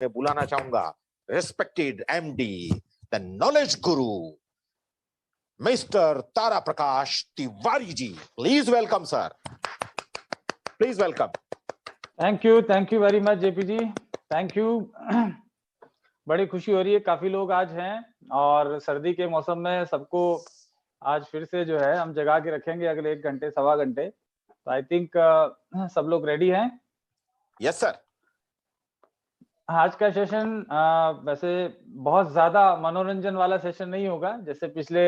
मैं बुलाना चाहूंगा respected MD the knowledge guru mister Tara Prakash Tiwari ji. Please welcome sir, please welcome. Thank you very much JP ji, thank you. बड़ी खुशी हो रही है, काफी लोग आज हैं और सर्दी के मौसम में सबको आज फिर से जो है हम जगा के रखेंगे अगले 1 घंटे सवा घंटे। तो आई थिंक सब लोग रेडी हैं। Yes sir. आज का सेशन वैसे बहुत ज्यादा मनोरंजन वाला सेशन नहीं होगा, जैसे पिछले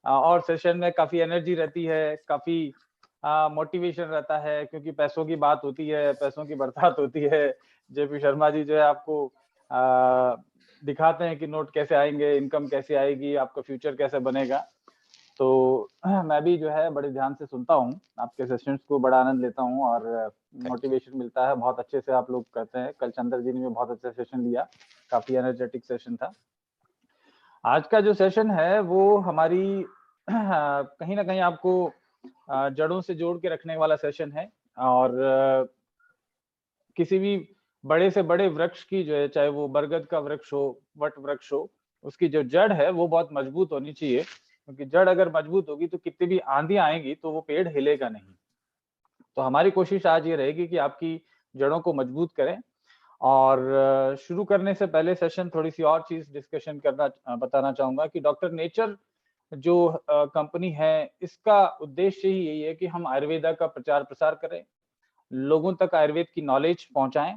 और सेशन में काफी एनर्जी रहती है, काफी मोटिवेशन रहता है, क्योंकि पैसों की बात होती है, पैसों की बरसात होती है। जेपी शर्मा जी जो है आपको दिखाते हैं कि नोट कैसे आएंगे, इनकम कैसे आएगी, आपका फ्यूचर कैसे बनेगा। तो मैं भी जो है बड़े ध्यान से सुनता हूँ आपके सेशंस को, बड़ा आनंद लेता हूँ और मोटिवेशन मिलता है। बहुत अच्छे से आप लोग करते हैं। कल चंद्र जी ने भी बहुत अच्छा सेशन लिया, काफी एनर्जेटिक सेशन था। आज का जो सेशन है वो हमारी कहीं ना कहीं आपको जड़ों से जोड़ के रखने वाला सेशन है। और किसी भी बड़े से बड़े वृक्ष की जो है, चाहे वो बरगद का वृक्ष हो, वट वृक्ष हो, उसकी जो जड़ है वो बहुत मजबूत होनी चाहिए, क्योंकि जड़ अगर मजबूत होगी तो कितनी भी आंधी आएंगी तो वो पेड़ हिलेगा नहीं। तो हमारी कोशिश आज ये रहेगी कि आपकी जड़ों को मजबूत करें। और शुरू करने से पहले सेशन थोड़ी सी और चीज डिस्कशन करना बताना चाहूंगा कि डॉक्टर नेचर जो कंपनी है, इसका उद्देश्य ही यही है कि हम आयुर्वेदा का प्रचार प्रसार करें, लोगों तक आयुर्वेद की नॉलेज पहुंचाएं।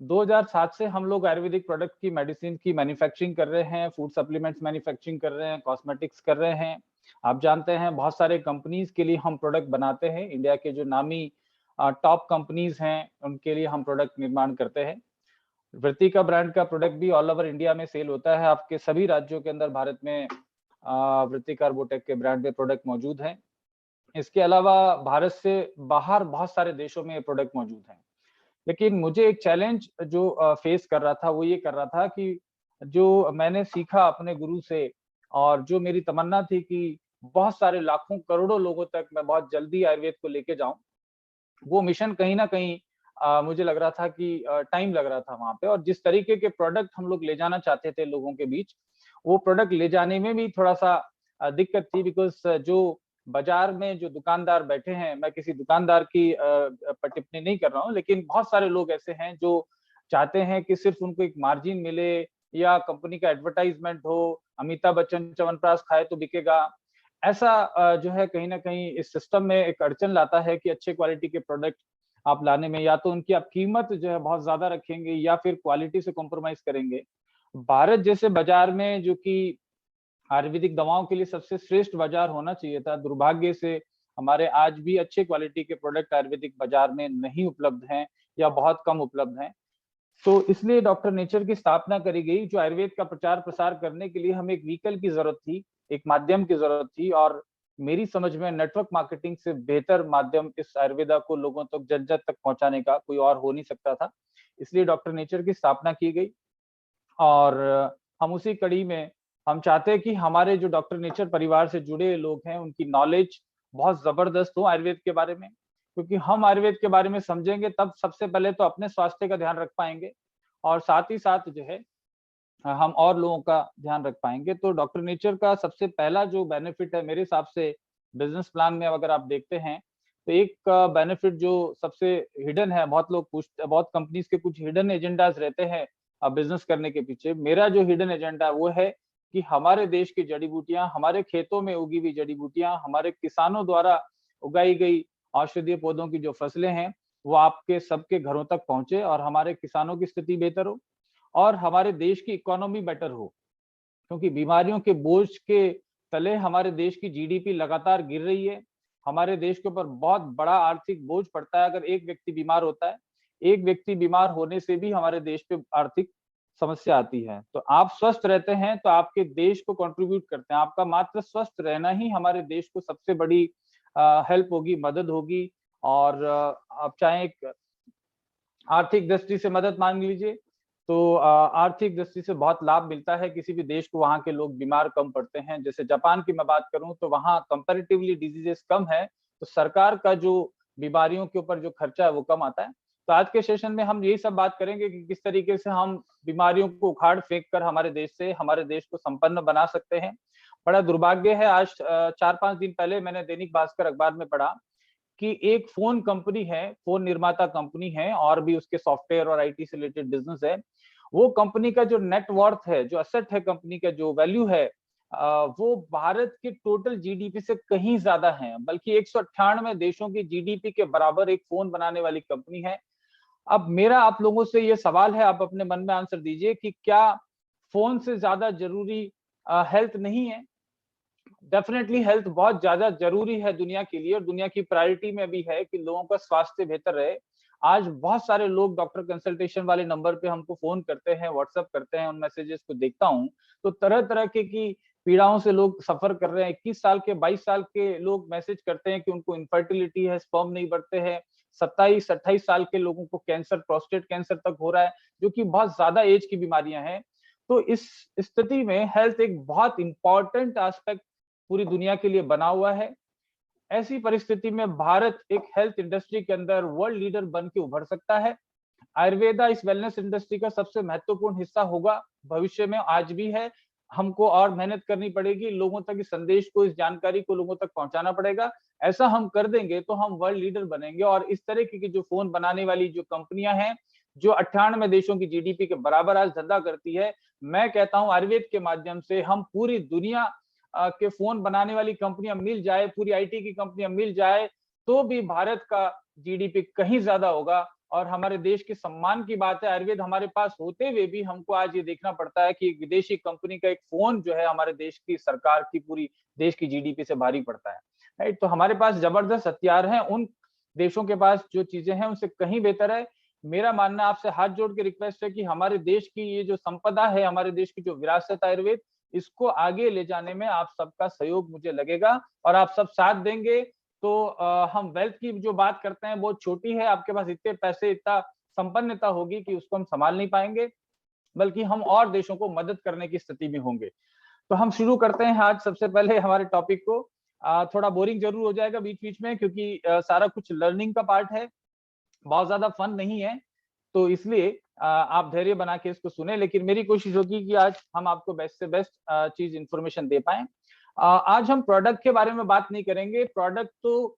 2007 से हम लोग आयुर्वेदिक प्रोडक्ट की, मेडिसिन की मैन्युफैक्चरिंग कर रहे हैं, फूड सप्लीमेंट्स मैन्युफैक्चरिंग कर रहे हैं, कॉस्मेटिक्स कर रहे हैं। आप जानते हैं बहुत सारे कंपनीज के लिए हम प्रोडक्ट बनाते हैं। इंडिया के जो नामी टॉप कंपनीज हैं उनके लिए हम प्रोडक्ट निर्माण करते हैं। वृत्तिका ब्रांड का प्रोडक्ट भी ऑल ओवर इंडिया में सेल होता है। आपके सभी राज्यों के अंदर भारत में वृत्तिका कार्बोटेक के ब्रांड में प्रोडक्ट मौजूद हैं। इसके अलावा भारत से बाहर बहुत सारे देशों में ये प्रोडक्ट मौजूद हैं। लेकिन मुझे एक चैलेंज जो फेस कर रहा था वो ये कर रहा था कि जो मैंने सीखा अपने गुरु से और जो मेरी तमन्ना थी कि बहुत सारे लाखों करोड़ों लोगों तक मैं बहुत जल्दी आयुर्वेद को लेके जाऊं, वो मिशन कहीं ना कहीं मुझे लग रहा था कि टाइम लग रहा था वहां पे। और जिस तरीके के प्रोडक्ट हम लोग ले जाना चाहते थे लोगों के बीच, वो प्रोडक्ट ले जाने में भी थोड़ा सा दिक्कत थी। बिकॉज जो बाजार में जो दुकानदार बैठे हैं, मैं किसी दुकानदार की टिप्पणी नहीं कर रहा हूँ, लेकिन बहुत सारे लोग ऐसे हैं जो चाहते हैं कि सिर्फ उनको एक मार्जिन मिले या कंपनी का एडवर्टाइजमेंट हो, अमिताभ बच्चन च्यवनप्राश खाए तो बिकेगा। ऐसा जो है कहीं ना कहीं इस सिस्टम में एक अड़चन लाता है कि अच्छे क्वालिटी के प्रोडक्ट आप लाने में या तो उनकी आप कीमत जो है बहुत ज्यादा रखेंगे या फिर क्वालिटी से कॉम्प्रोमाइज करेंगे। भारत जैसे बाजार में, जो कि आयुर्वेदिक दवाओं के लिए सबसे श्रेष्ठ बाजार होना चाहिए था, दुर्भाग्य से हमारे आज भी अच्छे क्वालिटी के प्रोडक्ट आयुर्वेदिक बाजार में नहीं उपलब्ध हैं या बहुत कम उपलब्ध हैं। तो इसलिए डॉक्टर नेचर की स्थापना करी गई, जो आयुर्वेद का प्रचार प्रसार करने के लिए हमें एक व्हीकल की जरूरत थी, एक माध्यम की जरूरत थी। और मेरी समझ में नेटवर्क मार्केटिंग से बेहतर माध्यम इस आयुर्वेदा को लोगों तक, जन जन तक पहुंचाने का कोई और हो नहीं सकता था। इसलिए डॉक्टर नेचर की स्थापना की गई। और हम उसी कड़ी में हम चाहते हैं कि हमारे जो डॉक्टर नेचर परिवार से जुड़े लोग हैं उनकी नॉलेज बहुत जबरदस्त हो आयुर्वेद के बारे में, क्योंकि हम आयुर्वेद के बारे में समझेंगे तब सबसे पहले तो अपने स्वास्थ्य का ध्यान रख पाएंगे और साथ ही साथ जो है हम और लोगों का ध्यान रख पाएंगे। तो डॉक्टर नेचर का सबसे पहला जो बेनिफिट है मेरे हिसाब से, बिजनेस प्लान में अगर आप देखते हैं तो एक बेनिफिट जो सबसे हिडन है, बहुत लोग पूछते, बहुत कंपनीज के कुछ हिडन एजेंडाज रहते हैं बिजनेस करने के पीछे। मेरा जो हिडन एजेंडा वो है कि हमारे देश की जड़ी बूटियां, हमारे खेतों में उगी हुई जड़ी बूटियां, हमारे किसानों द्वारा उगाई गई औषधीय पौधों की जो फसलें हैं वो आपके सबके घरों तक पहुंचे और हमारे किसानों की स्थिति बेहतर हो और हमारे देश की इकोनॉमी बेटर हो। क्योंकि बीमारियों के बोझ के तले हमारे देश की जीडीपी लगातार गिर रही है। हमारे देश के ऊपर बहुत बड़ा आर्थिक बोझ पड़ता है अगर एक व्यक्ति बीमार होता है। एक व्यक्ति बीमार होने से भी हमारे देश पे आर्थिक समस्या आती है। तो आप स्वस्थ रहते हैं तो आपके देश को कंट्रीब्यूट करते हैं। आपका मात्र स्वस्थ रहना ही हमारे देश को सबसे बड़ी हेल्प होगी, मदद होगी। और आप चाहे एक आर्थिक दृष्टि से मदद मांग लीजिए तो आर्थिक दृष्टि से बहुत लाभ मिलता है किसी भी देश को। वहां के लोग बीमार कम पड़ते हैं। जैसे जापान की मैं बात करूं तो वहां कंपैरेटिवली डिजीजेस कम है, तो सरकार का जो बीमारियों के ऊपर जो खर्चा है वो कम आता है। तो आज के सेशन में हम यही सब बात करेंगे कि किस तरीके से हम बीमारियों को उखाड़ फेंक कर हमारे देश को संपन्न बना सकते हैं। बड़ा दुर्भाग्य है, आज 4-5 दिन पहले मैंने दैनिक भास्कर अखबार में पढ़ा कि एक फोन कंपनी है, फोन निर्माता कंपनी है और भी उसके सॉफ्टवेयर और आईटी से रिलेटेड बिजनेस है। वो कंपनी का जो नेटवर्थ है, जो असेट है, कंपनी का जो वैल्यू है, वो भारत के टोटल जीडीपी से कहीं ज्यादा है, बल्कि 198 देशों की जीडीपी के बराबर एक फोन बनाने वाली कंपनी है। अब मेरा आप लोगों से ये सवाल है, आप अपने मन में आंसर दीजिए कि क्या फोन से ज्यादा जरूरी हेल्थ नहीं है? डेफिनेटली हेल्थ बहुत ज्यादा जरूरी है दुनिया के लिए, और दुनिया की प्रायोरिटी में भी है कि लोगों का स्वास्थ्य बेहतर रहे। आज बहुत सारे लोग डॉक्टर कंसल्टेशन वाले नंबर पे हमको फोन करते हैं, व्हाट्सएप करते हैं, उन मैसेजेस को देखता हूं तो तरह तरह की पीड़ाओं से लोग सफर कर रहे हैं। 21 साल के 22 साल के लोग मैसेज करते हैं कि उनको इनफर्टिलिटी है, स्पर्म नहीं बढ़ते हैं। 27-28 साल के लोगों को कैंसर, प्रोस्टेट कैंसर तक हो रहा है, जो कि बहुत ज्यादा एज की बीमारियां हैं। तो इस स्थिति में हेल्थ एक बहुत इंपॉर्टेंट एस्पेक्ट पूरी दुनिया के लिए बना हुआ है। ऐसी परिस्थिति में भारत एक हेल्थ इंडस्ट्री के अंदर वर्ल्ड लीडर बन के उभर सकता है। आयुर्वेदा इस वेलनेस इंडस्ट्री का सबसे महत्वपूर्ण हिस्सा होगा, भविष्य में आज भी है। हमको और मेहनत करनी पड़ेगी, लोगों तक इस संदेश को, इस जानकारी को लोगों तक पहुंचाना पड़ेगा। ऐसा हम कर देंगे तो हम वर्ल्ड लीडर बनेंगे। और इस तरह की जो फोन बनाने वाली जो कंपनियां हैं, जो 98 देशों की जीडीपी के बराबर आज धंधा करती है, मैं कहता हूं आयुर्वेद के माध्यम से हम पूरी दुनिया के फोन बनाने वाली कंपनियां मिल जाए, पूरी आईटी की कंपनियां मिल जाए, तो भी भारत का जीडीपी कहीं ज्यादा होगा। और हमारे देश के सम्मान की बात है, आयुर्वेद हमारे पास होते हुए भी हमको आज ये देखना पड़ता है कि एक विदेशी कंपनी का एक फोन जो है हमारे देश की सरकार की, पूरी देश की जीडीपी से भारी पड़ता है। राइट, तो हमारे पास जबरदस्त हथियार हैं, उन देशों के पास जो चीजें हैं उनसे कहीं बेहतर है। मेरा मानना, आपसे हाथ जोड़ के रिक्वेस्ट है कि हमारे देश की ये जो संपदा है, हमारे देश की जो विरासत आयुर्वेद, इसको आगे ले जाने में आप सबका सहयोग मुझे लगेगा और आप सब साथ देंगे तो हम वेल्थ की जो बात करते हैं वो छोटी है। आपके पास इतने पैसे, इतना संपन्नता होगी कि उसको हम संभाल नहीं पाएंगे, बल्कि हम और देशों को मदद करने की स्थिति में होंगे। तो हम शुरू करते हैं आज सबसे पहले हमारे टॉपिक को। थोड़ा बोरिंग जरूर हो जाएगा बीच बीच में, क्योंकि सारा कुछ लर्निंग का पार्ट है, बहुत ज्यादा फन नहीं है, तो इसलिए आप धैर्य बना के इसको सुने। लेकिन मेरी कोशिश होगी कि आज हम आपको बेस्ट से बेस्ट चीज इंफॉर्मेशन दे पाए। आज हम प्रोडक्ट के बारे में बात नहीं करेंगे, प्रोडक्ट तो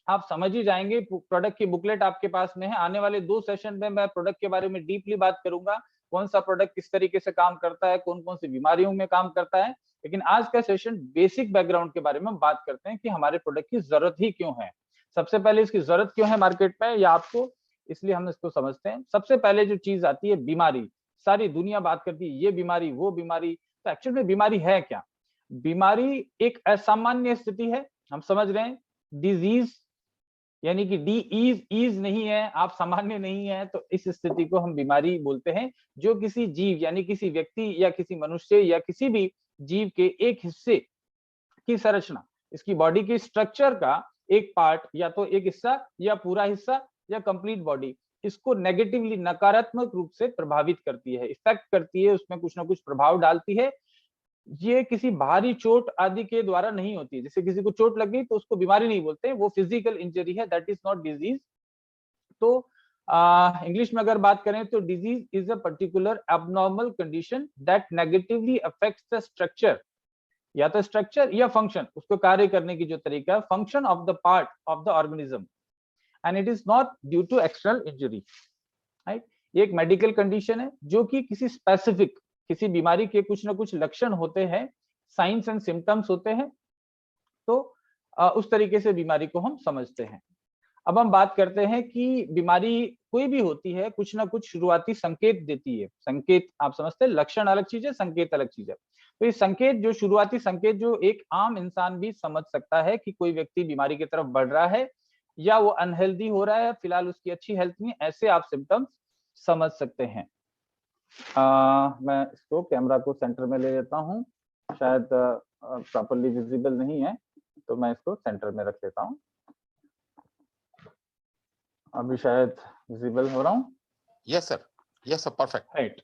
आप समझ ही जाएंगे, प्रोडक्ट की बुकलेट आपके पास में है। आने वाले 2 सेशन में मैं प्रोडक्ट के बारे में डीपली बात करूंगा, कौन सा प्रोडक्ट किस तरीके से काम करता है, कौन कौन सी बीमारियों में काम करता है। लेकिन आज का सेशन बेसिक बैकग्राउंड के बारे में बात करते हैं कि हमारे प्रोडक्ट की जरूरत ही क्यों है। सबसे पहले इसकी जरूरत क्यों है मार्केट में, या आपको, इसलिए हम इसको समझते हैं। सबसे पहले जो चीज आती है बीमारी, सारी दुनिया बात करती है ये बीमारी वो बीमारी, तो एक्चुअल में बीमारी है क्या? बीमारी एक असामान्य स्थिति है, हम समझ रहे हैं। डिजीज यानी कि डी ईज नहीं है, आप सामान्य नहीं है, तो इस स्थिति को हम बीमारी बोलते हैं, जो किसी जीव यानी किसी व्यक्ति या किसी मनुष्य या किसी भी जीव के एक हिस्से की संरचना, इसकी बॉडी की स्ट्रक्चर का एक पार्ट, या तो एक हिस्सा या पूरा हिस्सा या कंप्लीट बॉडी, इसको नेगेटिवली, नकारात्मक रूप से प्रभावित करती है, इफेक्ट करती है, उसमें कुछ ना कुछ प्रभाव डालती है। ये किसी भारी चोट आदि के द्वारा नहीं होती है। जैसे किसी को चोट लग गई तो उसको बीमारी नहीं बोलते, वो फिजिकल इंजरी है, दैट इज नॉट डिजीज। तो इंग्लिश में अगर बात करें तो disease is a particular abnormal condition that negatively affects the structure, या तो स्ट्रक्चर या फंक्शन, उसको कार्य करने की जो तरीका है, function of the part of the organism, and it is not due to external injury. Right, ये एक मेडिकल कंडीशन है जो कि किसी स्पेसिफिक, किसी बीमारी के कुछ ना कुछ लक्षण होते हैं, साइंस एंड सिम्टम्स होते हैं, तो उस तरीके से बीमारी को हम समझते हैं। अब हम बात करते हैं कि बीमारी कोई भी होती है, कुछ ना कुछ शुरुआती संकेत देती है। संकेत आप समझते हैं, लक्षण अलग चीज है, संकेत अलग चीज है। तो ये संकेत, जो शुरुआती संकेत, जो एक आम इंसान भी समझ सकता है कि कोई व्यक्ति बीमारी की तरफ बढ़ रहा है या वो अनहेल्दी हो रहा है, फिलहाल उसकी अच्छी हेल्थ नहीं, ऐसे आप सिम्टम्स समझ सकते हैं। मैं इसको, कैमरा को सेंटर में ले लेता हूँ, शायद प्रॉपर्ली विजिबल नहीं है, तो मैं इसको सेंटर में रख लेता हूँ। अभी शायद विजिबल हो रहा हूँ? Yes sir, perfect. राइट,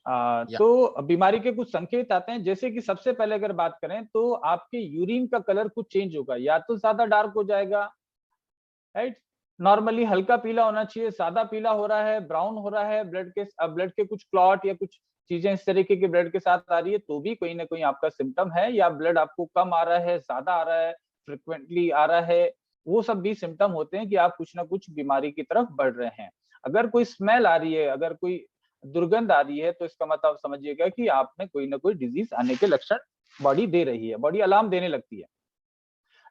तो बीमारी के कुछ संकेत आते हैं, जैसे कि सबसे पहले अगर बात करें तो आपके यूरिन का कलर कुछ चेंज होगा, या तो ज्यादा डार्क हो जाएगा, राइट, नॉर्मली हल्का पीला होना चाहिए, सादा पीला हो रहा है, ब्राउन हो रहा है, ब्लड के कुछ क्लॉट या कुछ चीजें इस तरीके के ब्लड के साथ आ रही है, तो भी कोई ना कोई आपका सिम्टम है, या ब्लड आपको कम आ रहा है, ज्यादा आ रहा है, फ्रिक्वेंटली आ रहा है, वो सब भी सिम्टम होते हैं कि आप कुछ ना कुछ बीमारी की तरफ बढ़ रहे हैं। अगर कोई स्मेल आ रही है, अगर कोई दुर्गंध आ रही है, तो इसका मतलब समझिएगा कि आप में कोई ना कोई डिजीज आने के लक्षण बॉडी दे रही है, बॉडी अलार्म देने लगती है।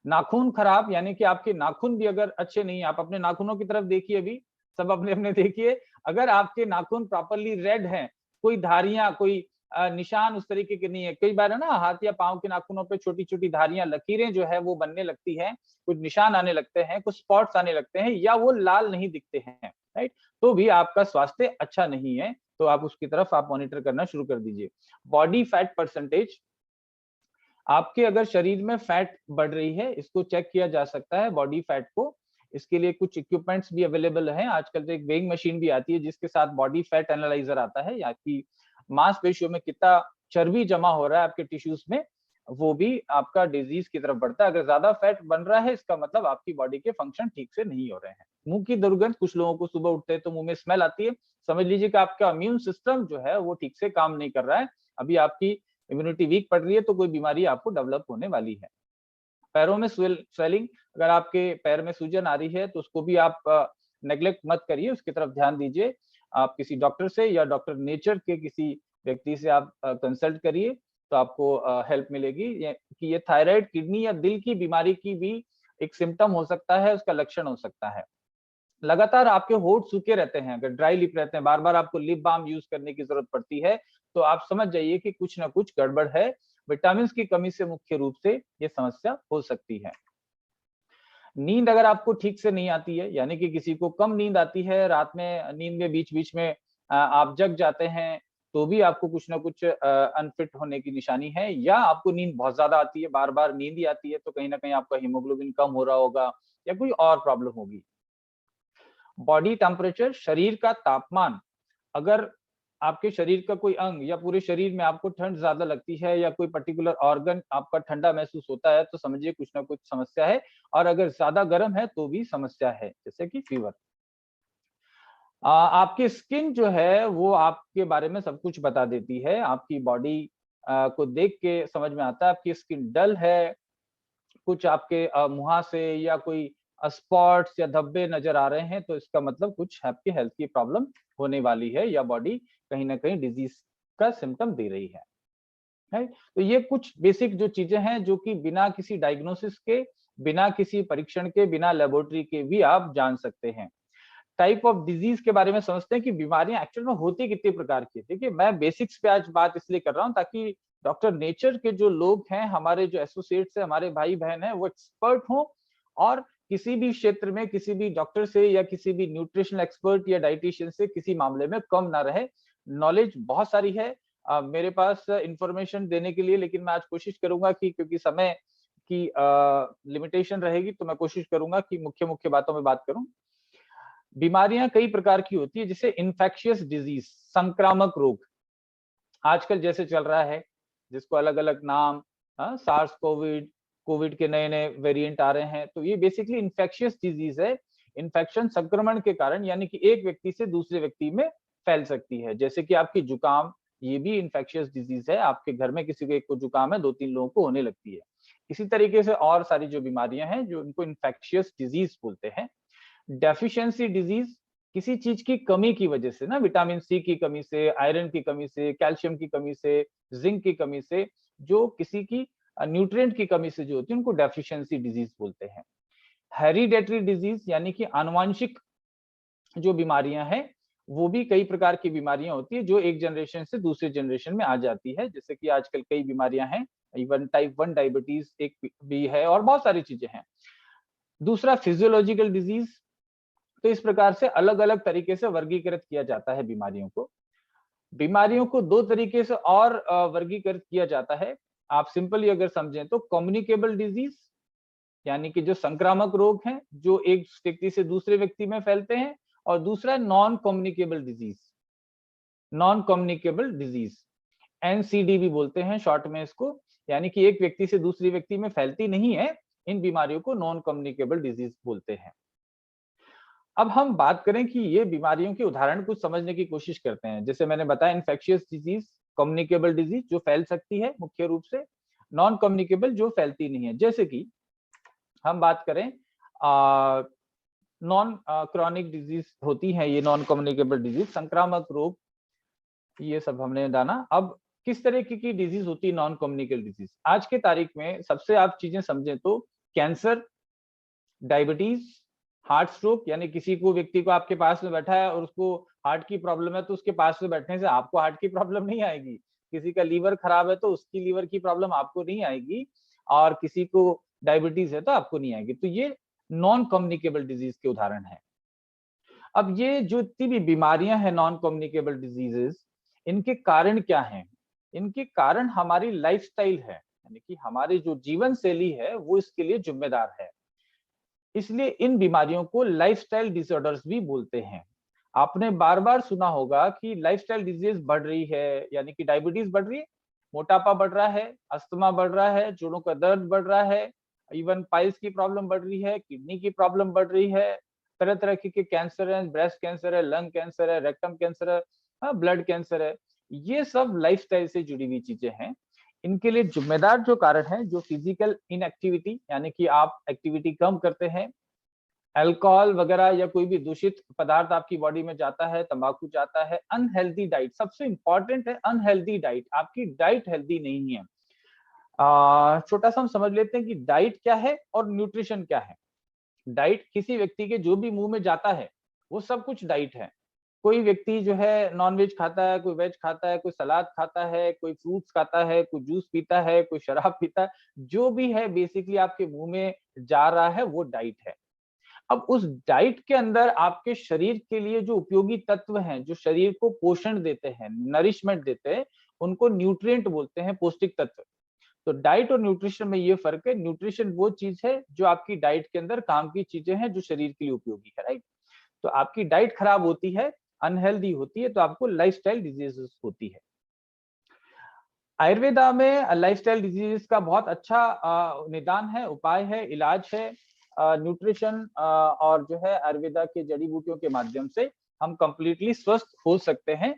नाखून खराब, यानी कि आपके नाखून भी अगर अच्छे नहीं है, आप अपने नाखूनों की तरफ देखिए, अभी सब अपने अपने देखिए, अगर आपके नाखून प्रॉपरली रेड हैं, कोई धारियां, कोई निशान उस तरीके के नहीं है, कई बार है ना हाथ या पांव के नाखूनों पे छोटी छोटी धारियां, लकीरें जो है वो बनने लगती है, कुछ निशान आने लगते हैं, कुछ स्पॉट्स आने लगते हैं, या वो लाल नहीं दिखते हैं, राइट, तो भी आपका स्वास्थ्य अच्छा नहीं है, तो आप उसकी तरफ आप मॉनिटर करना शुरू कर दीजिए। बॉडी फैट परसेंटेज, आपके अगर शरीर में फैट बढ़ रही है, इसको चेक किया जा सकता है बॉडी फैट को। इसके लिए कुछ इक्विपमेंट्स भी अवेलेबल हैं, आजकल तो एक वेइंग मशीन भी आती है जिसके साथ बॉडी फैट एनालाइजर आता है, या कि मांसपेशियों में कितना चर्बी जमा हो रहा है आपके टिश्यूज में, वो भी आपका डिजीज की तरफ बढ़ता है। अगर ज्यादा फैट बन रहा है, इसका मतलब आपकी बॉडी के फंक्शन ठीक से नहीं हो रहे हैं। मुंह की दुर्गंध, कुछ लोगों को सुबह उठते हैं तो मुंह में स्मेल आती है, समझ लीजिए कि आपका इम्यून सिस्टम जो है वो ठीक से काम नहीं कर रहा है, अभी आपकी इम्यूनिटी वीक पड़ रही है, तो कोई बीमारी आपको डेवलप होने वाली है। पैरों में स्वेलिंग, अगर आपके पैर में सूजन आ रही है तो उसको भी आप नेग्लेक्ट मत करिए, उसकी तरफ ध्यान दीजिए। आप किसी डॉक्टर से या डॉक्टर नेचर के किसी व्यक्ति से आप कंसल्ट करिए, तो आपको हेल्प मिलेगी। ये थायराइड, किडनी या दिल की बीमारी की भी एक सिम्टम हो सकता है, उसका लक्षण हो सकता है। लगातार आपके होंठ सूखे रहते हैं, अगर ड्राई लिप रहते हैं, बार बार आपको लिप बाम यूज करने की जरूरत पड़ती है, तो आप समझ जाइए कि कुछ ना कुछ गड़बड़ है। विटामिन की कमी से मुख्य रूप से ये समस्या हो सकती है। नींद अगर आपको ठीक से नहीं आती है, यानी कि किसी को कम नींद आती है, रात में नींद में बीच बीच में आप जग जाते हैं, तो भी आपको कुछ ना कुछ अनफिट होने की निशानी है। या आपको नींद बहुत ज्यादा आती है, बार बार नींद ही आती है, तो कहीं ना कहीं आपका हीमोग्लोबिन कम हो रहा होगा, या कोई और प्रॉब्लम होगी। बॉडी टेम्परेचर, शरीर का तापमान, अगर आपके शरीर का कोई अंग या पूरे शरीर में आपको ठंड ज्यादा लगती है, या कोई पर्टिकुलर ऑर्गन आपका ठंडा महसूस होता है, तो समझिए कुछ ना कुछ समस्या है। और अगर ज्यादा गर्म है तो भी समस्या है, जैसे कि फीवर। आपकी स्किन जो है वो आपके बारे में सब कुछ बता देती है, आपकी बॉडी को देख के समझ में आता है आपकी स्किन डल है, कुछ आपके मुहासे या कोई स्पॉट्स या धब्बे नजर आ रहे हैं, तो इसका मतलब कुछ आपकी हेल्थ की प्रॉब्लम होने वाली है, या बॉडी कहीं ना कहीं डिजीज का सिम्टम दे रही है। तो ये कुछ बेसिक जो चीजें हैं, जो कि बिना किसी डायग्नोसिस के, बिना किसी परीक्षण के, बिना लेबोरेटरी के भी आप जान सकते हैं। टाइप ऑफ डिजीज के बारे में समझते हैं कि बीमारियां एक्चुअल में होती कितने प्रकार की। देखिए, मैं बेसिक्स पे आज बात इसलिए कर रहा हूं ताकि डॉक्टर नेचर के जो लोग हैं, हमारे जो एसोसिएट्स हैं, हमारे भाई बहन हैं, वो एक्सपर्ट हों, और किसी भी क्षेत्र में किसी भी डॉक्टर से या किसी भी न्यूट्रिशनल एक्सपर्ट या डाइटिशियन से किसी मामले में कम ना रहे। नॉलेज बहुत सारी है मेरे पास इंफॉर्मेशन देने के लिए, लेकिन मैं आज कोशिश करूंगा कि, क्योंकि समय की लिमिटेशन रहेगी, तो मैं कोशिश करूंगा कि मुख्य मुख्य बातों में बात करूं। बीमारियां कई प्रकार की होती है, जैसे इन्फेक्शियस डिजीज, संक्रामक रोग, आजकल जैसे चल रहा है, जिसको अलग अलग नाम, सार्स कोविड, कोविड के नए नए वेरिएंट आ रहे हैं, तो ये बेसिकली इन्फेक्शियस डिजीज है। इन्फेक्शन संक्रमण के कारण, यानी कि एक व्यक्ति से दूसरे व्यक्ति में फैल सकती है, जैसे कि आपकी जुकाम, ये भी इन्फेक्शियस डिजीज है, आपके घर में किसी को एक को जुकाम है, 2-3 लोगों को होने लगती है। इसी तरीके से और सारी जो बीमारियां हैं, जो इनको इन्फेक्शियस डिजीज बोलते हैं। डेफिशिएंसी डिजीज, किसी चीज की कमी की वजह से ना, विटामिन सी की कमी से, आयरन की कमी से, कैल्शियम की कमी से, जिंक की कमी से, जो किसी की न्यूट्रिएंट की कमी से जो होती है, उनको डेफिशिएंसी डिजीज बोलते हैं। हेरिडेटरी डिजीज, यानी कि आनुवांशिक जो बीमारियां हैं, वो भी कई प्रकार की बीमारियां होती है, जो एक जनरेशन से दूसरे जनरेशन में आ जाती है, जैसे कि आजकल कई बीमारियां हैं, इवन टाइप 1 डायबिटीज एक भी है, और बहुत सारी चीजें हैं। दूसरा, फिजियोलॉजिकल डिजीज, तो इस प्रकार से अलग अलग तरीके से वर्गीकृत किया जाता है बीमारियों को। बीमारियों को दो तरीके से और वर्गीकृत किया जाता है। आप सिंपली अगर समझें तो कम्युनिकेबल डिजीज, यानी कि जो संक्रामक रोग हैं, जो एक व्यक्ति से दूसरे व्यक्ति में फैलते हैं, और दूसरा non communicable disease, non communicable disease, NCD भी बोलते हैं शॉर्ट में इसको, यानी कि एक व्यक्ति से दूसरे व्यक्ति में फैलती नहीं है, इन बीमारियों को नॉन कम्युनिकेबल डिजीज बोलते हैं। अब हम बात करें कि ये बीमारियों के उदाहरण कुछ समझने की कोशिश करते हैं। जैसे मैंने बताया, इन्फेक्शियस डिजीज, कम्युनिकेबल डिजीज जो फैल सकती है मुख्य रूप से, नॉन कम्युनिकेबल जो फैलती नहीं है। जैसे कि हम बात करें नॉन क्रॉनिक डिजीज होती है ये नॉन कम्युनिकेबल डिजीज, संक्रामक रोग, ये सब हमने जाना। अब किस तरह की डिजीज होती है नॉन कम्युनिकेबल डिजीज? आज के तारीख में सबसे आप चीजें समझें तो कैंसर, डायबिटीज, हार्ट स्ट्रोक, यानी किसी को व्यक्ति को आपके पास में बैठा है और उसको हार्ट की प्रॉब्लम है, तो उसके पास में बैठने से आपको हार्ट की प्रॉब्लम नहीं आएगी। किसी का लीवर खराब है तो उसकी लीवर की प्रॉब्लम आपको नहीं आएगी, और किसी को डायबिटीज है तो आपको नहीं आएगी। तो ये नॉन कम्युनिकेबल डिजीज के उदाहरण है। अब ये जो इतनी भी बीमारियां हैं नॉन कम्युनिकेबल डिजीजेस, इनके कारण क्या हैं? इनके कारण हमारी लाइफस्टाइल है, यानी कि हमारी जो जीवन शैली है वो इसके लिए जिम्मेदार है। इसलिए इन बीमारियों को लाइफस्टाइल डिसऑर्डर्स भी बोलते हैं। आपने बार बार सुना होगा कि लाइफस्टाइल डिजीज बढ़ रही है, यानी कि डायबिटीज बढ़ रही है, मोटापा बढ़ रहा है, अस्थमा बढ़ रहा है, जोड़ों का दर्द बढ़ रहा है, इवन पाइल्स की प्रॉब्लम बढ़ रही है, किडनी की प्रॉब्लम बढ़ रही है, तरह तरह के कैंसर है, ब्रेस्ट कैंसर है, लंग कैंसर है, रेक्टम कैंसर है, ब्लड कैंसर है। ये सब लाइफस्टाइल से जुड़ी हुई चीजें हैं। इनके लिए जिम्मेदार जो कारण है, जो फिजिकल इनएक्टिविटी, यानी कि आप एक्टिविटी कम करते हैं, अल्कोहल वगैरह या कोई भी दूषित पदार्थ आपकी बॉडी में जाता है, तंबाकू जाता है, अनहेल्दी डाइट, सबसे इंपॉर्टेंट है अनहेल्दी डाइट। आपकी डाइट हेल्दी नहीं है। छोटा सा हम समझ लेते हैं कि डाइट क्या है और न्यूट्रिशन क्या है। डाइट किसी व्यक्ति के जो भी मुंह में जाता है वो सब कुछ डाइट है। कोई व्यक्ति जो है नॉन वेज खाता है, कोई वेज खाता है, कोई सलाद खाता है, कोई फ्रूट्स खाता है, कोई जूस पीता है, कोई शराब पीता है, जो भी है बेसिकली आपके मुंह में जा रहा है वो डाइट है। अब उस डाइट के अंदर आपके शरीर के लिए जो उपयोगी तत्व हैं, जो शरीर को पोषण देते हैं, नरिशमेंट देते हैं, उनको न्यूट्रिएंट बोलते हैं, पौष्टिक तत्व। तो डाइट और न्यूट्रिशन में ये फर्क है। न्यूट्रिशन वो चीज है जो आपकी डाइट के अंदर काम की चीजें हैं, जो शरीर के लिए उपयोगी है, राइट। तो आपकी डाइट खराब होती है, अनहेल्दी होती है, तो आपको लाइफस्टाइल डिजीजेस होती है। आयुर्वेदा में लाइफस्टाइल डिजीजेस का बहुत अच्छा निदान है, उपाय है, इलाज है। न्यूट्रिशन और जो है आयुर्वेदा के जड़ी बूटियों के माध्यम से हम कंप्लीटली स्वस्थ हो सकते हैं।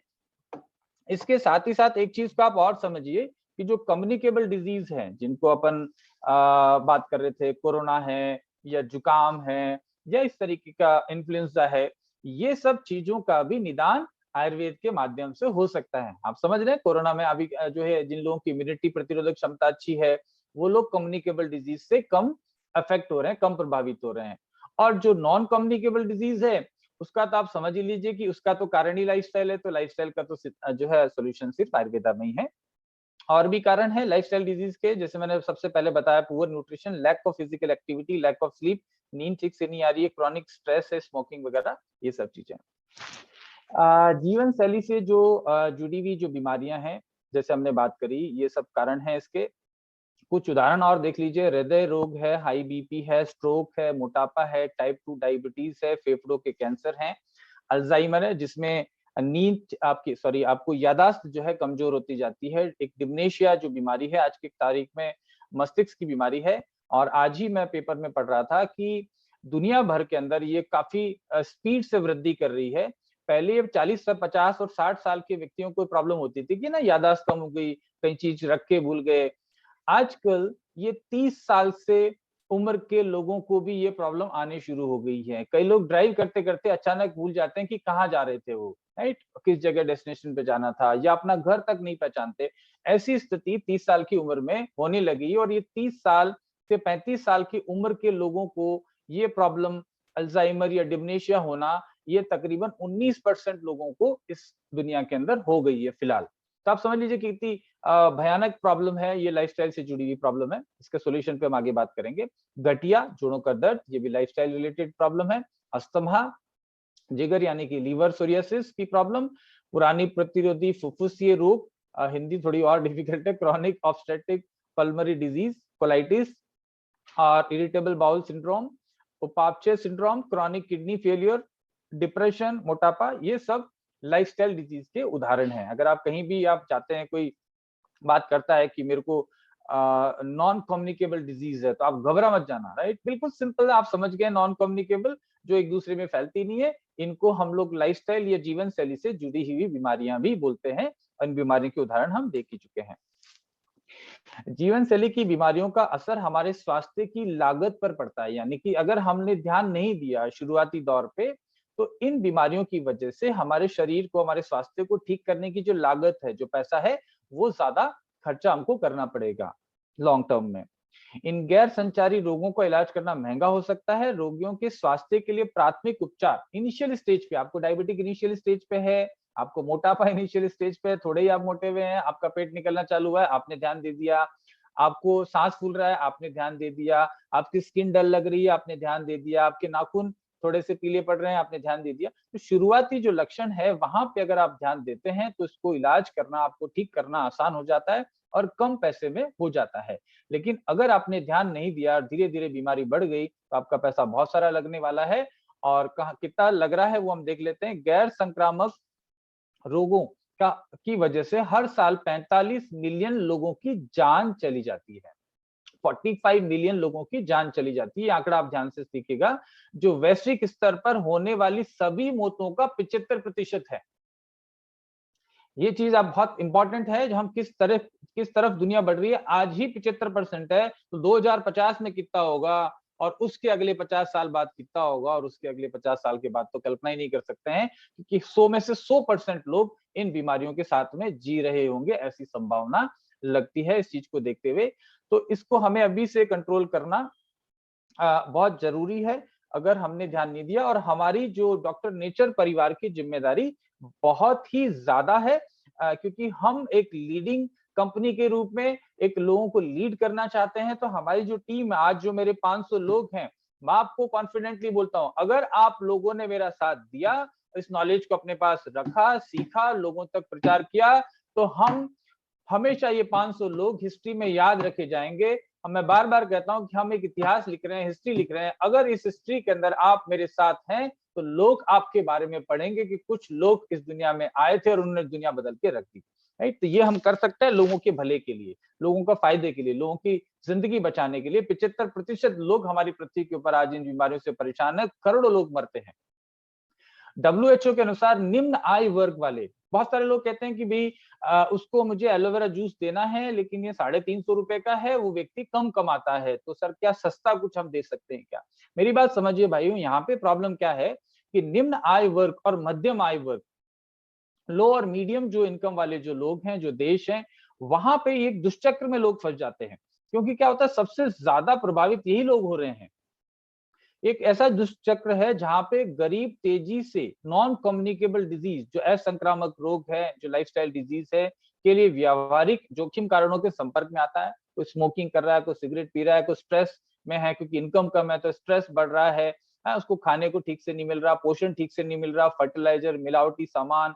इसके साथ ही साथ एक चीज को आप और समझिए कि जो कम्युनिकेबल डिजीज है, जिनको अपन बात कर रहे थे, कोरोना है या जुकाम है या इस तरीके का इन्फ्लुएंजा है, ये सब चीजों का भी निदान आयुर्वेद के माध्यम से हो सकता है। आप समझ रहे हैं, कोरोना में अभी जो है जिन लोगों की इम्यूनिटी प्रतिरोधक क्षमता अच्छी है, वो लोग कम्युनिकेबल डिजीज से कम अफेक्ट हो रहे हैं, कम प्रभावित हो रहे हैं। और जो नॉन कम्युनिकेबल डिजीज है, उसका तो आप समझ ही लीजिए कि उसका तो कारण ही लाइफस्टाइल है। तो लाइफस्टाइल का तो जो है सोल्यूशन सिर्फ आयुर्वेदा में ही है। और भी कारण है लाइफस्टाइल डिजीज के, जैसे मैंने सबसे पहले बताया, poor nutrition, lack of physical activity, lack of sleep, नींद ठीक से नहीं आ रही है, क्रॉनिक स्ट्रेस है, स्मोकिंग वगैरह, ये सब चीजें। जीवन शैली से जो जुड़ी हुई जो बीमारियां हैं, जैसे हमने बात करी, ये सब कारण है इसके। कुछ उदाहरण और देख लीजिए, हृदय रोग है, हाई बीपी है, स्ट्रोक है, मोटापा है, टाइप 2 डायबिटीज है, फेफड़ों के कैंसर हैं, अल्जाइमर है जिसमें नींद आपकी आपको यादाश्त जो है कमजोर होती जाती है, एक डिमेंशिया जो बीमारी है आज की तारीख में, मस्तिष्क की बीमारी है। और आज ही मैं पेपर में पढ़ रहा था कि दुनिया भर के अंदर ये काफी स्पीड से वृद्धि कर रही है। पहले 40 से 50 और 60 साल के व्यक्तियों को प्रॉब्लम होती थी कि ना यादाश्त कम हो गई, कई चीज रख के भूल गए। आजकल ये 30 साल से उम्र के लोगों को भी ये प्रॉब्लम आने शुरू हो गई है। कई लोग ड्राइव करते करते अचानक भूल जाते हैं कि कहाँ जा रहे थे वो, राइट, किस जगह डेस्टिनेशन पे जाना था, या अपना घर तक नहीं पहचानते। ऐसी स्थिति 30 साल की उम्र में होने लगी, और ये 30 साल से 35 साल की उम्र के लोगों को ये प्रॉब्लम, अल्जाइमर या डिमेंशिया होना, ये तकरीबन 19% लोगों को इस दुनिया के अंदर हो गई है फिलहाल। तो आप समझ लीजिए कि कितनी भयानक प्रॉब्लम है, ये लाइफस्टाइल से जुड़ी हुई प्रॉब्लम है। इसके सॉल्यूशन पे हम आगे बात करेंगे। गठिया, जोड़ों का दर्द, ये भी लाइफस्टाइल रिलेटेड प्रॉब्लम है। अस्थमा, जिगर यानी कि लीवर सोरियासिस की प्रॉब्लम, पुरानी प्रतिरोधी फुफ्फुसीय रोग, हिंदी थोड़ी और डिफिकल्ट है, chronic obstructive pulmonary disease, colitis और इरिटेबल बाउल सिंड्रोम, उपापचय syndrome, chronic kidney failure, depression, मोटापा, ये सब लाइफस्टाइल डिजीज के उदाहरण हैं। अगर आप कहीं भी आप जाते हैं, कोई बात करता है कि मेरे को नॉन कम्युनिकेबल डिजीज है, तो आप घबरा मत जाना, राइट। बिल्कुल सिंपल है, आप समझ गए, नॉन कम्युनिकेबल, जो एक दूसरे में फैलती नहीं है, इनको हम लोग लाइफस्टाइल या जीवन शैली से जुड़ी हुई बीमारियां भी बोलते हैं। इन बीमारियों के उदाहरण हम देख ही चुके हैं। जीवन शैली की बीमारियों का असर हमारे स्वास्थ्य की लागत पर पड़ता है, यानी कि अगर हमने ध्यान नहीं दिया शुरुआती दौर पे, तो इन बीमारियों की वजह से हमारे शरीर को, हमारे स्वास्थ्य को ठीक करने की जो लागत है, जो पैसा है, वो ज्यादा खर्चा हमको करना पड़ेगा लॉन्ग टर्म में। इन गैर संचारी रोगों का इलाज करना महंगा हो सकता है। रोगियों के स्वास्थ्य के लिए प्राथमिक उपचार इनिशियल स्टेज पे, आपको डायबिटिक इनिशियल स्टेज पे है, आपको मोटापा इनिशियल स्टेज पे है, थोड़े ही आप मोटे हुए हैं, आपका पेट निकलना चालू हुआ है, आपने ध्यान दे दिया, आपको सांस फूल रहा है, आपने ध्यान दे दिया, आपकी स्किन डल लग रही है, आपने ध्यान दे दिया, आपके नाखून थोड़े से पीले पड़ रहे हैं, आपने ध्यान दे दिया। तो शुरुआती जो लक्षण है, वहां पे अगर आप ध्यान देते हैं तो इसको इलाज करना, आपको ठीक करना आसान हो जाता है और कम पैसे में हो जाता है। लेकिन अगर आपने ध्यान नहीं दिया और धीरे धीरे बीमारी बढ़ गई, तो आपका पैसा बहुत सारा लगने वाला है। और कहाँ कितना लग रहा है वो हम देख लेते हैं। गैर संक्रामक रोगों का की वजह से हर साल 45 मिलियन लोगों की जान चली जाती है। 45 मिलियन लोगों की जान चली जाती है, आंकड़ा आप ध्यान से सीखिएगा, जो वैश्विक स्तर पर होने वाली सभी मौतों का 75% है। ये चीज आप बहुत इंपॉर्टेंट है, जो हम किस तरफ दुनिया बढ़ रही है। आज ही 75% है, तो 2050 में कितना होगा, और उसके अगले 50 साल बाद कितना होगा, और उसके अगले 50 साल के बाद तो कल्पना ही नहीं कर सकते हैं, क्योंकि 100 में से 100% लोग इन बीमारियों के साथ में जी रहे होंगे, ऐसी संभावना लगती है इस चीज को देखते हुए। तो इसको हमें अभी से कंट्रोल करना बहुत जरूरी है, अगर हमने ध्यान नहीं दिया। और हमारी जो डॉक्टर नेचर परिवार की जिम्मेदारी बहुत ही ज्यादा है, क्योंकि हम एक लीडिंग कंपनी के रूप में एक लोगों को लीड करना चाहते हैं। तो हमारी जो टीम है, आज जो मेरे 500 लोग हैं, मैं आपको कॉन्फिडेंटली बोलता हूं, अगर आप लोगों ने मेरा साथ दिया, इस नॉलेज को अपने पास रखा, सीखा, लोगों तक प्रचार किया, तो हम हमेशा ये 500 लोग हिस्ट्री में याद रखे जाएंगे। मैं बार बार कहता हूं कि हम एक इतिहास लिख रहे हैं, हिस्ट्री लिख रहे हैं। अगर इस हिस्ट्री के अंदर आप मेरे साथ हैं, तो लोग आपके बारे में पढ़ेंगे कि कुछ लोग इस दुनिया में आए थे और उन्होंने दुनिया बदल के रख दी। राइट, तो ये हम कर सकते हैं लोगों के भले के लिए, लोगों का फायदे के लिए, लोगों की जिंदगी बचाने के लिए। 75% लोग हमारी पृथ्वी के ऊपर आज इन बीमारियों से परेशान है, करोड़ों लोग मरते हैं। WHO के अनुसार निम्न आय वर्ग वाले, बहुत सारे लोग कहते हैं कि भाई उसको मुझे एलोवेरा जूस देना है, लेकिन ये 350 रुपए का है, वो व्यक्ति कम कमाता है, तो सर क्या सस्ता कुछ हम दे सकते हैं क्या? मेरी बात समझिए भाइयों, यहाँ पे प्रॉब्लम क्या है कि निम्न आय वर्ग और मध्यम आय वर्ग, लो और मीडियम जो इनकम वाले जो लोग हैं, जो देश हैं, वहां पे एक दुष्चक्र में लोग फंस जाते हैं। क्योंकि क्या होता है, सबसे ज्यादा प्रभावित यही लोग हो रहे हैं। एक ऐसा दुष्चक्र है जहां पे गरीब तेजी से नॉन कम्युनिकेबल डिजीज, जो असंक्रामक रोग है, जो लाइफस्टाइल डिजीज है, के लिए व्यावहारिक जोखिम कारणों के संपर्क में आता है। कोई स्मोकिंग कर रहा है, कोई सिगरेट पी रहा है, कोई स्ट्रेस में है क्योंकि इनकम कम है तो स्ट्रेस बढ़ रहा है, उसको खाने को ठीक से नहीं मिल रहा, पोषण ठीक से नहीं मिल रहा, फर्टिलाइजर, मिलावटी सामान,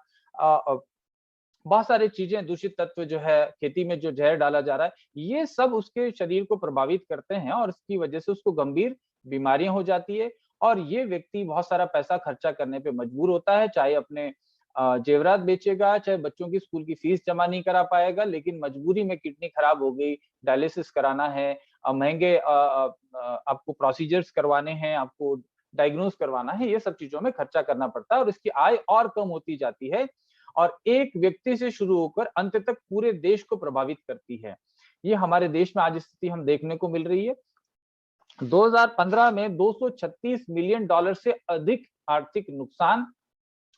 बहुत सारी चीजें, दूषित तत्व जो है, खेती में जो जहर डाला जा रहा है, ये सब उसके शरीर को प्रभावित करते हैं और इसकी वजह से उसको गंभीर बीमारियां हो जाती है। और ये व्यक्ति बहुत सारा पैसा खर्चा करने पे मजबूर होता है, चाहे अपने जेवरात बेचेगा, चाहे बच्चों की स्कूल की फीस जमा नहीं करा पाएगा, लेकिन मजबूरी में किडनी खराब हो गई, डायलिसिस कराना है, महंगे आपको प्रोसीजर्स करवाने हैं, आपको डायग्नोज करवाना है, ये सब चीजों में खर्चा करना पड़ता है और इसकी आय और कम होती जाती है और एक व्यक्ति से शुरू होकर अंत तक पूरे देश को प्रभावित करती है। ये हमारे देश में आज स्थिति हम देखने को मिल रही है। 2015 में 236 मिलियन डॉलर से अधिक आर्थिक नुकसान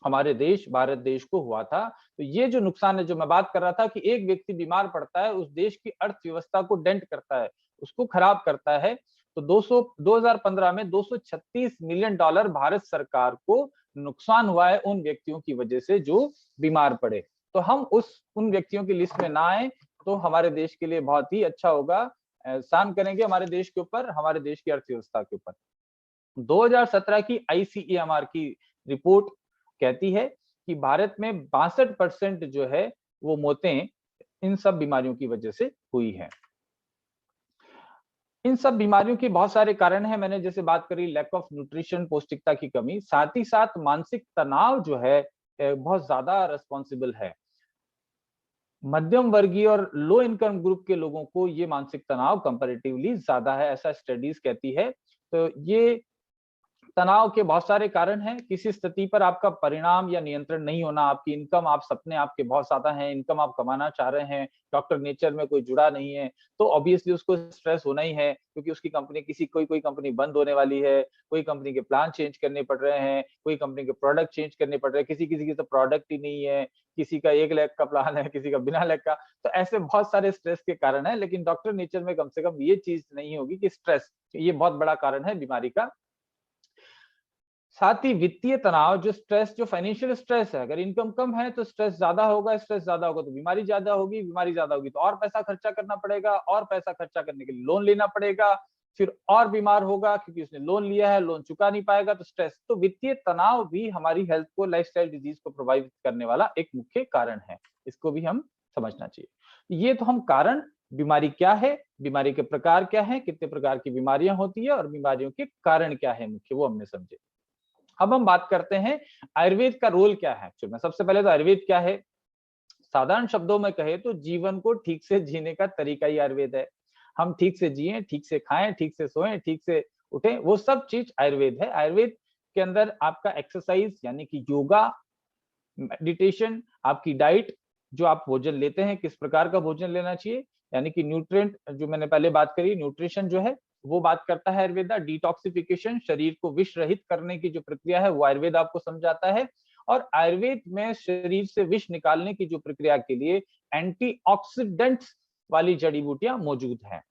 हमारे देश, भारत देश को हुआ था। तो ये जो नुकसान है, जो मैं बात कर रहा था कि एक व्यक्ति बीमार पड़ता है, उस देश की अर्थव्यवस्था को डेंट करता है, उसको खराब करता है। तो 2015 में 236 मिलियन डॉलर भारत सरकार को नुकसान हुआ है उन व्यक्तियों की वजह से जो बीमार पड़े। तो हम उन व्यक्तियों की लिस्ट में ना आए तो हमारे देश के लिए बहुत ही अच्छा होगा। एहसान करेंगे हमारे देश के ऊपर, हमारे देश की अर्थव्यवस्था के ऊपर। 2017 की ICAMR की रिपोर्ट कहती है कि भारत में 62% जो है वो मौतें इन सब बीमारियों की वजह से हुई है। इन सब बीमारियों के बहुत सारे कारण हैं, मैंने जैसे बात करी, लैक ऑफ न्यूट्रिशन, पौष्टिकता की कमी, साथ ही साथ मानसिक तनाव जो है बहुत ज्यादा रिस्पॉन्सिबल है। मध्यम वर्गीय और लो इनकम ग्रुप के लोगों को ये मानसिक तनाव कंपैरेटिवली ज्यादा है, ऐसा स्टडीज कहती है। तो ये तनाव के बहुत सारे कारण हैं। किसी स्थिति पर आपका परिणाम या नियंत्रण नहीं होना, आपकी इनकम, आप सपने आपके बहुत ज्यादा हैं, इनकम आप कमाना चाह रहे हैं, डॉक्टर नेचर में कोई जुड़ा नहीं है, तो ऑब्वियसली उसको स्ट्रेस होना ही है, क्योंकि उसकी कंपनी कोई कंपनी बंद होने वाली है, कोई कंपनी के प्लान चेंज करने पड़ रहे हैं, कोई कंपनी के प्रोडक्ट चेंज करने पड़ रहे हैं, किसी किसी की तो प्रोडक्ट ही नहीं है, किसी का 1 लाख का प्लान है, किसी का बिना लाख का। तो ऐसे बहुत सारे स्ट्रेस के कारण है, लेकिन डॉक्टर नेचर में कम से कम ये चीज नहीं होगी कि स्ट्रेस ये बहुत बड़ा कारण है बीमारी का। साथ ही वित्तीय तनाव, जो स्ट्रेस, जो फाइनेंशियल स्ट्रेस है, अगर इनकम कम है तो स्ट्रेस ज्यादा होगा, स्ट्रेस ज्यादा होगा तो बीमारी ज्यादा होगी, बीमारी ज्यादा होगी तो और पैसा खर्चा करना पड़ेगा, और पैसा खर्चा करने के लिए लोन लेना पड़ेगा, फिर और बीमार होगा क्योंकि उसने लोन लिया है, लोन चुका नहीं पाएगा तो स्ट्रेस। तो वित्तीय तनाव भी हमारी हेल्थ को, लाइफस्टाइल डिजीज को प्रभावित करने वाला एक मुख्य कारण है, इसको भी हम समझना चाहिए। ये तो हम कारण, बीमारी क्या है, बीमारी के प्रकार क्या है, कितने प्रकार की बीमारियां होती है और बीमारियों के कारण क्या है मुख्य, वो हमने समझे। अब हम बात करते हैं आयुर्वेद का रोल क्या है एक्चुअल में। सबसे पहले तो आयुर्वेद क्या है, साधारण शब्दों में कहे तो जीवन को ठीक से जीने का तरीका ही आयुर्वेद है। हम ठीक से जिए, ठीक से खाएं, ठीक से सोएं, ठीक से उठें, वो सब चीज आयुर्वेद है। आयुर्वेद के अंदर आपका एक्सरसाइज यानी कि योगा, मेडिटेशन, आपकी डाइट, जो आप भोजन लेते हैं किस प्रकार का भोजन लेना चाहिए, यानी कि न्यूट्रिएंट, जो मैंने पहले बात करी, न्यूट्रिशन जो है वो बात करता है आयुर्वेदा। डिटॉक्सिफिकेशन, शरीर को विष रहित करने की जो प्रक्रिया है वो आयुर्वेद आपको समझाता है। और आयुर्वेद में शरीर से विष निकालने की जो प्रक्रिया के लिए एंटीऑक्सीडेंट्स वाली जड़ी बूटियां मौजूद हैं।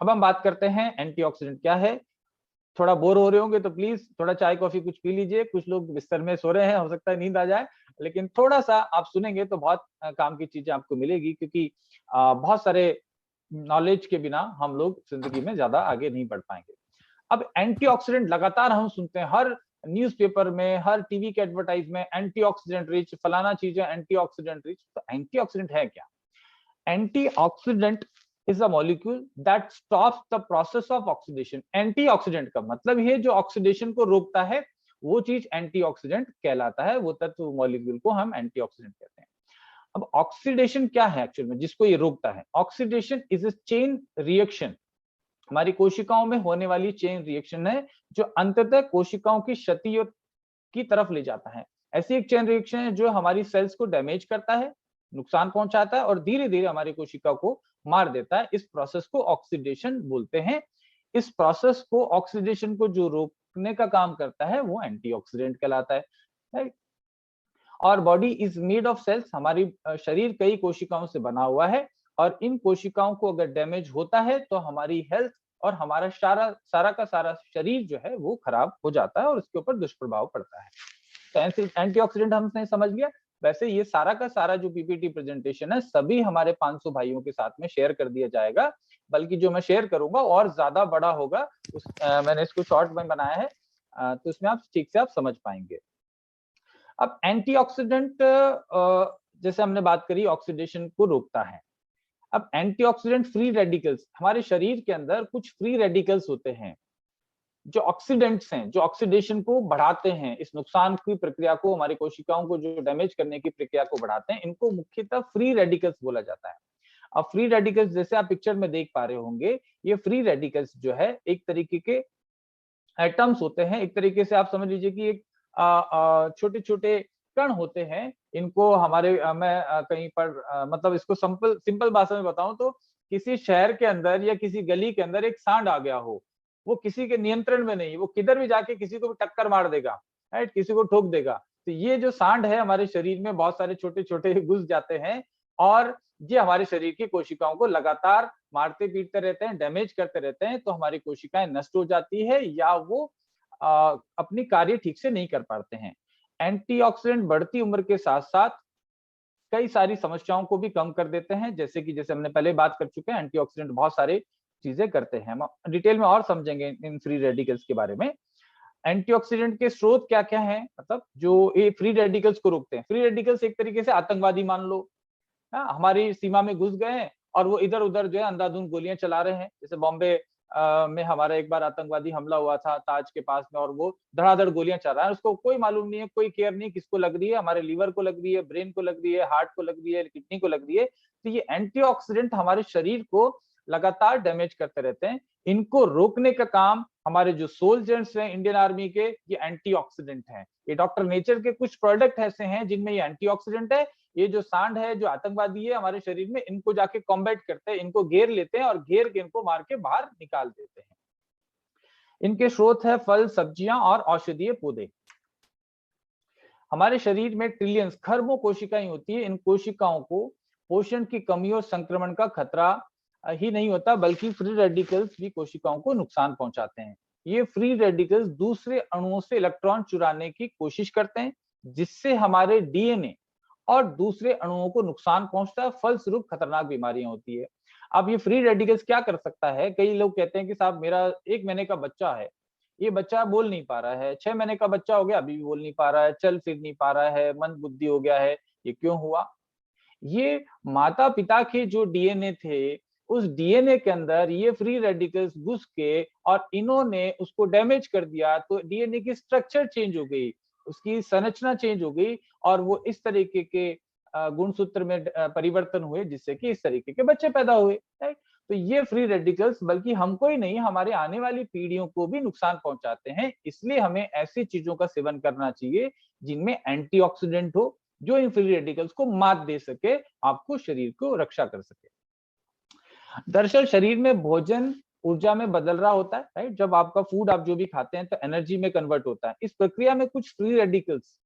अब हम बात करते हैं एंटीऑक्सीडेंट क्या है। थोड़ा बोर हो रहे होंगे तो प्लीज थोड़ा चाय कॉफी कुछ पी लीजिए, कुछ लोग बिस्तर में सो रहे हैं, हो सकता है नींद आ जाए, लेकिन थोड़ा सा आप सुनेंगे तो बहुत काम की चीजें आपको मिलेगी, क्योंकि बहुत सारे नॉलेज के बिना हम लोग जिंदगी में ज्यादा आगे नहीं बढ़ पाएंगे। अब एंटीऑक्सीडेंट लगातार हम सुनते हैं, हर न्यूज़पेपर में, हर टीवी के एडवर्टाइज में एंटीऑक्सीडेंट रिच, फलाना चीज है एंटीऑक्सीडेंट रिच। तो एंटीऑक्सीडेंट है क्या? Antioxidant is a molecule that stops the process of oxidation। Antioxidant का मतलब ये जो ऑक्सीडेशन को रोकता है वो चीज एंटीऑक्सीडेंट कहलाता है, वो तत्व मॉलिक्यूल को हम एंटीऑक्सीडेंट कहते हैं। अब ऑक्सीडेशन क्या है एक्चुअल में जिसको ये रोकता है? Oxidation is a chain reaction, हमारी कोशिकाओं में होने वाली चेन रिएक्शन है जो अंततः कोशिकाओं की क्षति की तरफ ले जाता है। ऐसी एक चेन रिएक्शन है जो हमारी सेल्स को डैमेज करता है, नुकसान पहुंचाता है और धीरे धीरे हमारी कोशिका को मार देता है। इस प्रोसेस को ऑक्सीडेशन बोलते हैं। इस प्रोसेस को, ऑक्सीडेशन को जो रोकने का काम करता है वो एंटीऑक्सीडेंट कहलाता है, राइट। और body is made of cells, हमारी शरीर कई कोशिकाओं से बना हुआ है, और इन कोशिकाओं को अगर डैमेज होता है तो हमारी हेल्थ और हमारा सारा का सारा शरीर जो है वो खराब हो जाता है और उसके ऊपर दुष्प्रभाव पड़ता है। तो एंटीऑक्सीडेंट हमने समझ लिया। वैसे ये सारा का सारा जो पीपीटी प्रेजेंटेशन है सभी हमारे 500 भाइयों के साथ में शेयर कर दिया जाएगा, बल्कि जो मैं शेयर करूंगा और ज्यादा बड़ा होगा। मैंने इसको शॉर्ट में बनाया है, तो इसमें आप ठीक से आप समझ पाएंगे। अब एंटीऑक्सीडेंट, जैसे हमने बात करी, ऑक्सीडेशन को रोकता है। अब एंटीऑक्सीडेंट फ्री रेडिकल्स, हमारे शरीर के अंदर कुछ फ्री रेडिकल्स होते हैं जो ऑक्सीडेंट्स हैं, जो ऑक्सीडेशन को बढ़ाते हैं, इस नुकसान की प्रक्रिया को, हमारी कोशिकाओं को जो डैमेज करने की प्रक्रिया को बढ़ाते हैं, इनको मुख्यतः फ्री रेडिकल्स बोला जाता है। अब फ्री रेडिकल्स जैसे आप पिक्चर में देख पा रहे होंगे, ये फ्री रेडिकल्स जो है एक तरीके के एटम्स होते हैं, एक तरीके से आप समझ लीजिए कि एक छोटे छोटे कण होते हैं। इनको हमारे मैं कहीं पर मतलब इसको सिंपल भाषा में बताऊं तो, किसी शहर के अंदर या किसी गली के अंदर एक सांड आ गया हो, वो किसी के नियंत्रण में नहीं, वो किधर भी जाके किसी को भी टक्कर मार देगा, राइट, किसी को ठोक देगा। तो ये जो सांड है हमारे शरीर में बहुत सारे छोटे छोटे घुस जाते हैं, और ये हमारे शरीर की कोशिकाओं को लगातार मारते पीटते रहते हैं, डैमेज करते रहते हैं, तो हमारी कोशिकाएं नष्ट हो जाती है या वो अपनी कार्य ठीक से नहीं कर पाते हैं। एंटीऑक्सीडेंट बढ़ती उम्र के साथ साथ कई सारी समस्याओं को भी कम कर देते हैं, जैसे हमने पहले बात कर चुके हैं, एंटीऑक्सीडेंट बहुत सारे चीजें करते हैं। हम डिटेल में और समझेंगे इन फ्री रेडिकल्स के बारे में। एंटीऑक्सीडेंट के स्रोत क्या क्या हैं, मतलब जो ये फ्री रेडिकल्स को रोकते हैं। फ्री रेडिकल्स एक तरीके से आतंकवादी मान लो, हमारी सीमा में घुस गए हैं और वो इधर उधर जो है अंधाधुंध गोलियां चला रहे हैं। जैसे बॉम्बे में हमारा एक बार आतंकवादी हमला हुआ था ताज के पास में, और वो धड़ाधड़ गोलियां चल रहा है, उसको कोई मालूम नहीं है, कोई केयर नहीं किसको लग रही है, हमारे लीवर को लग रही है, ब्रेन को लग रही है, हार्ट को लग रही है, किडनी को लग रही है। तो ये एंटीऑक्सीडेंट हमारे शरीर को लगातार डैमेज करते रहते हैं। इनको रोकने का काम हमारे जो सोल्जर्स हैं इंडियन आर्मी के, ये एंटीऑक्सीडेंट हैं। ये डॉक्टर नेचर के कुछ प्रोडक्ट ऐसे हैं जिनमें ये एंटीऑक्सीडेंट है। ये जो सांड है, जो आतंकवादी है हमारे शरीर में, इनको जाके कॉम्बैट करते हैं, इनको घेर लेते हैं और घेर के इनको मार के बाहर निकाल देते हैं। इनके स्रोत है फल, सब्जियां और औषधीय पौधे। हमारे शरीर में ट्रिलियंस, खरबों कोशिकाएं होती है। इन कोशिकाओं को पोषण की कमी और संक्रमण का खतरा ही नहीं होता, बल्कि फ्री रेडिकल्स भी कोशिकाओं को नुकसान पहुंचाते हैं। ये फ्री रेडिकल्स दूसरे अणुओं से इलेक्ट्रॉन चुराने की कोशिश करते हैं, जिससे हमारे डीएनए और दूसरे अणुओं को नुकसान पहुंचता है, फलस्वरूप खतरनाक बीमारियां होती है। अब ये फ्री रेडिकल्स क्या कर सकता है? कई लोग कहते हैं कि साहब मेरा 1 महीने का बच्चा है, ये बच्चा बोल नहीं पा रहा है, 6 महीने का बच्चा हो गया अभी भी बोल नहीं पा रहा है, चल फिर नहीं पा रहा है, मंद बुद्धि हो गया है, ये क्यों हुआ? ये माता पिता के जो डीएनए थे, उस डीएनए के अंदर ये फ्री रेडिकल्स घुस के और इन्होंने उसको डैमेज कर दिया, तो डीएनए की स्ट्रक्चर चेंज हो गई, उसकी संरचना चेंज हो गई और वो इस तरीके के गुणसूत्र में परिवर्तन हुए, जिससे कि इस तरीके के बच्चे पैदा हुए, राइट? तो ये फ्री रेडिकल्स बल्कि हमको ही नहीं, हमारे आने वाली पीढ़ियों को भी नुकसान पहुंचाते हैं। इसलिए हमें ऐसी चीजों का सेवन करना चाहिए जिनमें एंटीऑक्सीडेंट हो, जो इन फ्री रेडिकल्स को मात दे सके, आपको शरीर को रक्षा कर सके। दरअसल शरीर में भोजन ऊर्जा में बदल रहा होता है, राइट? जब आपका फूड आप जो भी खाते हैं तो एनर्जी में कन्वर्ट होता है। इस प्रक्रिया में कुछ फ्री रेडिकल्स,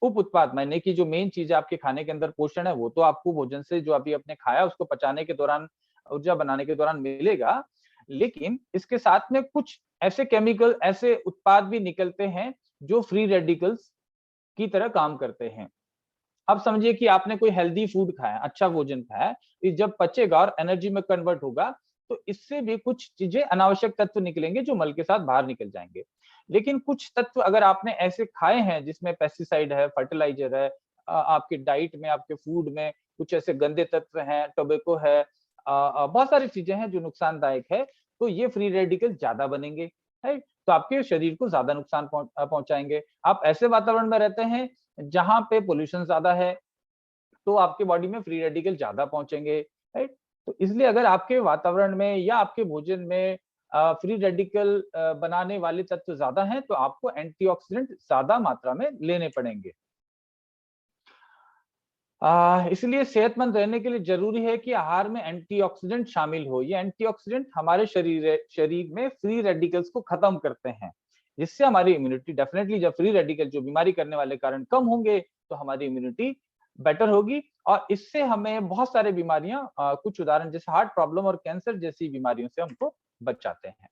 उप उत्पाद, मायने की जो मेन चीज है आपके खाने के अंदर पोषण है, वो तो आपको भोजन से जो अभी आपने खाया उसको पचाने के दौरान, ऊर्जा बनाने के दौरान मिलेगा। लेकिन इसके साथ में कुछ ऐसे केमिकल, ऐसे उत्पाद भी निकलते हैं जो फ्री रेडिकल्स की तरह काम करते हैं। अब समझिए कि आपने कोई हेल्दी फूड खाया, अच्छा भोजन खाया, ये जब पचेगा और एनर्जी में कन्वर्ट होगा, तो इससे भी कुछ चीजें, अनावश्यक तत्व निकलेंगे जो मल के साथ बाहर निकल जाएंगे। लेकिन कुछ तत्व अगर आपने ऐसे खाए हैं जिसमें पेस्टिसाइड है, फर्टिलाइजर है, आपके डाइट में, आपके फूड में कुछ ऐसे गंदे तत्व हैं, टोबैको है, बहुत सारी चीजें हैं जो नुकसानदायक है, तो ये फ्री रेडिकल ज्यादा बनेंगे, राइट? तो आपके शरीर को ज्यादा नुकसान पहुंचाएंगे। आप ऐसे वातावरण में रहते हैं जहां पे पोल्यूशन ज्यादा है, तो आपके बॉडी में फ्री रेडिकल ज्यादा पहुंचेंगे, राइट? तो इसलिए अगर आपके वातावरण में या आपके भोजन में फ्री रेडिकल बनाने वाले तत्व ज्यादा हैं, तो आपको एंटीऑक्सीडेंट ज्यादा मात्रा में लेने पड़ेंगे। इसलिए सेहतमंद रहने के लिए जरूरी है कि आहार में एंटीऑक्सीडेंट शामिल हो। ये एंटीऑक्सीडेंट हमारे शरीर में फ्री रेडिकल्स को खत्म करते हैं, जिससे हमारी इम्यूनिटी, डेफिनेटली जब फ्री रेडिकल जो बीमारी करने वाले कारण कम होंगे, तो हमारी इम्यूनिटी बेटर होगी और इससे हमें बहुत सारे बीमारियां, कुछ उदाहरण जैसे हार्ट प्रॉब्लम और कैंसर जैसी बीमारियों से हमको बचाते हैं।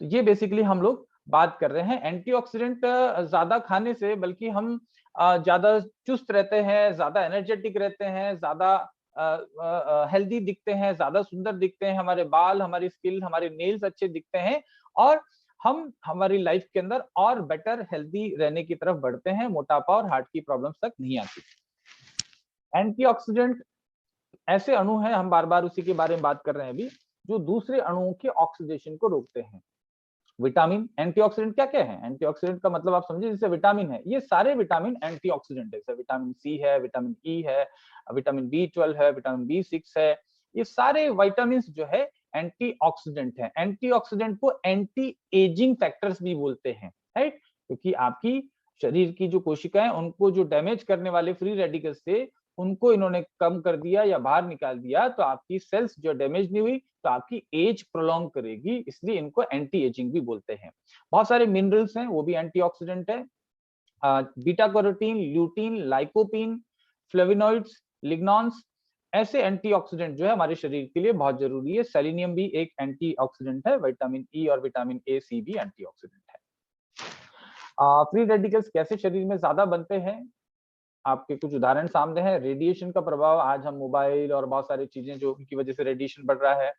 तो ये बेसिकली हम लोग बात कर रहे हैं एंटीऑक्सीडेंट ज्यादा खाने से, बल्कि हम ज्यादा चुस्त रहते हैं, ज्यादा एनर्जेटिक रहते हैं, ज्यादा हेल्दी दिखते हैं, ज्यादा सुंदर दिखते हैं, हमारे बाल, हमारी स्किल, हमारे नेल्स अच्छे दिखते हैं और हम हमारी लाइफ के अंदर और बेटर हेल्दी रहने की तरफ बढ़ते हैं, मोटापा और हार्ट की प्रॉब्लम्स तक नहीं आती। एंटीऑक्सीडेंट ऐसे अणु हैं, हम बार बार उसी के बारे में बात कर रहे हैं अभी, जो दूसरे अणुओं के ऑक्सीडेशन को रोकते हैं। विटामिन, एंटीऑक्सीडेंट क्या क्या है? एंटीऑक्सीडेंट का मतलब आप समझिए जैसे विटामिन है, ये सारे विटामिन एंटीऑक्सीडेंट है। जैसे विटामिन सी है, विटामिन ई है, विटामिन B12 है, विटामिन B6 है, ये सारे विटामिन जो है एंटीऑक्सीडेंट है। एंटीऑक्सीडेंट को एंटी एजिंग फैक्टर्स भी बोलते हैं, राइट? क्योंकि आपकी शरीर की जो कोशिकाएं, उनको जो डैमेज करने वाले फ्री रेडिकल्स थे, उनको इन्होंने कम कर दिया या बाहर निकाल दिया, तो आपकी सेल्स जो डैमेज नहीं हुई, तो आपकी एज प्रोलॉन्ग करेगी, इसलिए इनको एंटी एजिंग भी बोलते हैं। बहुत सारे मिनरल्स हैं, वो भी एंटीऑक्सीडेंट है। Beta carotene, lutein, lycopene, flavonoids, lignans, ऐसे एंटीऑक्सीडेंट जो है हमारे शरीर के लिए बहुत जरूरी है। सेलेनियम भी एक एंटीऑक्सीडेंट है, विटामिन ई और विटामिन ए, सी भी एंटीऑक्सीडेंट है। फ्री रेडिकल्स कैसे शरीर में ज्यादा बनते हैं? आपके कुछ उदाहरण सामने हैं। रेडिएशन का प्रभाव, आज हम मोबाइल और बहुत सारी चीजें जो उनकी वजह से रेडिएशन बढ़ रहा है,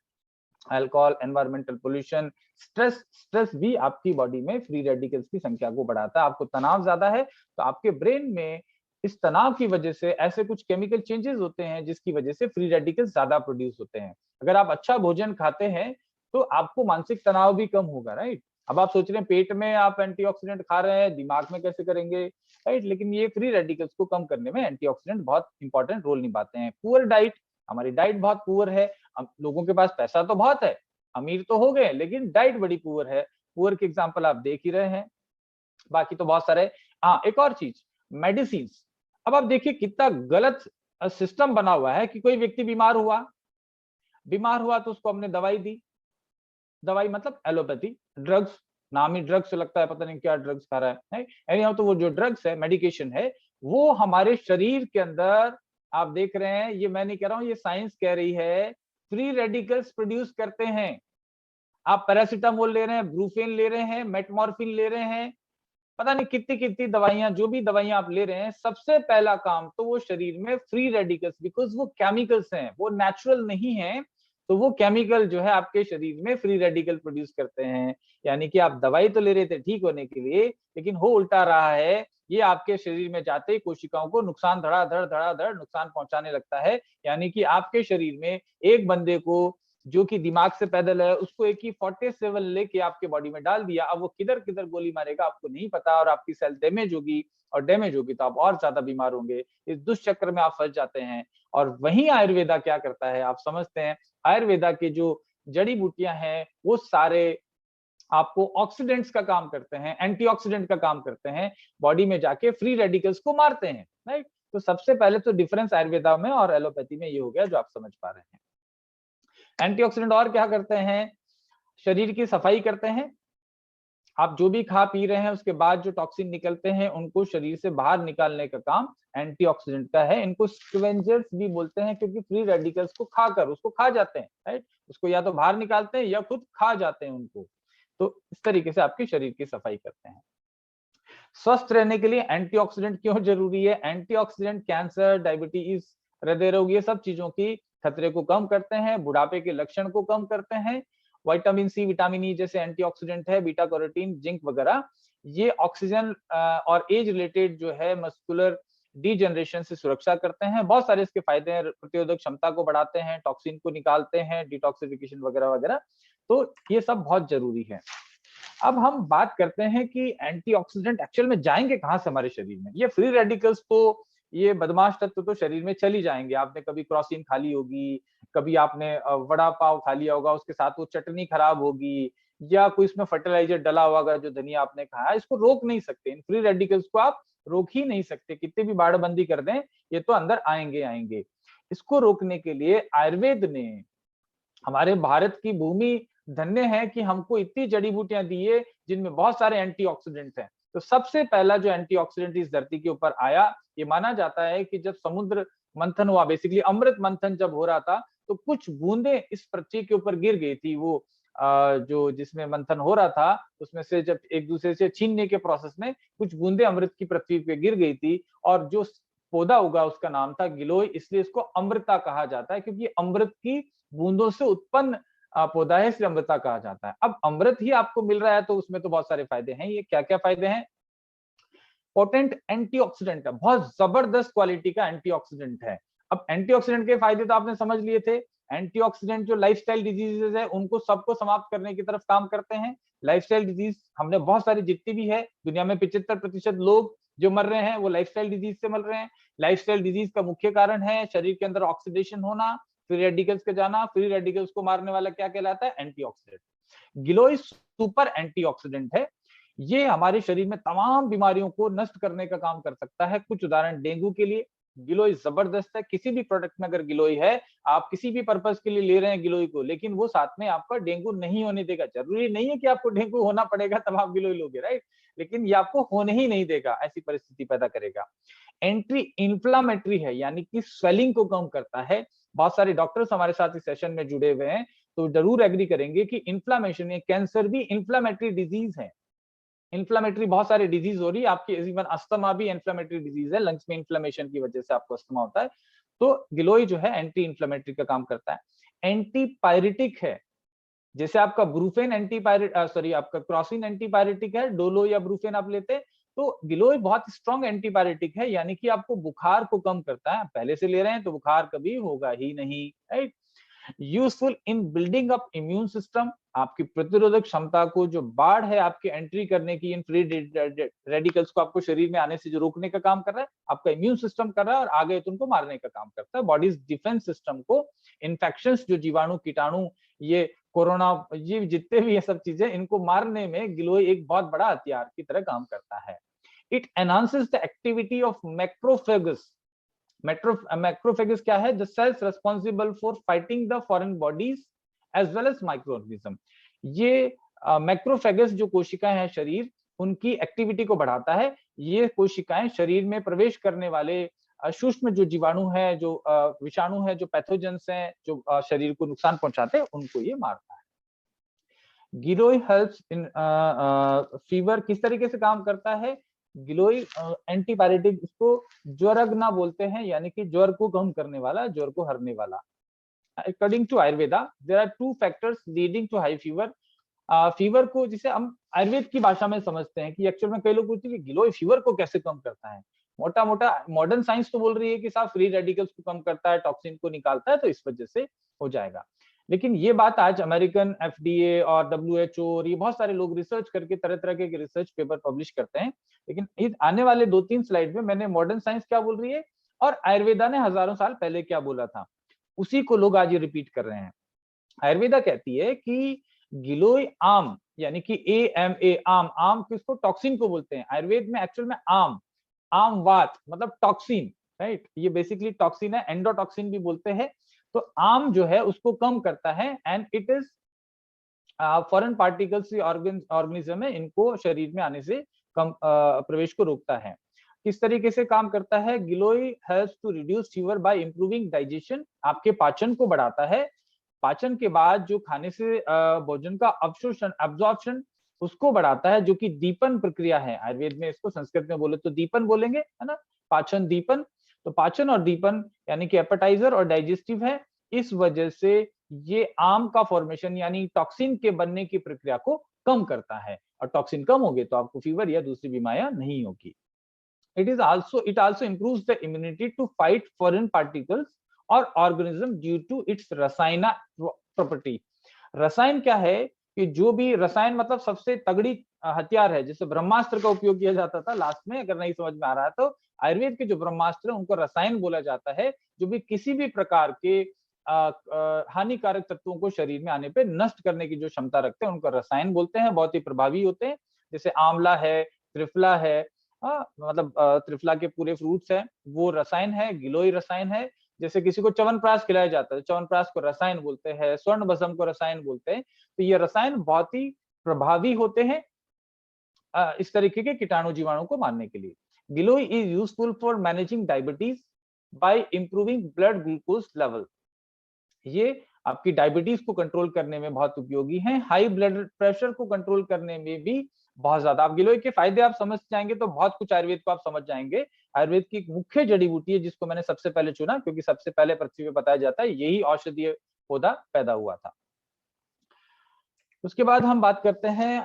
अल्कोहल, एनवायरमेंटल पोल्यूशन, स्ट्रेस भी आपकी बॉडी में फ्री रेडिकल्स की संख्या को बढ़ाता है। आपको तनाव ज्यादा है, तो आपके ब्रेन में इस तनाव की वजह से ऐसे कुछ केमिकल चेंजेस होते हैं जिसकी वजह से फ्री रेडिकल्स ज्यादा प्रोड्यूस होते हैं। अगर आप अच्छा भोजन खाते हैं, तो आपको मानसिक तनाव भी कम होगा, राइट। अब आप सोच रहे हैं पेट में आप एंटीऑक्सीडेंट खा रहे हैं, दिमाग में कैसे करेंगे, राइट। लेकिन ये फ्री रेडिकल्स को कम करने में एंटीऑक्सीडेंट बहुत इंपॉर्टेंट रोल निभाते हैं। पुअर डाइट, हमारी डाइट बहुत पुअर है। लोगों के पास पैसा तो बहुत है, अमीर तो हो गए, लेकिन डाइट बड़ी पुअर है। पुअर के एग्जाम्पल आप देख ही रहे हैं, बाकी तो बहुत सारे। हाँ, एक और चीज, मेडिसिन। अब आप देखिए कितना गलत सिस्टम बना हुआ है कि कोई व्यक्ति बीमार हुआ तो उसको हमने दवाई दी, दवाई मतलब एलोपैथी ड्रग्स, नाम ही ड्रग्स से लगता है, पता नहीं क्या ड्रग्स खा रहा है। एनीहाउ, तो वो जो ड्रग्स है, मेडिकेशन है, वो हमारे शरीर के अंदर आप देख रहे हैं, ये मैं नहीं कह रहा हूं, ये साइंस कह रही है, फ्री रेडिकल्स प्रोड्यूस करते हैं। आप पैरासीटामोल ले रहे हैं, ब्रूफेन ले रहे हैं, मेटमॉर्फिन ले रहे हैं, पता नहीं कितनी कितनी दवाइयां, जो भी दवाइयां आप ले रहे हैं, सबसे पहला काम तो वो शरीर में फ्री रेडिकल्स, बिकॉज वो केमिकल्स हैं, वो नेचुरल नहीं है, तो वो केमिकल जो है आपके शरीर में फ्री रेडिकल प्रोड्यूस करते हैं। यानी कि आप दवाई तो ले रहे थे ठीक होने के लिए, लेकिन हो उल्टा रहा है, ये आपके शरीर में जाते ही कोशिकाओं को नुकसान धड़ाधड़ नुकसान पहुंचाने लगता है। यानी कि आपके शरीर में एक बंदे को जो कि दिमाग से पैदल है, उसको एक ही 47 लेके आपके बॉडी में डाल दिया, अब वो किधर किधर गोली मारेगा आपको नहीं पता, और आपकी सेल डैमेज होगी, और डैमेज होगी तो आप और ज्यादा बीमार होंगे। इस दुष्चक्र में आप फंस जाते हैं। और वहीं आयुर्वेदा क्या करता है, आप समझते हैं, आयुर्वेदा के जो जड़ी बूटियां हैं वो सारे आपको ऑक्सीडेंट्स का काम करते हैं, एंटीऑक्सीडेंट का काम करते हैं, बॉडी में जाके फ्री रेडिकल्स को मारते हैं, राइट। तो सबसे पहले तो डिफरेंस आयुर्वेदा में और एलोपैथी में ये हो गया जो आप समझ पा रहे हैं। एंटीऑक्सीडेंट और क्या करते हैं, शरीर की सफाई करते हैं। आप जो भी खा पी रहे हैं उसके बाद जो टॉक्सिन निकलते हैं उनको शरीर से बाहर निकालने का काम एंटीऑक्सीडेंट का है। इनको स्कैवेंजर्स भी बोलते हैं, क्योंकि फ्री रेडिकल्स को खाकर उसको खा जाते हैं, राइट। उसको या तो बाहर निकालते हैं या खुद खा जाते हैं उनको। तो इस तरीके से आपके शरीर की सफाई करते हैं। स्वस्थ रहने के लिए एंटीऑक्सीडेंट क्यों जरूरी है, एंटीऑक्सीडेंट कैंसर, डायबिटीज, हृदय रोग, ये सब चीजों की खतरे को कम करते हैं, बुढ़ापे के लक्षण को कम करते हैं। विटामिन सी, विटामिन ई जैसे एंटीऑक्सीडेंट है, बीटा कैरोटीन, जिंक वगैरह, ये ऑक्सीजन और एज रिलेटेड जो है मस्कुलर डीजनरेशन से सुरक्षा करते हैं। बहुत सारे इसके फायदे हैं, प्रतिरोधक क्षमता को बढ़ाते हैं, टॉक्सिन को निकालते हैं, डिटॉक्सिफिकेशन वगैरह वगैरह। तो ये सब बहुत जरूरी है। अब हम बात करते हैं कि एंटीऑक्सीडेंट एक्चुअल में जाएंगे कहां से हमारे शरीर में। ये फ्री रेडिकल्स तो, ये बदमाश तत्व तो शरीर में चली जाएंगे। आपने कभी क्रॉसिन खा ली होगी, कभी आपने वड़ा पाव खा लिया होगा, उसके साथ वो चटनी खराब होगी, या कोई इसमें फर्टिलाइजर डला होगा जो धनिया आपने खाया, इसको रोक नहीं सकते। इन फ्री रेडिकल्स को आप रोक ही नहीं सकते, कितनी भी बाड़बंदी कर दें, ये तो अंदर आएंगे आएंगे। इसको रोकने के लिए आयुर्वेद ने, हमारे भारत की भूमि धन्य है कि हमको इतनी जड़ी बूटियां दी है जिनमें बहुत सारे एंटीऑक्सीडेंट हैं। तो सबसे पहला जो एंटीऑक्सीडेंट इस धरती के ऊपर आया, ये माना जाता है कि जब समुद्र मंथन हुआ, बेसिकली अमृत मंथन जब हो रहा था, तो कुछ बूंदें इस पृथ्वी के ऊपर गिर गई थी। वो जो जिसमें मंथन हो रहा था उसमें से जब एक दूसरे से छीनने के प्रोसेस में कुछ बूंदें अमृत की पृथ्वी पे गिर गई थी, और जो पौधा उगा उसका नाम था गिलोय, इसलिए इसको अमृता कहा जाता है, क्योंकि अमृत की बूंदों से उत्पन्न पौधा है, इसलिए अमृता कहा जाता है। अब अमृत ही आपको मिल रहा है तो उसमें तो बहुत सारे फायदे हैं। ये क्या क्या फायदे हैं, पोटेंट एंटीऑक्सीडेंट है, बहुत जबरदस्त क्वालिटी का एंटीऑक्सीडेंट है। अब एंटीऑक्सीडेंट के फायदे तो आपने समझ लिए थे। एंटीऑक्सीडेंट जो लाइफस्टाइल डिजीजेस है उनको सबको समाप्त करने की तरफ काम करते हैं। लाइफस्टाइल डिजीज हमने बहुत सारी जितनी भी है दुनिया में, 75% लोग जो मर रहे हैं वो लाइफस्टाइल डिजीज से मर रहे हैं। लाइफस्टाइल डिजीज का मुख्य कारण है शरीर के अंदर ऑक्सीडेशन होना, फ्री रेडिकल्स के जाना। फ्री रेडिकल्स को मारने वाला क्या कहलाता है, एंटीऑक्सीडेंट। गिलोय सुपर एंटीऑक्सीडेंट है, ये हमारे शरीर में तमाम बीमारियों को नष्ट करने का काम कर सकता है। कुछ उदाहरण, डेंगू के लिए गिलोय जबरदस्त है। किसी भी प्रोडक्ट में अगर गिलोय है, आप किसी भी पर्पस के लिए ले रहे हैं गिलोय को, लेकिन वो साथ में आपका डेंगू नहीं होने देगा। जरूरी नहीं है कि आपको डेंगू होना पड़ेगा तब आप गिलोय लोगे, राइट, लेकिन ये आपको होने ही नहीं देगा, ऐसी परिस्थिति पैदा करेगा। एंटी इंफ्लामेटरी है, यानी कि स्वेलिंग को कम करता है। बहुत सारे डॉक्टर्स हमारे साथ इस सेशन में जुड़े हुए हैं तो जरूर एग्री करेंगे कि इन्फ्लामेशन, कैंसर भी इन्फ्लामेटरी डिजीज है। इन्फ्लामेटरी बहुत सारे डिजीज हो रही है आपकी, इवन अस्थमा भी इन्फ्लामेटरी डिजीज है, लंग्स में इन्फ्लामेशन की वजह से आपको अस्थमा होता है। तो गिलोय जो है एंटी इन्फ्लामेटरी का काम करता है। एंटीपायरेटिक है, जैसे आपका ब्रूफेन आपका क्रॉसिन एंटीपायरेटिक है, डोलो या ब्रूफेन आप लेते हैं, तो गिलोय बहुत स्ट्रॉन्ग एंटीपायरेटिक है, यानी कि आपको बुखार को कम करता है। पहले से ले रहे हैं तो बुखार कभी होगा ही नहीं, right. Useful in building up immune system, आपकी प्रतिरोधक क्षमता को, जो बाढ़ है आपके एंट्री करने की इन फ्री रेडिकल्स को आपको शरीर में आने से जो रोकने का काम कर रहा है, आपका इम्यून सिस्टम कर रहा है, और आगे तो उनको मारने का काम करता है। बॉडीज डिफेंस सिस्टम को इन्फेक्शंस, जो जीवाणु कीटाणु, ये कोरोना, ये जितने भी ये सब चीजें, इनको मारने में गिलोय एक बहुत बड़ा हथियार की तरह काम करता है। It enhances the activity of macrophages. Macrophages क्या है? The cells responsible for fighting the foreign bodies as well as microorganism. ये मैक्रोफेगस जो कोशिकाएं हैं शरीर, उनकी एक्टिविटी को बढ़ाता है। ये कोशिकाएं शरीर में प्रवेश करने वाले सूक्ष्म जो जीवाणु है, जो विषाणु है, जो पैथोजेंस हैं, जो शरीर को नुकसान पहुंचाते हैं, उनको ये मारता है। Giloy helps in fever. किस तरीके से काम करता है गिलोय? एंटीपायरेटिक, इसको ज्वरग्ना बोलते हैं, यानी कि ज्वर को कम करने वाला, ज्वर को हरने वाला। According to Ayurveda there are 2 factors leading to high fever. Fever को, जिसे हम आयुर्वेद की भाषा में समझते हैं कि एक्चुअल में कई लोग पूछते हैं कि गिलोय फीवर को कैसे कम करता है। मोटा मोटा मॉडर्न साइंस तो बोल रही है कि साहब फ्री रेडिकल्स को कम करता है, टॉक्सिन को निकालता है, तो इस वजह से हो जाएगा। लेकिन ये बात आज अमेरिकन एफडीए और WHO और ये बहुत सारे लोग रिसर्च करके तरह तरह के रिसर्च पेपर पब्लिश करते हैं। लेकिन इस आने वाले 2-3 स्लाइड में मैंने मॉडर्न साइंस क्या बोल रही है और आयुर्वेदा ने हजारों साल पहले क्या बोला था, उसी को लोग आज ये रिपीट कर रहे हैं। आयुर्वेदा कहती है कि गिलोय आम, यानी कि AMA, आम, आम किसको? टॉक्सिन को बोलते हैं। आयुर्वेद में एक्चुअल में आम, आमवात मतलब टॉक्सिन, राइट? ये बेसिकली टॉक्सिन है, एंडोटॉक्सिन भी बोलते हैं। तो आम जो है उसको कम करता है, and it is foreign particles, organism है, इनको शरीर में आने से कम प्रवेश को रोकता है। किस तरीके से काम करता है? Giloy helps to reduce fever by improving digestion, आपके पाचन को बढ़ाता है। पाचन के बाद जो खाने से भोजन का अवशोषण, एब्जॉर्प्शन, उसको बढ़ाता है, जो कि दीपन प्रक्रिया है। आयुर्वेद में इसको संस्कृत में बोले तो दीपन बोलेंगे, है ना? पाचन, दीपन। तो पाचन और दीपन यानी कि एपेटाइजर और डाइजेस्टिव है। इस वजह से ये आम का फॉर्मेशन यानी टॉक्सिन के बनने की प्रक्रिया को कम करता है, और टॉक्सिन कम होगी तो आपको फीवर या दूसरी बीमारियां नहीं होगी। it also improves the immunity to fight foreign particles और organism due to its रसायन प्रॉपर्टी। रसायन क्या है कि जो भी रसायन मतलब सबसे तगड़ी हथियार है, जैसे ब्रह्मास्त्र का उपयोग किया जाता था लास्ट में, अगर नहीं समझ में आ रहा है तो आयुर्वेद के जो ब्रह्मास्त्र है उनको रसायन बोला जाता है, जो भी किसी भी प्रकार के हानिकारक तत्वों को शरीर में आने पे नष्ट करने की जो क्षमता रखते हैं उनको रसायन बोलते हैं। बहुत ही प्रभावी होते हैं, जैसे आंवला है, त्रिफला है, मतलब त्रिफला के पूरे फ्रूट्स है, वो रसायन है, गिलोय रसायन है। जैसे किसी को च्यवनप्राश खिलाया जाता है, च्यवनप्राश को रसायन बोलते हैं, स्वर्ण भस्म को रसायन बोलते हैं। तो ये रसायन बहुत ही प्रभावी होते हैं इस तरीके के कीटाणु जीवाणु को मारने के लिए। Giloy is useful for managing diabetes by improving blood glucose level. ये आपकी डायबिटीज को कंट्रोल करने में बहुत उपयोगी है। हाई ब्लड प्रेशर को कंट्रोल करने में भी बहुत ज्यादा। आप गिलोय के फायदे आप समझ जाएंगे तो बहुत कुछ आयुर्वेद को आप समझ जाएंगे। आयुर्वेद की एक मुख्य जड़ी बूटी है जिसको मैंने सबसे पहले चुना, क्योंकि सबसे पहले पृथ्वी पे बताया जाता है यही औषधीय पौधा पैदा हुआ था। उसके बाद हम बात करते हैं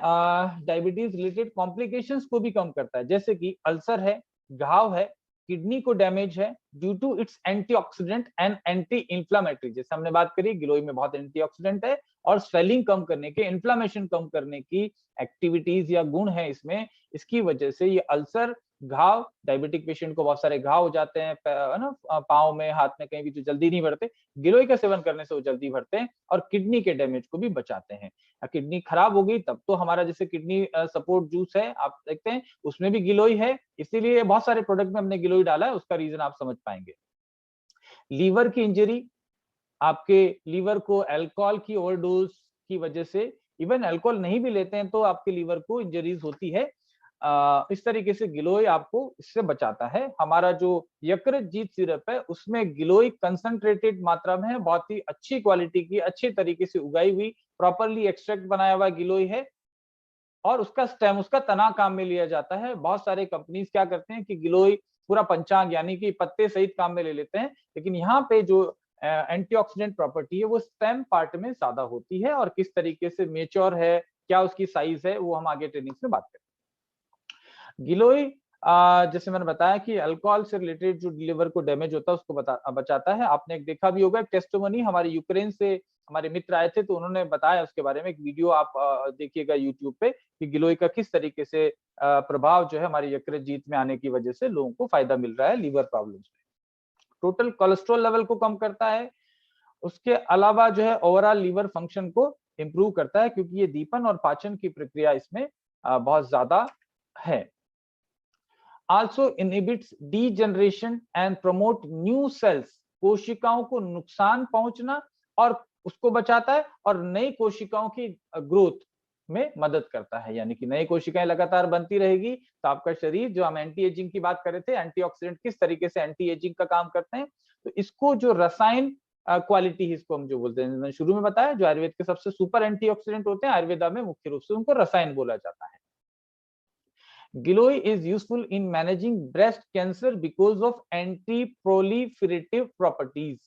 डायबिटीज रिलेटेड कॉम्प्लिकेशंस को भी कम करता है, जैसे कि अल्सर है, घाव है, किडनी को डैमेज है, due to its antioxidant and anti inflammatory. जैसे हमने बात करी गिलोय में बहुत एंटीऑक्सीडेंट है और स्वेलिंग कम करने के, इन्फ्लामेशन कम करने की एक्टिविटीज या गुण है इसमें। इसकी वजह से ये अल्सर, घाव, डायबिटिक पेशेंट को बहुत सारे घाव हो जाते हैं ना, पाँव में, हाथ में, कहीं भी, जो जल्दी नहीं भरते, गिलोय का सेवन करने से वो जल्दी भरते हैं और किडनी के डैमेज को भी बचाते हैं। किडनी खराब हो गई तब तो हमारा जैसे किडनी सपोर्ट जूस है, आप देखते हैं उसमें भी गिलोय है, इसीलिए बहुत सारे प्रोडक्ट में हमने गिलोय डाला है, उसका रीजन आप समझ पाएंगे। लीवर की इंजरी, आपके लीवर को अल्कोहल की ओवरडोज की वजह से, इवन अल्कोहल नहीं भी लेते हैं तो आपके लीवर को इंजरीज होती है। इस तरीके से गिलोय आपको इससे बचाता है। हमारा जो यकृत सिरप है उसमें गिलोय कंसंट्रेटेड मात्रा में है, बहुत ही अच्छी क्वालिटी की, अच्छे तरीके से उगाई हुई, प्रॉपरली एक्सट्रैक्ट बनाया हुआ गिलोय है, और उसका स्टेम, उसका तना काम में लिया जाता है। बहुत सारे कंपनीज क्या करते हैं कि गिलोय पूरा पंचांग यानी कि पत्ते सहित काम में ले लेते हैं, लेकिन यहाँ पे जो एंटीऑक्सीडेंट प्रॉपर्टी है वो स्टेम पार्ट में ज्यादा होती है, और किस तरीके से मेच्योर है, क्या उसकी साइज है, वो हम आगे ट्रेनिंग में बात करेंगे। गिलोय जैसे मैंने बताया कि अल्कोहल से रिलेटेड जो लिवर को डैमेज होता है उसको बचाता है। आपने एक देखा भी होगा, टेस्टिमोनी हमारे यूक्रेन से हमारे मित्र आए थे, तो उन्होंने बताया उसके बारे में। एक वीडियो आप देखिएगा यूट्यूब पे कि गिलोय का किस तरीके से प्रभाव जो है हमारी यकृत जीत में आने की वजह से लोगों को फायदा मिल रहा है लीवर प्रॉब्लम्स में। टोटल कोलेस्ट्रॉल लेवल को कम करता है। उसके अलावा जो है ओवरऑल लीवर फंक्शन को इंप्रूव करता है, क्योंकि ये दीपन और पाचन की प्रक्रिया इसमें बहुत ज्यादा है। Also inhibits degeneration and promote new cells, कोशिकाओं को नुकसान पहुंचना और उसको बचाता है, और नई कोशिकाओं की ग्रोथ में मदद करता है। यानी कि नई कोशिकाएं लगातार बनती रहेगी तो आपका शरीर, जो हम एंटी एजिंग की बात कर रहे थे, एंटीऑक्सीडेंट किस तरीके से एंटी एजिंग का काम करते हैं, तो इसको जो रसायन क्वालिटी इसको हम जो बोलते हैं, मैंने शुरू में बताया, जो आयुर्वेद के सबसे सुपर एंटीऑक्सीडेंट होते हैं, आयुर्वेदा में मुख्य रूप से उनको रसायन बोला जाता है। गिलोय is useful in managing breast cancer because of anti-proliferative properties.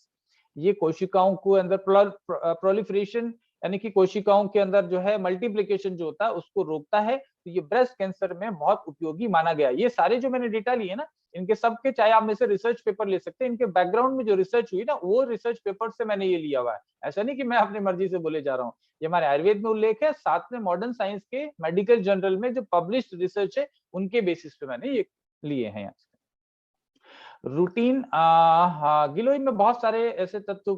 ये कोशिकाओं को अंदर प्रोलिफरेशन यानी कि कोशिकाओं के अंदर जो है मल्टीप्लिकेशन जो होता है उसको रोकता है, तो ये ब्रेस्ट कैंसर में बहुत उपयोगी माना गया। ये सारे जो मैंने डेटा लिए ना, इनके सबके, चाहे आप में से रिसर्च पेपर ले सकते हैं, इनके बैकग्राउंड में जो रिसर्च हुई ना, वो रिसर्च पेपर से मैंने ये लिया हुआ है। ऐसा नहीं कि मैं अपनी मर्जी से बोले जा रहा हूँ, ये हमारे आयुर्वेद में उल्लेख है, साथ में मॉडर्न साइंस के मेडिकल जर्नल में जो पब्लिश्ड रिसर्च है उनके बेसिस पे मैंने ये लिए हैं। रूटीन गिलोय में बहुत सारे ऐसे तत्व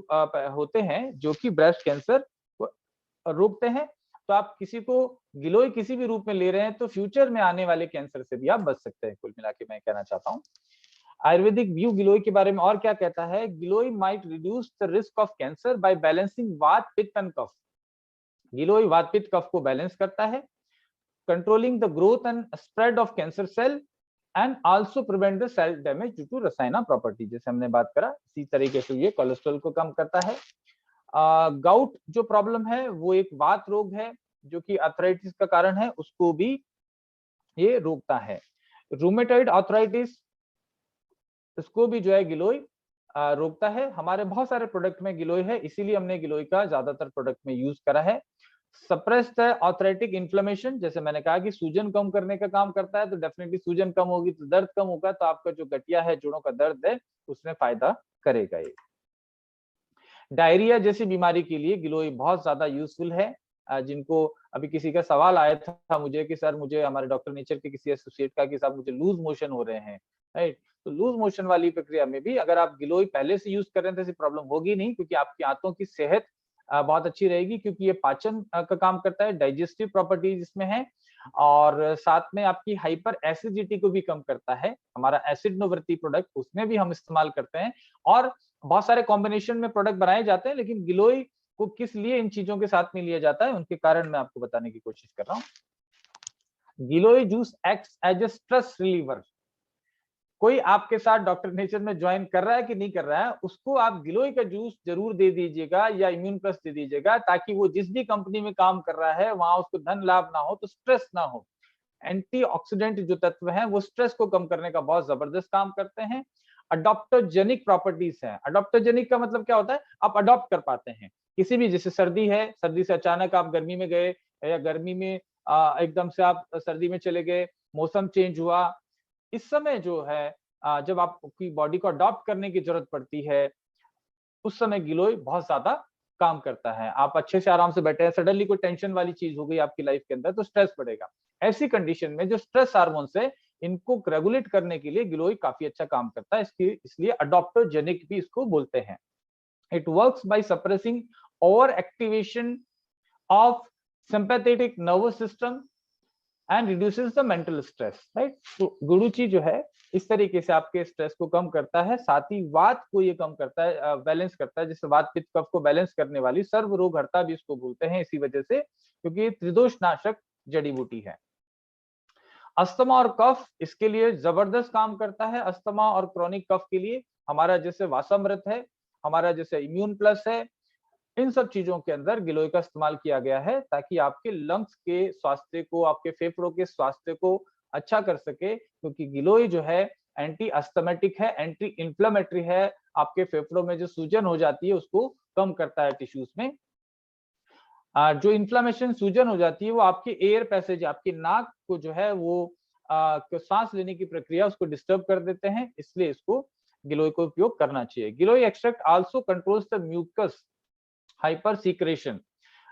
होते हैं जो कि ब्रेस्ट कैंसर को रोकते हैं। तो आप किसी को गिलोय किसी भी रूप में ले रहे हैं तो फ्यूचर में आने वाले कैंसर से भी आप बच सकते हैं। कुल मिला के मैं कहना चाहता हूँ, आयुर्वेदिक व्यू गिलोय के बारे में और क्या कहता है, giloy might reduce the risk of cancer by balancing vata pitta and कफ। गिलोय वात पित्त कफ को बैलेंस करता है, controlling the growth and spread of cancer cell and also prevent the cell damage due to rasayana property. जैसे हमने बात करा, इसी तरीके से ये कोलेस्ट्रॉल को कम करता है। गाउट जो प्रॉब्लम है वो एक वात रोग है जो कि आर्थराइटिस का कारण है, उसको भी ये रोकता है। रूमेटॉइड आर्थराइटिस, इसको भी जो है गिलोय रोकता है। हमारे बहुत सारे प्रोडक्ट में गिलोय है, इसीलिए हमने गिलोय का ज्यादातर प्रोडक्ट में यूज करा है। सप्रेस्ड है आर्थराइटिक इन्फ्लेमेशन, जैसे मैंने कहा कि सूजन कम करने का काम करता है, तो डेफिनेटली सूजन कम होगी तो दर्द कम होगा, तो आपका जो गठिया है, जोड़ों का दर्द है, उसमें फायदा करेगा ये। डायरिया जैसी बीमारी के लिए गिलोय बहुत ज्यादा यूजफुल है। जिनको अभी किसी का सवाल आया था मुझे कि सर मुझे हमारे डॉक्टर नेचर के किसी एसोसिएट का कि साहब मुझे लूज मोशन हो रहे हैं, राइट, तो लूज मोशन वाली प्रक्रिया में भी अगर आप गिलोय पहले से यूज कर रहे हैं तो ऐसी प्रॉब्लम होगी नहीं, क्योंकि आपकी आंतों की सेहत बहुत अच्छी रहेगी, क्योंकि ये पाचन का काम करता है, डाइजेस्टिव प्रॉपर्टीज इसमें है, और साथ में आपकी हाइपर एसिडिटी को भी कम करता है। हमारा एसिड निवृत्ति प्रोडक्ट उसमें भी हम इस्तेमाल करते हैं, और बहुत सारे कॉम्बिनेशन में प्रोडक्ट बनाए जाते हैं, लेकिन गिलोय को किस लिए इन चीजों के साथ में लिया जाता है, उनके कारण मैं आपको बताने की कोशिश कर रहा हूँ। Giloy juice acts as a stress reliever. कोई आपके साथ डॉक्टर नेचर में ज्वाइन कर रहा है कि नहीं कर रहा है, उसको आप गिलोय का जूस जरूर दे दीजिएगा या इम्यून प्लस दे दीजिएगा, ताकि वो जिस भी कंपनी में काम कर रहा है वहां उसको धन लाभ ना हो, तो स्ट्रेस ना हो। एंटीऑक्सीडेंट जो तत्व हैं वो स्ट्रेस को कम करने का बहुत जबरदस्त काम करते हैं। अडॉप्टोजेनिक प्रॉपर्टीज है। अडॉप्टोजेनिक का मतलब क्या होता है, आप अडॉप्ट कर पाते हैं किसी भी, जैसे सर्दी है, सर्दी से अचानक आप गर्मी में गए, या गर्मी में एकदम से आप सर्दी में चले गए, मौसम चेंज हुआ, इस समय जो है जब आपकी बॉडी को अडॉप्ट करने की जरूरत पड़ती है, उस समय गिलोय बहुत ज्यादा काम करता है। आप अच्छे से आराम से बैठे हैं, सडनली कोई टेंशन वाली चीज हो गई आपकी लाइफ के अंदर, तो स्ट्रेस बढ़ेगा। ऐसी कंडीशन में जो स्ट्रेस हार्मोन्स है, इनको रेगुलेट करने के लिए गिलोय काफी अच्छा काम करता है, इसलिए अडॉप्टोजेनिक भी इसको बोलते हैं। It works by suppressing over activation of sympathetic nervous system and reduces the mental stress, right. तो गुरुची जो है इस तरीके से आपके स्ट्रेस को कम करता है, साथ ही वात को ये कम करता है, बैलेंस करता है, जैसे वात पित्त कफ को बैलेंस करने वाली सर्व रोग हरता भी इसको बोलते हैं, इसी वजह से, क्योंकि ये त्रिदोष नाशक जड़ी बूटी है। अस्थमा और कफ इसके लिए जबरदस्त काम करता है। अस्थमा और क्रॉनिक कफ के लिए हमारा जैसे वासामृत है, हमारा जैसे इम्यून प्लस है, इन सब चीजों के अंदर गिलोय का इस्तेमाल किया गया है, ताकि आपके लंग्स के स्वास्थ्य को, आपके फेफड़ों के स्वास्थ्य को अच्छा कर सके, क्योंकि गिलोय जो है एंटी अस्थमेटिक है, एंटी इंफ्लेमेटरी है, आपके फेफड़ों में जो सूजन हो जाती है उसको कम करता है टिश्यूज में। जो इन्फ्लेमेशन सूजन हो जाती है वो आपके एयर पैसेज, आपकी नाक को जो है वो सांस लेने की प्रक्रिया उसको डिस्टर्ब कर देते हैं, इसलिए इसको गिलोय को उपयोग करना चाहिए। Giloy extract also controls the mucus hyper secretion.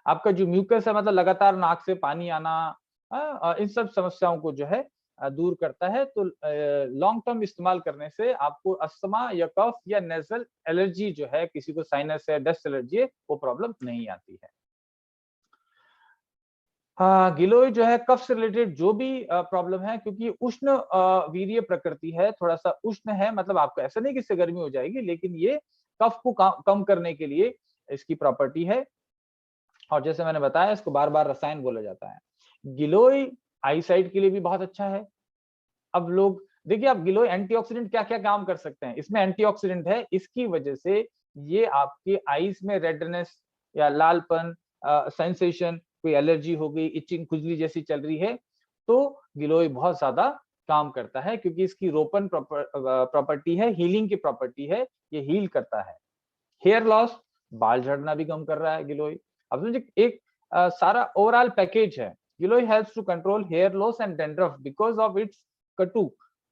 आपका जो म्यूकस है मतलब लगातार नाक से पानी आना, इन सब समस्याओं को जो है दूर करता है। तो लॉन्ग टर्म इस्तेमाल करने से आपको अस्थमा या कफ या नेजल एलर्जी जो है, किसी को साइनस है, डस्ट एलर्जी है, वो प्रॉब्लम नहीं आती है। गिलोय जो है कफ से रिलेटेड जो भी प्रॉब्लम है, क्योंकि उष्ण वीर्य प्रकृति है, थोड़ा सा उष्ण है, मतलब आपको ऐसा नहीं कि इससे गर्मी हो जाएगी, लेकिन ये कफ को कम करने के लिए इसकी प्रॉपर्टी है। और जैसे मैंने बताया, इसको बार बार रसायन बोला जाता है। गिलोय आई साइट के लिए भी बहुत अच्छा है। अब लोग देखिए, आप गिलोय एंटीऑक्सीडेंट क्या क्या काम कर सकते हैं, इसमें एंटीऑक्सीडेंट है, इसकी वजह से ये आपके आईज में रेडनेस या लालपन, सेंसेशन, कोई एलर्जी हो गई, इचिंग, खुजली जैसी चल रही है, तो गिलोय बहुत ज्यादा काम करता है, क्योंकि इसकी रोपन प्रॉपर्टी है, हीलिंग की प्रॉपर्टी है, ये हील करता है। हेयर लॉस, बाल झड़ना भी कम कर रहा है गिलोय। अब समझिए, एक सारा ओवरऑल पैकेज है। Giloy helps to control hair loss and dandruff because of its katu,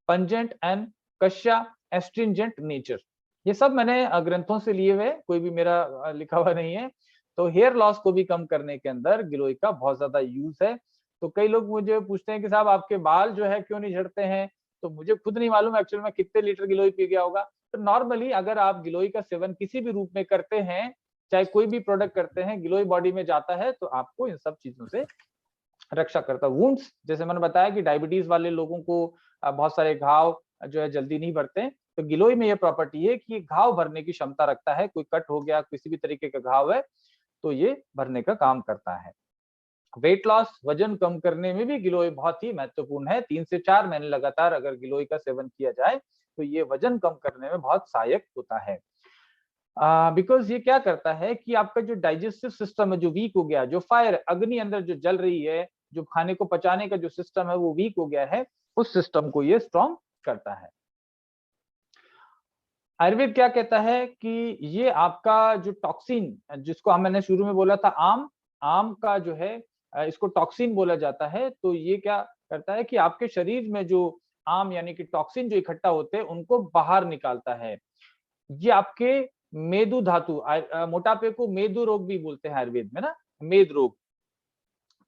pungent and kashaya astringent nature. ये सब मैंने ग्रंथों से लिए हुए, कोई भी मेरा लिखा हुआ नहीं है। तो हेयर लॉस को भी कम करने के अंदर गिलोय का बहुत ज्यादा यूज है। तो कई लोग मुझे पूछते हैं कि साहब आपके बाल जो है क्यों नहीं झड़ते हैं, तो मुझे खुद नहीं मालूम एक्चुअली में कितने लीटर गिलोय पी गया होगा। तो नॉर्मली अगर आप गिलोय का सेवन किसी भी रूप में करते हैं, चाहे कोई भी प्रोडक्ट करते हैं, गिलोय बॉडी में जाता है, तो आपको इन सब चीजों से रक्षा करता है। वुंड्स, जैसे मैंने बताया कि डायबिटीज वाले लोगों को बहुत सारे घाव जो है जल्दी नहीं भरते, तो गिलोय में ये प्रॉपर्टी है कि घाव भरने की क्षमता रखता है। कोई कट हो गया, किसी भी तरीके का घाव है, तो ये भरने का काम करता है। वेट लॉस, वजन कम करने में भी गिलोय बहुत ही महत्वपूर्ण है। 3 से 4 महीने लगातार अगर गिलोय का सेवन किया जाए, तो ये वजन कम करने में बहुत सहायक होता है। बिकॉज ये क्या करता है कि आपका जो डाइजेस्टिव सिस्टम है जो वीक हो गया, जो फायर अग्नि अंदर जो जल रही है, जो खाने को पचाने का जो सिस्टम है वो वीक हो गया है, उस सिस्टम को ये स्ट्रॉन्ग करता है। आयुर्वेद क्या कहता है कि ये आपका जो टॉक्सिन, जिसको मैंने शुरू में बोला था, आम का जो है इसको टॉक्सिन बोला जाता है। तो ये क्या करता है कि आपके शरीर में जो आम यानी कि टॉक्सिन जो इकट्ठा होते हैं, उनको बाहर निकालता है। ये आपके मेदु धातु, मोटापे को मेदु रोग भी बोलते हैं आयुर्वेद में ना, मेद रोग।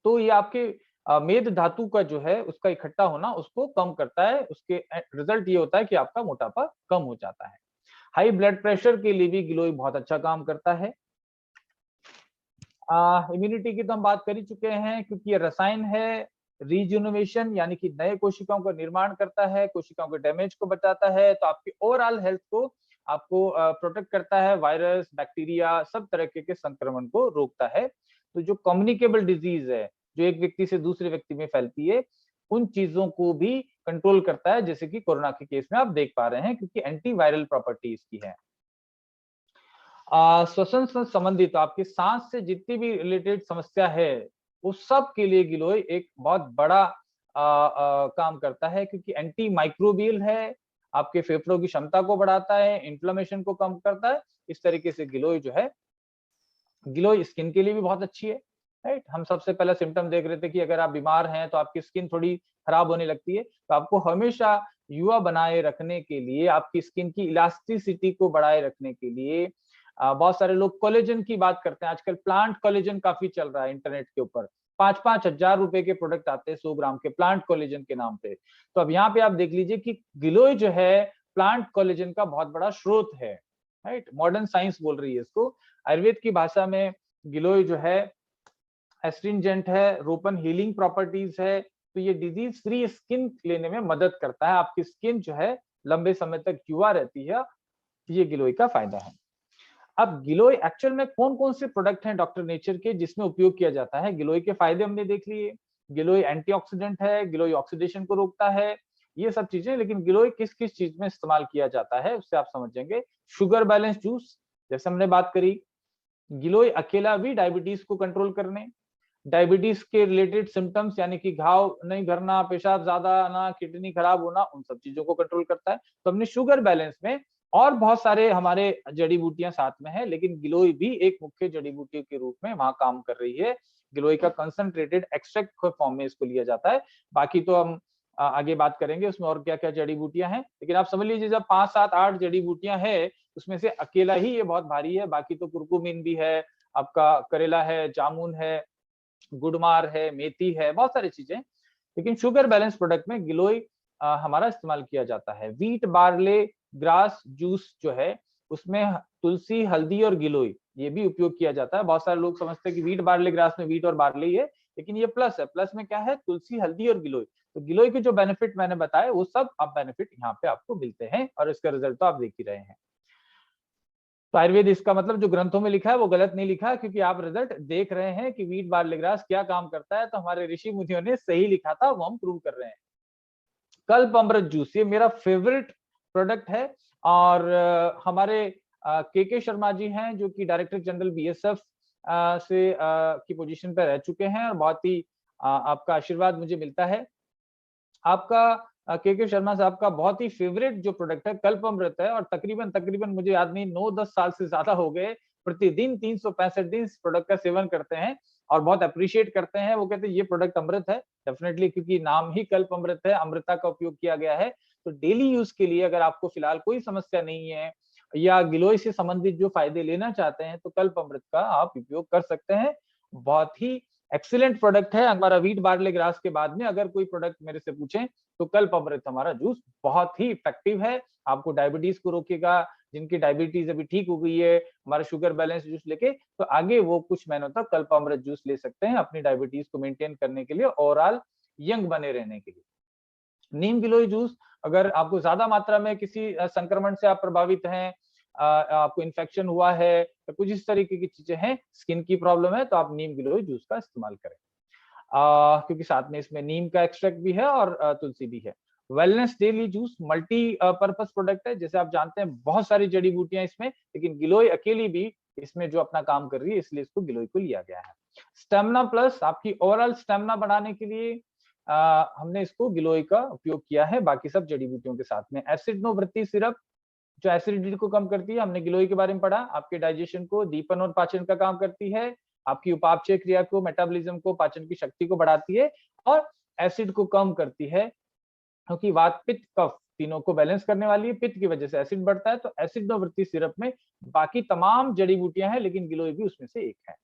तो ये आपके मेद धातु का जो है उसका इकट्ठा होना उसको कम करता है। उसके रिजल्ट ये होता है कि आपका मोटापा कम हो जाता है। हाई ब्लड प्रेशर के लिए भी गिलोय बहुत अच्छा काम करता है। इम्यूनिटी की तो हम बात कर ही चुके हैं, क्योंकि ये रसायन है। रीजुनोवेशन यानी कि नए कोशिकाओं का निर्माण करता है, कोशिकाओं के डैमेज को बचाता है, तो आपकी ओवरऑल हेल्थ को आपको प्रोटेक्ट करता है। वायरस, बैक्टीरिया, सब तरह के संक्रमण को रोकता है। तो जो कम्युनिकेबल डिजीज है, जो एक व्यक्ति से दूसरे व्यक्ति में फैलती है, उन चीजों को भी कंट्रोल करता है, जैसे कि कोरोना के केस में आप देख पा रहे हैं, क्योंकि एंटीवायरल प्रॉपर्टी इसकी है। श्वसन से संबंधित आपकी सांस से जितनी भी रिलेटेड समस्या है, उस सब के लिए गिलोय एक बहुत बड़ा काम करता है, क्योंकि एंटी माइक्रोबियल है, आपके फेफड़ों की क्षमता को बढ़ाता है, इन्फ्लेमेशन को कम करता है। इस तरीके से गिलोय जो है, गिलोय स्किन के लिए भी बहुत अच्छी है, राइट। हम सबसे पहले सिम्टम देख रहे थे कि अगर आप बीमार हैं तो आपकी स्किन थोड़ी खराब होने लगती है, तो आपको हमेशा युवा बनाए रखने के लिए, आपकी स्किन की इलास्टिसिटी को बढ़ाए रखने के लिए बहुत सारे लोग कोलेजन की बात करते हैं। आजकल प्लांट कोलेजन काफी चल रहा है इंटरनेट के ऊपर, 5-5 हजार रुपए के प्रोडक्ट आते हैं 100 ग्राम के प्लांट कोलेजन के नाम पे। तो अब यहाँ पे आप देख लीजिए कि गिलोय जो है प्लांट कोलेजन का बहुत बड़ा स्रोत है, राइट। मॉडर्न साइंस बोल रही है इसको। आयुर्वेद की भाषा में गिलोय जो है एस्ट्रिंजेंट है, रोपन हीलिंग प्रॉपर्टीज है, तो ये डिजीज फ्री स्किन लेने में मदद करता है। आपकी स्किन जो है लंबे समय तक युवा रहती है, ये गिलोय का फायदा है। अब गिलोय एक्चुअल में कौन कौन से प्रोडक्ट हैं डॉक्टर नेचर के जिसमें उपयोग किया जाता है। गिलोय के फायदे हमने देख लिए, गिलोय एंटीऑक्सीडेंट है, गिलोय ऑक्सीडेशन को रोकता है, ये सब चीजें। लेकिन गिलोय किस किस चीज में इस्तेमाल किया जाता है उससे आप समझेंगे। शुगर बैलेंस जूस, जैसे हमने बात करी, गिलोय अकेला भी डायबिटीज को कंट्रोल करने, डायबिटीज के रिलेटेड सिम्टम्स यानी कि घाव नहीं भरना, पेशाब ज्यादा आना, किडनी खराब होना, उन सब चीजों को कंट्रोल करता है। तो हमने शुगर बैलेंस में और बहुत सारे हमारे जड़ी बूटियां साथ में है, लेकिन गिलोय भी एक मुख्य जड़ी बूटी के रूप में वहां काम कर रही है। गिलोय का कंसंट्रेटेड एक्सट्रैक्ट के फॉर्म में इसको लिया जाता है। बाकी तो हम आगे बात करेंगे उसमें और क्या क्या जड़ी बूटियां हैं, लेकिन आप समझ लीजिए जब 5, 7, 8 जड़ी बूटियां है उसमें से अकेला ही ये बहुत भारी है, बाकी तो कुरकुमिन भी है, आपका करेला है, जामुन है, गुड़मार है, मेथी है, बहुत सारी चीजें। लेकिन शुगर बैलेंस प्रोडक्ट में गिलोय हमारा इस्तेमाल किया जाता है। व्हीट बार्ले ग्रास जूस जो है उसमें तुलसी, हल्दी और गिलोय ये भी उपयोग किया जाता है। बहुत सारे लोग समझते हैं कि व्हीट बार्ले ग्रास में व्हीट और बार्ले ही है, लेकिन ये प्लस है। प्लस में क्या है? तुलसी, हल्दी और गिलोय। तो गिलोय के जो बेनिफिट मैंने बताए वो सब आप बेनिफिट यहाँ पे आपको मिलते हैं और इसका रिजल्ट तो आप देख ही रहे हैं। तो आयुर्वेद इसका मतलब जो ग्रंथों में लिखा है वो गलत नहीं लिखा, क्योंकि आप रिजल्ट देख रहे हैं कि व्हीट बार्ले ग्रास क्या काम करता है, तो हमारे ऋषि मुनियों ने सही लिखा था, वो हम प्रूव कर रहे हैं। कल्प अमृत जूस ये मेरा फेवरेट प्रोडक्ट है और हमारे के शर्मा जी हैं जो कि डायरेक्टर जनरल बीएसएफ से की पोजीशन पे रह चुके हैं और बहुत ही आपका आशीर्वाद मुझे मिलता है। आपका के शर्मा साहब का बहुत ही फेवरेट जो प्रोडक्ट है कल्प अमृत है और तकरीबन मुझे याद नहीं 9-10 साल से ज्यादा हो गए, प्रतिदिन 365 दिन इस प्रोडक्ट का सेवन करते हैं और बहुत अप्रिशिएट करते हैं। वो कहते हैं ये प्रोडक्ट अमृत है, डेफिनेटली, क्योंकि नाम ही कल्प अमृत है, अमृता का उपयोग किया गया है। तो डेली यूज के लिए अगर आपको फिलहाल कोई समस्या नहीं है या गिलोय से संबंधित जो फायदे लेना चाहते हैं तो कल्प अमृत का आप उपयोग कर सकते हैं। बहुत ही एक्सीलेंट प्रोडक्ट है। हमारा व्हीट बार्ले ग्रास के बाद में अगर कोई प्रोडक्ट मेरे से पूछें तो कल्प अमृत हमारा जूस बहुत ही इफेक्टिव है, आपको डायबिटीज को रोकेगा। जिनकी डायबिटीज अभी ठीक हो गई है हमारा शुगर बैलेंस जूस लेके, तो आगे वो कुछ महीनों तक कल्प अमृत जूस ले सकते हैं अपनी डायबिटीज को मेंटेन करने के लिए, ओवरऑल यंग बने रहने के लिए। नीम गिलोय जूस, अगर आपको ज्यादा मात्रा में किसी संक्रमण से आप प्रभावित हैं, आपको इन्फेक्शन हुआ है या कुछ इस तरीके की चीजें हैं, स्किन की प्रॉब्लम है, तो आप नीम गिलोय जूस का इस्तेमाल करें, क्योंकि साथ में इसमें नीम का एक्सट्रैक्ट भी है और तुलसी भी है। Wellness daily juice multi purpose product है, जैसे आप जानते हैं बहुत सारी जड़ी बूटियां इसमें, लेकिन गिलोय अकेली भी इसमें जो अपना काम कर रही है, इसलिए इसको गिलोय को लिया गया है। स्टेमिना प्लस, आपकी ओवरऑल स्टेमिना बढ़ाने के लिए हमने इसको गिलोय का उपयोग किया है बाकी सब जड़ी बूटियों के साथ में। एसिड नो वृत्ति सिरप जो एसिडिटी को कम करती है, हमने गिलोय के बारे में पढ़ा, आपके डाइजेशन को, दीपन और पाचन का काम करती है, आपकी उपापचय क्रिया को, मेटाबॉलिज्म को, पाचन की शक्ति को बढ़ाती है और एसिड को कम करती है, क्योंकि वात पित्त कफ तीनों को बैलेंस करने वाली है। पित्त की वजह से एसिड बढ़ता है, तो एसिड वृत्ति सिरप में बाकी तमाम जड़ी बूटियां हैं लेकिन गिलोय भी उसमें से एक है।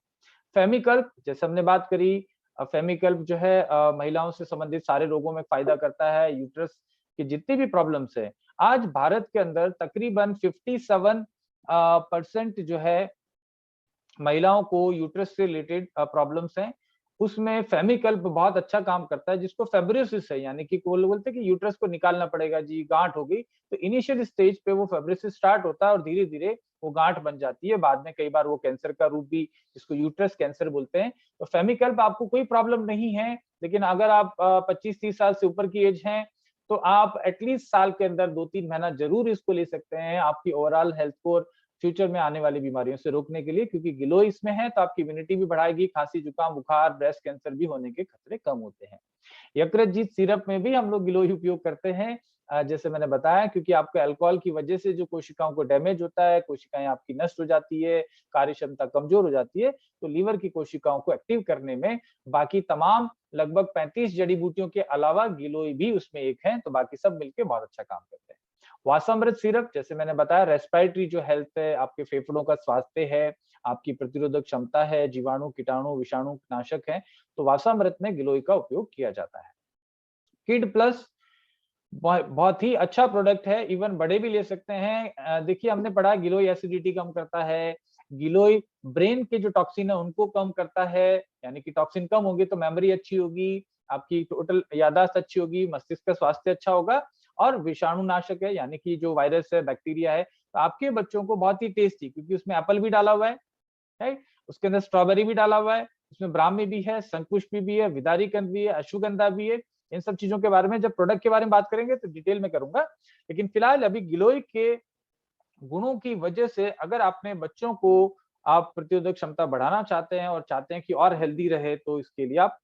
फेमिकल्प, जैसे हमने बात करी, फेमिकल्प जो है महिलाओं से संबंधित सारे रोगों में फायदा करता है, यूट्रस की जितनी भी प्रॉब्लम्स है। आज भारत के अंदर तकरीबन 57% जो है महिलाओं को यूट्रस से रिलेटेड प्रॉब्लम्स हैं, उसमें फेमिकल्प बहुत अच्छा काम करता है, जिसको फेब्रिसिस है, यानी कि बोलते हैं कि यूट्रस को निकालना पड़ेगा जी, गांठ हो गई, तो इनिशियल स्टेज पे वो फेब्रिसिस स्टार्ट होता है और धीरे धीरे वो गांठ बन जाती है, बाद में कई बार वो कैंसर का रूप भी, जिसको यूट्रस कैंसर बोलते हैं। तो फेमिकल्प आपको कोई प्रॉब्लम नहीं है, लेकिन अगर आप 25-30 साल से ऊपर की एज हैं तो आप एटलीस्ट साल के अंदर 2-3 महीना जरूर इसको ले सकते हैं, आपकी ओवरऑल हेल्थ को फ्यूचर में आने वाली बीमारियों से रोकने के लिए, क्योंकि गिलोय इसमें है तो आपकी इम्यूनिटी भी बढ़ाएगी, खांसी, जुकाम, बुखार, ब्रेस्ट कैंसर भी होने के खतरे कम होते हैं। यकृतजीत सिरप में भी हम लोग गिलोय उपयोग करते हैं, जैसे मैंने बताया, क्योंकि आपको अल्कोहल की वजह से जो कोशिकाओं को डैमेज होता है, कोशिकाएं आपकी नष्ट हो जाती है, कार्य क्षमता कमजोर हो जाती है, तो लीवर की कोशिकाओं को एक्टिव करने में बाकी तमाम लगभग 35 जड़ी बूटियों के अलावा गिलोय भी उसमें एक है, तो बाकी सब मिलकर बहुत अच्छा काम करते हैं। वासामृत सिरप, जैसे मैंने बताया, रेस्पिरेटरी जो हेल्थ है, आपके फेफड़ों का स्वास्थ्य है, आपकी प्रतिरोधक क्षमता है, जीवाणु, कीटाणु, विषाणु नाशक है, तो वासामृत में गिलोय का उपयोग किया जाता है। किड प्लस बहुत ही अच्छा प्रोडक्ट है, इवन बड़े भी ले सकते हैं। देखिए, हमने पढ़ा गिलोय एसिडिटी कम करता है, गिलोय ब्रेन के जो टॉक्सिन है उनको कम करता है, यानी कि टॉक्सिन कम होगी तो मेमोरी अच्छी होगी, आपकी टोटल याददाश्त अच्छी होगी, मस्तिष्क का स्वास्थ्य अच्छा होगा, और विषाणु नाशक है, यानी कि जो वायरस है, बैक्टीरिया है, तो आपके बच्चों को बहुत ही टेस्टी, क्योंकि उसमें एप्पल भी डाला हुआ है, राइट, उसके अंदर स्ट्रॉबेरी भी डाला हुआ है, उसमें ब्राह्मी भी है, शंकुष्पी भी है, विदारी कंद भी है, अश्वगंधा भी है। इन सब चीजों के बारे में जब प्रोडक्ट के बारे में बात करेंगे तो डिटेल में करूंगा, लेकिन फिलहाल अभी गिलोय के गुणों की वजह से अगर आपने बच्चों को आप प्रतिरोधक क्षमता बढ़ाना चाहते हैं और चाहते हैं कि और हेल्दी रहे, तो इसके लिए आप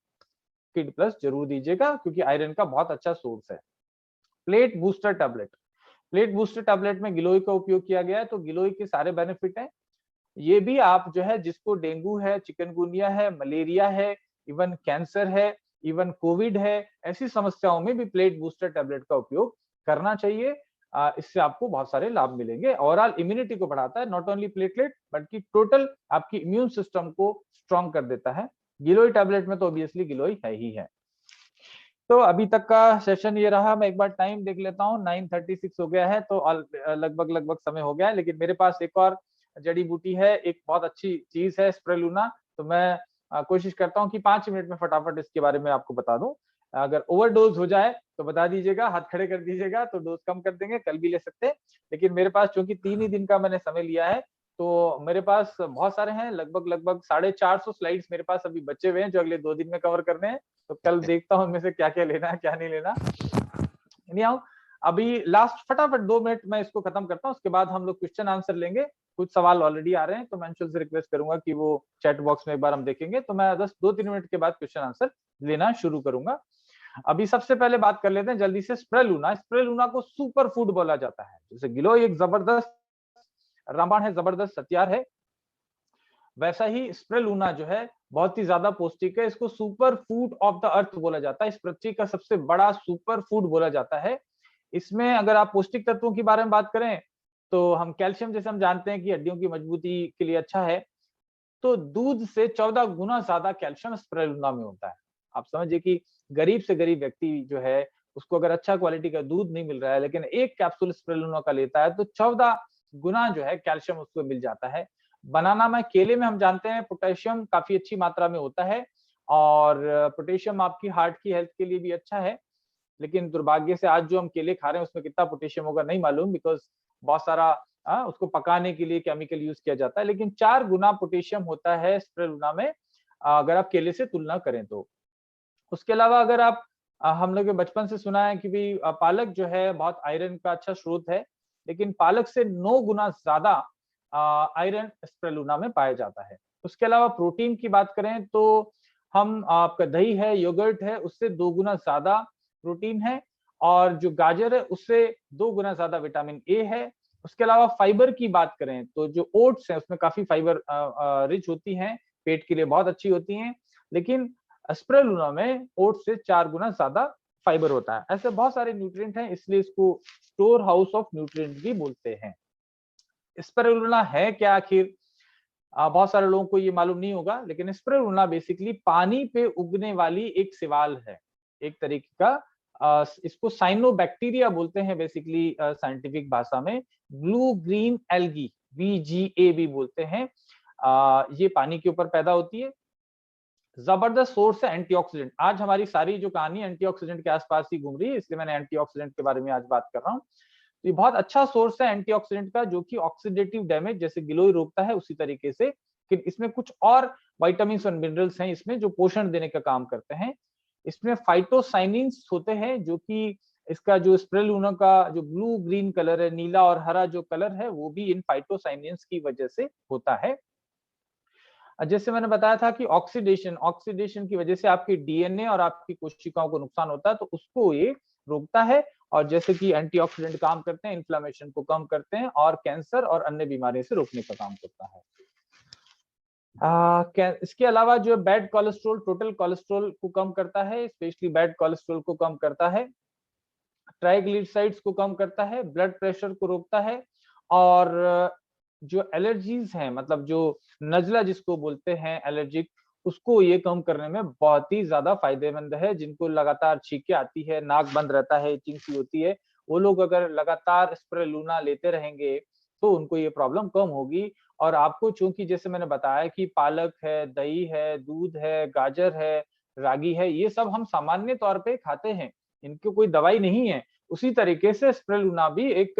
किड प्लस जरूर दीजिएगा, क्योंकि आयरन का बहुत अच्छा सोर्स है। Plate booster tablet, plate booster tablet में गिलोय का उपयोग किया गया है, तो गिलोय के सारे बेनिफिट हैं। ये भी आप जो है, जिसको डेंगू है, चिकनगुनिया है, मलेरिया है, इवन कैंसर है, इवन कोविड है, ऐसी समस्याओं में भी प्लेट बूस्टर टैबलेट का उपयोग करना चाहिए। इससे आपको बहुत सारे लाभ मिलेंगे। ओवरऑल इम्यूनिटी को बढ़ाता है, नॉट ओनली प्लेटलेट बल्कि टोटल आपकी इम्यून सिस्टम को स्ट्रॉन्ग कर देता है। गिलोय टैबलेट में तो ऑब्वियसली गिलोय है ही है। तो अभी तक का सेशन ये रहा। मैं एक बार टाइम देख लेता हूँ, 9:36 हो गया है, तो लगभग लगभग समय हो गया है। लेकिन मेरे पास एक और जड़ी बूटी है, एक बहुत अच्छी चीज है स्प्रेलुना। तो मैं कोशिश करता हूँ कि 5 मिनट में फटाफट इसके बारे में आपको बता दूं। अगर ओवरडोज हो जाए तो बता दीजिएगा, हाथ खड़े कर दीजिएगा, तो डोज कम कर देंगे, कल भी ले सकते हैं। लेकिन मेरे पास चूंकि 3 ही दिन का मैंने समय लिया है, तो मेरे पास बहुत सारे हैं, लगभग लगभग 450 स्लाइड्स मेरे पास अभी बचे हुए हैं जो अगले 2 दिन में कवर करने हैं। तो कल देखता हूँ उनमें से क्या क्या लेना है, क्या नहीं लेना। अभी लास्ट फटाफट 2 मिनट में इसको खत्म करता हूँ, उसके बाद हम लोग क्वेश्चन आंसर लेंगे। कुछ सवाल ऑलरेडी आ रहे हैं, तो मैं अंशुल से रिक्वेस्ट करूंगा कि वो चैट बॉक्स में एक बार हम देखेंगे। तो मैं 2-3 मिनट के बाद क्वेश्चन आंसर लेना शुरू करूंगा। अभी सबसे पहले बात कर लेते हैं जल्दी से स्प्रेलुना। स्प्रेलुना को सुपर फूड बोला जाता है। जैसे गिलोय एक जबरदस्त रामबाण है, जबरदस्त हथियार है, वैसा ही स्प्रेलुना जो है बहुत ही ज्यादा पौष्टिक है। इसको super food of the earth बोला जाता है, इस पृथ्वी का सबसे बड़ा सुपर फूड बोला जाता है। इसमें अगर आप पौष्टिक तत्वों की बारे में बात करें तो हम कैल्शियम, जैसे हम जानते हैं कि हड्डियों की मजबूती के लिए अच्छा है, तो दूध से 14 गुना ज्यादा कैल्शियम स्प्रेलुना में होता है। आप समझिए कि गरीब से गरीब व्यक्ति जो है, उसको अगर अच्छा क्वालिटी का दूध नहीं मिल रहा है, लेकिन एक कैप्सूल स्प्रेलुना का लेता है, तो 14 गुना जो है कैल्शियम उसको मिल जाता है। बनाना में, केले में हम जानते हैं पोटेशियम काफी अच्छी मात्रा में होता है, और पोटेशियम आपकी हार्ट की हेल्थ के लिए भी अच्छा है। लेकिन दुर्भाग्य से आज जो हम केले खा रहे हैं उसमें कितना पोटेशियम होगा नहीं मालूम, बिकॉज बहुत सारा उसको पकाने के लिए केमिकल यूज किया जाता है। लेकिन 4 गुना पोटेशियम होता है स्प्रेलुना में, अगर आप केले से तुलना करें तो। उसके अलावा अगर आप हम लोग बचपन से सुना है कि भी पालक जो है बहुत आयरन का अच्छा स्रोत है, लेकिन पालक से 9 गुना ज्यादा आयरन स्प्रेलुना में पाया जाता है। उसके अलावा प्रोटीन की बात करें तो हम आपका दही है, योगर्ट है, उससे 2 गुना ज्यादा प्रोटीन है, और जो गाजर है उससे 2 गुना ज्यादा विटामिन ए है। उसके अलावा फाइबर की बात करें तो जो ओट्स है उसमें काफी फाइबर रिच होती हैं, पेट के लिए बहुत अच्छी होती हैं। लेकिन स्प्रेलुना में ओट्स से 4 गुना ज्यादा फाइबर होता है। ऐसे बहुत सारे न्यूट्रिएंट हैं, इसलिए इसको स्टोर हाउस ऑफ न्यूट्रिएंट भी बोलते हैं। स्पिरुलिना है क्या आखिर? बहुत सारे लोगों को ये मालूम नहीं होगा, लेकिन स्पिरुलिना बेसिकली पानी पे उगने वाली एक शैवाल है, एक तरीके का। इसको साइनोबैक्टीरिया बोलते हैं बेसिकली साइंटिफिक भाषा में। ब्लू ग्रीन एल्गी, BGA भी बोलते हैं। ये पानी के ऊपर पैदा होती है। जबरदस्त सोर्स है एंटीऑक्सीडेंट। आज हमारी सारी जो कहानी एंटीऑक्सीडेंट के आसपास ही घूम रही है, इसलिए मैंने एंटीऑक्सीडेंट के बारे में आज बात कर रहा हूँ। तो ये बहुत अच्छा सोर्स है एंटीऑक्सीडेंट का, जो कि ऑक्सीडेटिव डैमेज जैसे गिलोय रोकता है उसी तरीके से। कि इसमें कुछ और विटामिन और मिनरल्स हैं इसमें जो पोषण देने का काम करते हैं। इसमें फाइटोसाइनिन्स होते हैं, जो कि इसका जो स्प्रेलुना का जो ब्लू ग्रीन कलर है, नीला और हरा जो कलर है, वो भी इन फाइटोसाइनिन्स की वजह से होता है। जैसे मैंने बताया था कि ऑक्सीडेशन की वजह से आपकी डीएनए और आपकी कोशिकाओं को नुकसान होता है, तो उसको ये रोकता है। और जैसे कि एंटीऑक्सीडेंट काम करते हैं, इन्फ्लेमेशन को कम करते हैं और कैंसर और अन्य बीमारियों से रोकने का काम करता है। इसके अलावा जो बैड कोलेस्ट्रॉल, टोटल कोलेस्ट्रॉल को कम करता है, स्पेशली बैड कोलेस्ट्रॉल को कम करता है, ट्राइग्लिसराइड्स को कम करता है, ब्लड प्रेशर को रोकता है, और जो एलर्जीज हैं, मतलब जो नजला जिसको बोलते हैं एलर्जिक, उसको ये कम करने में बहुत ही ज्यादा फायदेमंद है। जिनको लगातार छींकें आती है, नाक बंद रहता है, इचिंग सी होती है, वो लोग अगर लगातार स्प्रेलुना लेते रहेंगे तो उनको ये प्रॉब्लम कम होगी। और आपको, चूंकि जैसे मैंने बताया कि पालक है, दही है, दूध है, गाजर है, रागी है, ये सब हम सामान्य तौर पे खाते हैं, इनकी कोई दवाई नहीं है। उसी तरीके से स्प्रेलुना भी एक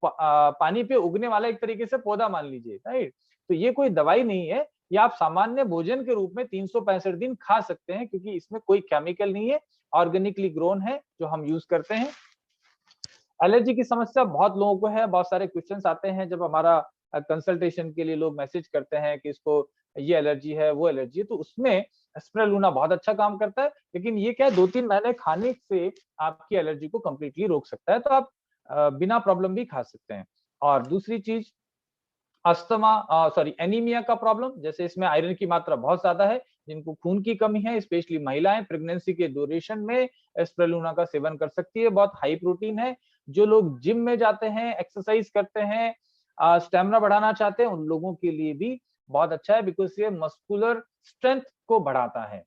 पानी पे उगने वाला एक तरीके से पौधा मान लीजिए, राइट। तो ये कोई दवाई नहीं है, ये आप सामान्य भोजन के रूप में 365 दिन खा सकते हैं, क्योंकि इसमें कोई केमिकल नहीं है, ऑर्गेनिकली ग्रोन है जो हम यूज करते हैं। एलर्जी की समस्या बहुत लोगों को है, बहुत सारे क्वेश्चंस आते हैं जब हमारा कंसल्टेशन के लिए लोग मैसेज करते हैं कि इसको ये एलर्जी है, वो एलर्जी है, तो उसमें स्प्रेलुना बहुत अच्छा काम करता है। लेकिन ये क्या है, 2-3 महीने खाने से आपकी एलर्जी को कंप्लीटली रोक सकता है, तो आप बिना प्रॉब्लम भी खा सकते हैं। और दूसरी चीज, अस्थमा एनीमिया का प्रॉब्लम, जैसे इसमें आयरन की मात्रा बहुत ज्यादा है, जिनको खून की कमी है, स्पेशली महिलाएं प्रेगनेंसी के ड्यूरेशन में स्प्रेलुना का सेवन कर सकती है। बहुत हाई प्रोटीन है। जो लोग जिम में जाते हैं, एक्सरसाइज करते हैं, स्टेमिना बढ़ाना चाहते हैं, उन लोगों के लिए भी बहुत अच्छा है, बिकॉज ये मस्कुलर स्ट्रेंथ को बढ़ाता है।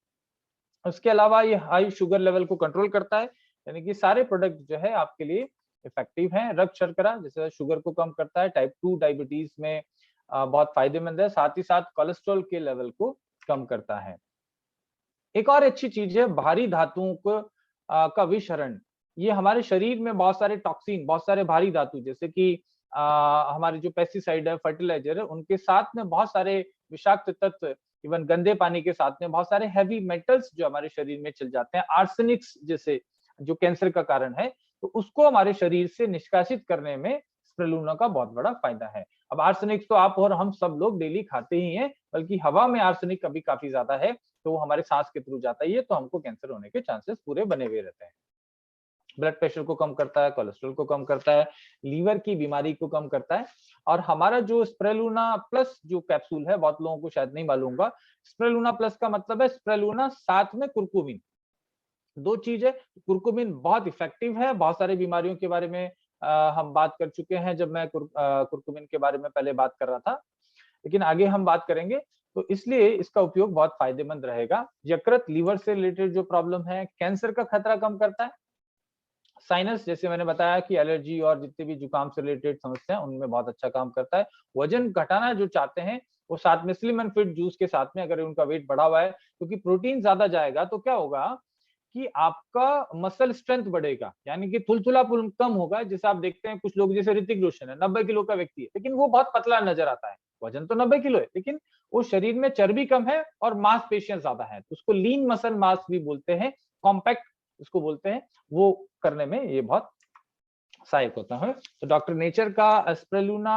उसके अलावा ये हाई शुगर लेवल को कंट्रोल करता है, यानी कि सारे प्रोडक्ट जो है आपके लिए इफेक्टिव हैं। रक्त शर्करा जैसे शुगर को कम करता है, टाइप 2 डायबिटीज में बहुत फायदेमंद है, साथ ही साथ कोलेस्ट्रॉल के लेवल को कम करता है। एक और अच्छी चीज है भारी धातुओं को का विषहरण। ये हमारे शरीर में बहुत सारे टॉक्सिन, बहुत सारे भारी धातु, जैसे कि हमारे जो पेस्टिसाइड है, फर्टिलाइजर है, उनके साथ में बहुत सारे विषाक्त तत्व, इवन गंदे पानी के साथ में बहुत सारे हैवी मेटल्स जो हमारे शरीर में चल जाते हैं, आर्सेनिक्स जैसे जो कैंसर का कारण है, तो उसको हमारे शरीर से निष्कासित करने में स्प्रेलुना का बहुत बड़ा फायदा है। अब आर्सेनिक तो आप और हम सब लोग डेली खाते ही हैं, बल्कि हवा में आर्सेनिक कभी काफी ज्यादा है, तो वो हमारे सांस के थ्रू जाता ही है, तो हमको कैंसर होने के चांसेस पूरे बने हुए रहते हैं। ब्लड प्रेशर को कम करता है, कोलेस्ट्रॉल को कम करता है, लीवर की बीमारी को कम करता है। और हमारा जो स्प्रेलुना प्लस जो कैप्सूल है, बहुत लोगों को शायद नहीं मालूम होगा, स्प्रेलुना प्लस का मतलब है स्प्रेलुना साथ में कुरकुमिन, दो चीज है। कुरकुमिन बहुत इफेक्टिव है, बहुत सारी बीमारियों के बारे में हम बात कर चुके हैं जब मैं कुरकुमिन के बारे में पहले बात कर रहा था, लेकिन आगे हम बात करेंगे। तो इसलिए इसका उपयोग बहुत फायदेमंद रहेगा। यकृत, लीवर से रिलेटेड जो प्रॉब्लम है, कैंसर का खतरा कम करता है। साइनस, जैसे मैंने बताया कि एलर्जी और जितने भी जुकाम से रिलेटेड समस्या है, उनमें बहुत अच्छा काम करता है। वजन घटाना जो चाहते हैं, वो साथ में स्लिम एंड फिट जूस के साथ में, अगर उनका वेट बढ़ा हुआ है, क्योंकि प्रोटीन ज्यादा जाएगा तो क्या होगा कि आपका मसल स्ट्रेंथ बढ़ेगा, यानी कि थुलथुलापन कम होगा। जैसे आप देखते हैं कुछ लोग, जैसे ऋतिक रोशन है, 90 किलो का व्यक्ति है, लेकिन वो बहुत पतला नजर आता है। वजन तो 90 किलो है, लेकिन वो शरीर में चर्बी कम है और मांसपेशियां ज्यादा है, तो उसको लीन मसल मास भी बोलते हैं, कॉम्पैक्ट उसको बोलते हैं। वो करने में ये बहुत सहायक होता है। तो डॉक्टर नेचर का स्प्रेलुना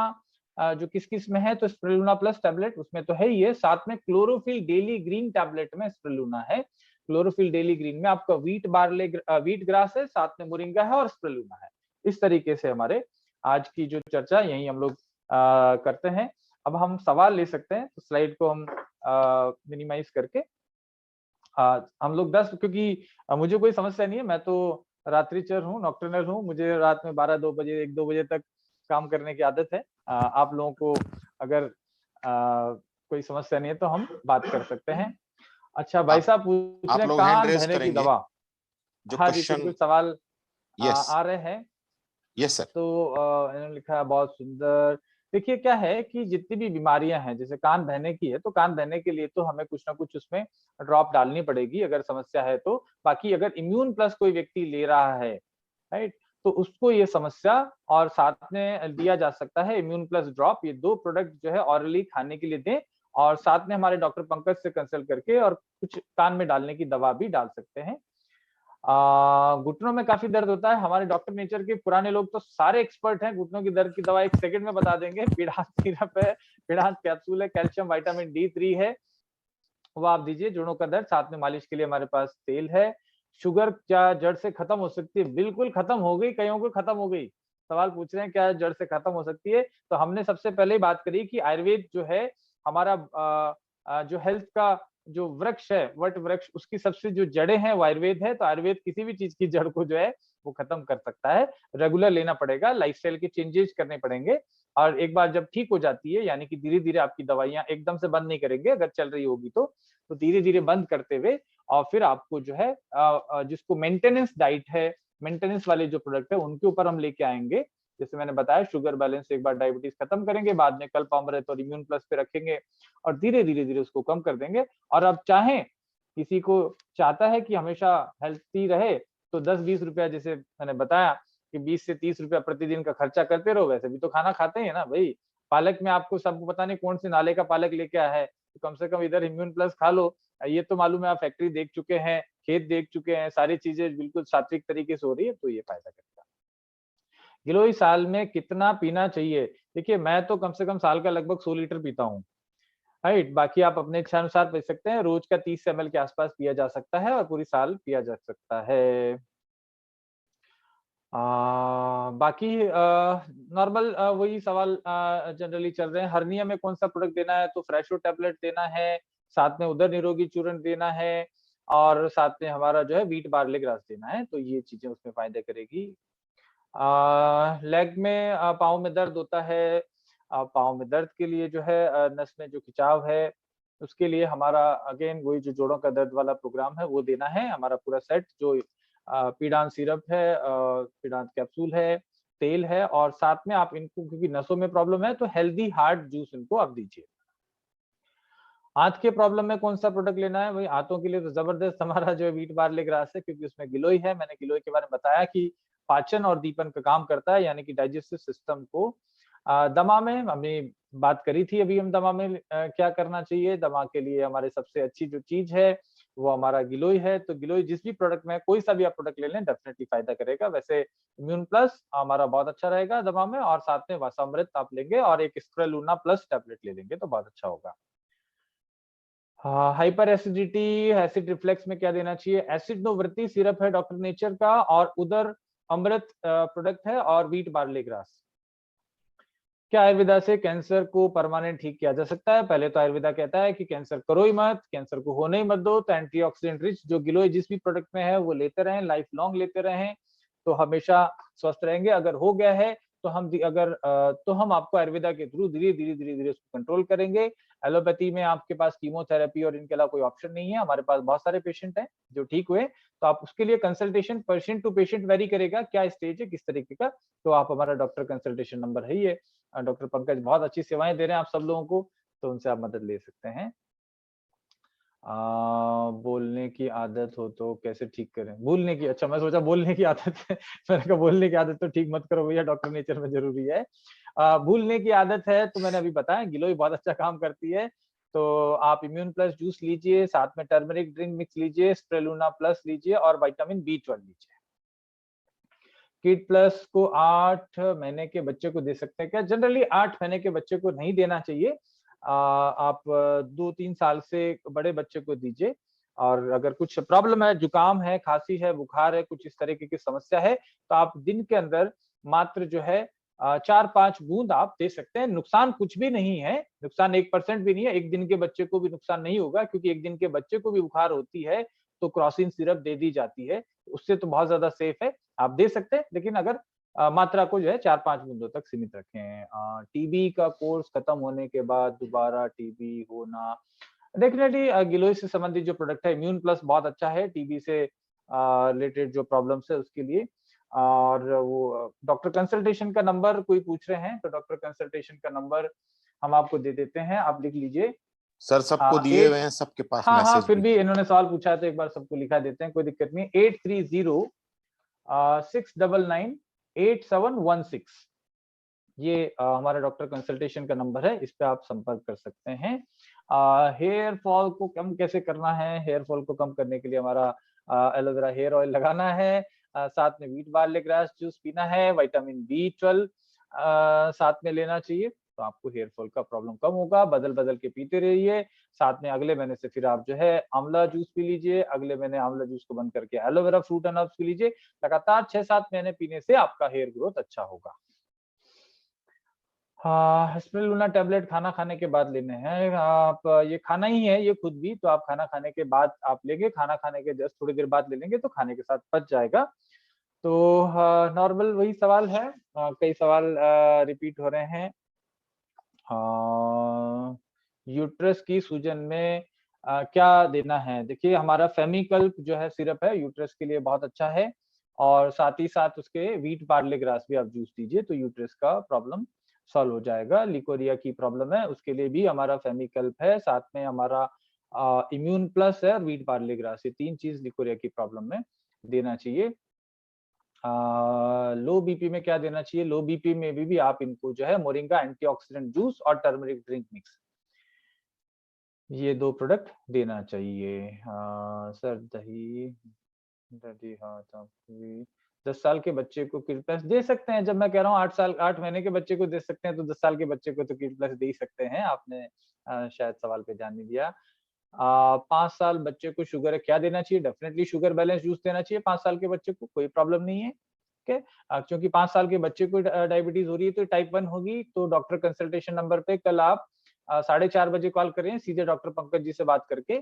जो किस किस में है, तो स्प्रेलुना प्लस टैबलेट उसमें तो है ही है, साथ में क्लोरोफिल डेली ग्रीन टैबलेट में स्प्रेलुना है। क्लोरोफिल डेली ग्रीन में आपका व्हीट ग्रास है, साथ में मोरिंगा है और स्प्रेलुना है। इस तरीके से हमारे आज की जो चर्चा यही हम लोग करते हैं। अब हम सवाल ले सकते हैं, तो स्लाइड को हम मिनिमाइज करके हम लोग 10, क्योंकि मुझे कोई समस्या नहीं है, मैं तो रात्रिचर हूँ, नॉक्टर्नल हूँ, मुझे रात में 12-2 बजे 1-2 बजे तक काम करने की आदत है। आप लोगों को अगर कोई समस्या नहीं है तो हम बात कर सकते हैं। अच्छा, भाई साहब पूछ रहे आप हैं लोग हैंड कान रेज बहने की करेंगे दवा। जो हाँ जी, क्वेश्चन। कुछ सवाल यस, आ रहे हैं। Yes sir. तो इन्होंने लिखा है बहुत सुंदर। देखिए क्या है कि जितनी भी बीमारियां हैं, जैसे कान बहने की है, तो कान बहने के लिए तो हमें कुछ ना कुछ उसमें ड्रॉप डालनी पड़ेगी अगर समस्या है तो। बाकी अगर इम्यून प्लस कोई व्यक्ति ले रहा है, राइट, तो उसको ये समस्या और साथ में दिया जा सकता है इम्यून प्लस ड्रॉप। ये दो प्रोडक्ट जो है ऑरली खाने के लिए दें, और साथ में हमारे डॉक्टर पंकज से कंसल्ट करके और कुछ कान में डालने की दवा भी डाल सकते हैं। घुटनों में काफी दर्द होता है, हमारे डॉक्टर नेचर के पुराने लोग तो सारे एक्सपर्ट हैं, घुटनों की दर्द की दवा 1 सेकंड में बता देंगे। पीढ़ास सिरप है, पीढ़ास कैप्सूल है, कैल्शियम विटामिन D3 है, वो आप दीजिए। जोड़ों का दर्द, साथ में मालिश के लिए हमारे पास तेल है। शुगर क्या जड़ से खत्म हो सकती है? बिल्कुल खत्म हो गई, कईयों को खत्म हो गई। सवाल पूछ रहे हैं क्या जड़ से खत्म हो सकती है? तो हमने सबसे पहले ही बात करी कि आयुर्वेद जो है हमारा जो हेल्थ का जो वृक्ष है, वट वृक्ष, उसकी सबसे जो जड़ें हैं वो आयुर्वेद है। तो आयुर्वेद किसी भी चीज की जड़ को जो है वो खत्म कर सकता है। रेगुलर लेना पड़ेगा, लाइफस्टाइल के चेंजेस करने पड़ेंगे, और एक बार जब ठीक हो जाती है, यानी कि धीरे धीरे आपकी दवाइयां एकदम से बंद नहीं करेंगे अगर चल रही होगी तो धीरे धीरे बंद करते हुए, और फिर आपको जो है जिसको मेंटेनेंस डाइट है, मेंटेनेंस वाले जो प्रोडक्ट है उनके ऊपर हम लेके आएंगे। जैसे मैंने बताया, शुगर बैलेंस, एक बार डायबिटीज खत्म करेंगे, बाद में कल्पामृत और इम्यून प्लस पे रखेंगे, और धीरे धीरे धीरे उसको कम कर देंगे। और अब चाहें, किसी को चाहता है कि हमेशा हेल्थी रहे, तो 10-20 रुपया, जैसे मैंने बताया कि 20 से 30 रुपया प्रतिदिन का खर्चा करते रहो। वैसे भी तो खाना खाते हैं ना भाई, पालक में आपको सबको पता नहीं कौन से नाले का पालक लेके आया है, तो कम से कम इधर इम्यून प्लस खा लो। ये तो मालूम है, आप फैक्ट्री देख चुके हैं, खेत देख चुके हैं, सारी चीजें बिल्कुल सात्विक तरीके से हो रही है, तो ये फायदा करेगा। गिलोय साल में कितना पीना चाहिए? देखिए, मैं तो कम से कम साल का लगभग 100 लीटर पीता हूँ, राइट। बाकी आप अपने इच्छा अनुसार पी सकते हैं। रोज का 30 ml के आसपास पिया जा सकता है और पूरी साल पिया जा सकता है। बाकी नॉर्मल वही सवाल जनरली चल रहे हैं। हर्निया में कौन सा प्रोडक्ट देना है, तो फ्रेशो टैबलेट देना है, साथ में उदर निरोगी चूर्ण देना है और साथ में हमारा जो है व्हीट बार्ले ग्रास देना है, तो ये चीजें उसमें फायदे करेगी। लेग में पाँव में दर्द होता है, पाँव में दर्द के लिए जो है नस में जो खिंचाव है, उसके लिए हमारा अगेन वही जो जोड़ों का दर्द वाला प्रोग्राम है वो देना है, हमारा पूरा सेट जो पीडान सिरप है, पीडान कैप्सूल है, तेल है और साथ में आप इनको क्योंकि नसों में प्रॉब्लम है तो हेल्दी हार्ट जूस इनको आप दीजिए। हाथ के प्रॉब्लम में कौन सा प्रोडक्ट लेना है, वही हाथों के लिए तो जबरदस्त हमारा जो है व्हीट बार्ले ग्रास है क्योंकि उसमें गिलोय है। मैंने गिलोय के बारे में बताया कि पाचन और दीपन का काम करता है यानी कि डाइजेस्टिव सिस्टम को। दमा में हमने बात करी थी अभी हम दमा में क्या करना चाहिए, दमा के लिए हमारे सबसे अच्छी जो चीज है वो हमारा गिलोय है। तो गिलोय जिस भी प्रोडक्ट में कोई सा भी आप प्रोडक्ट ले लें डेफिनेटली फायदा करेगा। वैसे इम्यून प्लस हमारा बहुत अच्छा रहेगा दमा में और साथ में वासामृत आप लेंगे और एक स्क्रेलूना प्लस टैबलेट ले लेंगे तो बहुत अच्छा होगा। हाँ, हाइपर एसिडिटी, एसिड रिफ्लेक्स में क्या देना चाहिए? एसिड नो वृत्ति सिरप है डॉक्टर नेचर का और उदर अमृत प्रोडक्ट है और व्हीट बार्ले ग्रास। क्या आयुर्वेदा से कैंसर को परमानेंट ठीक किया जा सकता है? पहले तो आयुर्वेदा कहता है कि कैंसर करो ही मत, कैंसर को होने ही मत दो, तो एंटीऑक्सीडेंट रिच जो गिलोय जिस भी प्रोडक्ट में है वो लेते रहें, लाइफ लॉन्ग लेते रहें, तो हमेशा स्वस्थ रहेंगे। अगर हो गया है तो तो हम आपको आयुर्वेदा के थ्रू धीरे-धीरे उसको कंट्रोल करेंगे। एलोपैथी में आपके पास कीमोथेरेपी और इनके अलावा कोई ऑप्शन नहीं है। हमारे पास बहुत सारे पेशेंट हैं जो ठीक हुए, तो आप उसके लिए consultation patient to patient vary करेगा, क्या स्टेज है, किस तरीके का, तो आप हमारा डॉक्टर कंसल्टेशन नंबर है ये। डॉक्टर पंकज बहुत अच्छी सेवाएं दे रहे हैं आप सब लोगों को, तो उनसे आप मदद ले सकते हैं। बोलने की आदत हो तो कैसे ठीक करें? भूलने की, अच्छा मैं सोचा बोलने की आदत है मैंने कहा बोलने की आदत तो ठीक मत करो भैया, डॉक्टर नेचर में ज़रूरी है। भूलने की आदत है तो मैंने अभी बताया गिलोय बहुत अच्छा काम करती है, तो आप इम्यून प्लस जूस लीजिए, साथ में टर्मरिक ड्रिंक मिक्स लीजिए, स्प्रेलुना प्लस लीजिए और विटामिन बी 12 लीजिए। किड प्लस को 8 महीने के बच्चे को दे सकते हैं क्या? जनरली 8 महीने के बच्चे को नहीं देना चाहिए। आप 2-3 साल से बड़े बच्चे को दीजिए और अगर कुछ प्रॉब्लम है, जुकाम है, खाँसी है, बुखार है, कुछ इस तरीके की समस्या है, तो आप दिन के अंदर मात्र जो है 4-5 बूंद आप दे सकते हैं। नुकसान कुछ भी नहीं है, नुकसान 1% भी नहीं है, 1 दिन के बच्चे को भी नुकसान नहीं होगा क्योंकि 1 दिन के बच्चे को भी बुखार होती है, तो क्रोसिन सिरप दे दी जाती है, उससे तो बहुत ज़्यादा सेफ है। आप दे सकते हैं, लेकिन अगर मात्रा को जो है 4-5 बूंदों तक सीमित रखें। टीबी का कोर्स खत्म होने के बाद दोबारा टीबी होना, डेफिनिटली गिलोय से संबंधित जो प्रोडक्ट है इम्यून प्लस बहुत अच्छा है टीबी से रिलेटेड जो प्रॉब्लम्स है उसके लिए। और वो डॉक्टर कंसल्टेशन का नंबर कोई पूछ रहे हैं, तो डॉक्टर कंसल्टेशन का नंबर हम आपको दे देते हैं, आप लिख लीजिए। सर सबको दिए हुए 8 हैं, सबके पास हाँ, हाँ, मैसेज फिर भी भी है। इन्होंने सवाल पूछा है तो एक बार सबको लिखा देते हैं, कोई दिक्कत नहीं। 830 699 8716 ये हमारा डॉक्टर कंसल्टेशन का नंबर है, इस पे आप संपर्क कर सकते हैं। हेयर फॉल को कम कैसे करना है? हेयर फॉल को कम करने के लिए हमारा एलोवेरा हेयर ऑयल लगाना है, साथ में व्हीट बार्ले ग्रास जूस पीना है, विटामिन बी 12 साथ में लेना चाहिए, तो आपको हेयर फॉल का प्रॉब्लम कम होगा। बदल-बदल के पीते रहिए, साथ में अगले महीने से फिर आप जो है आंवला जूस पी लीजिए, अगले महीने आंवला जूस को बंद करके aloe vera fruit and herbs P लीजिए। लगातार 6-7 महीने पीने से आपका हेयर ग्रोथ अच्छा होगा। हाँ, स्पिरुलिना टैबलेट खाना खाने के बाद लेने हैं। आप ये खाना ही है ये खुद भी, तो आप खाना खाने के बाद आप लेंगे, खाना खाने के जस्ट थोड़ी देर बाद ले लेंगे तो खाने के साथ पच जाएगा। तो नॉर्मल वही सवाल है, कई सवाल रिपीट हो रहे हैं। यूट्रस की सूजन में क्या देना है? देखिए हमारा फेमिकल्प जो है सिरप है यूट्रस के लिए बहुत अच्छा है और साथ ही साथ उसके व्हीट बार्ले ग्रास भी आप जूस दीजिए तो यूट्रस का प्रॉब्लम सॉल्व हो जाएगा। लिकोरिया की प्रॉब्लम है उसके लिए भी हमारा फेमिकल्प है, साथ में हमारा इम्यून प्लस है और व्हीट बार्ले ग्रास, ये 3 चीज़ लिकोरिया की प्रॉब्लम में देना चाहिए। लो बीपी में क्या देना चाहिए? लो बीपी में भी आप इनको जो है मोरिंगा एंटीऑक्सीडेंट जूस और टर्मरिक ड्रिंक मिक्स, ये 2 प्रोडक्ट देना चाहिए। सर दही दही हाँ, तो 10 साल के बच्चे को किड प्लस दे सकते हैं। जब मैं कह रहा हूँ 8 महीने के बच्चे को दे सकते हैं, तो 10 साल के बच्चे को तो किड प्लस दे ही सकते हैं। आपने शायद सवाल पे ध्यान नहीं दिया। 5 साल बच्चे को शुगर है, क्या देना चाहिए? डेफिनिटली शुगर बैलेंस जूस देना चाहिए 5 साल के बच्चे को, कोई प्रॉब्लम नहीं है। क्योंकि 5 साल के बच्चे को डायबिटीज हो रही है तो टाइप 1 होगी, तो डॉक्टर कंसल्टेशन नंबर पे कल आप 4:30 बजे कॉल करें, सीधे डॉक्टर पंकज जी से बात करके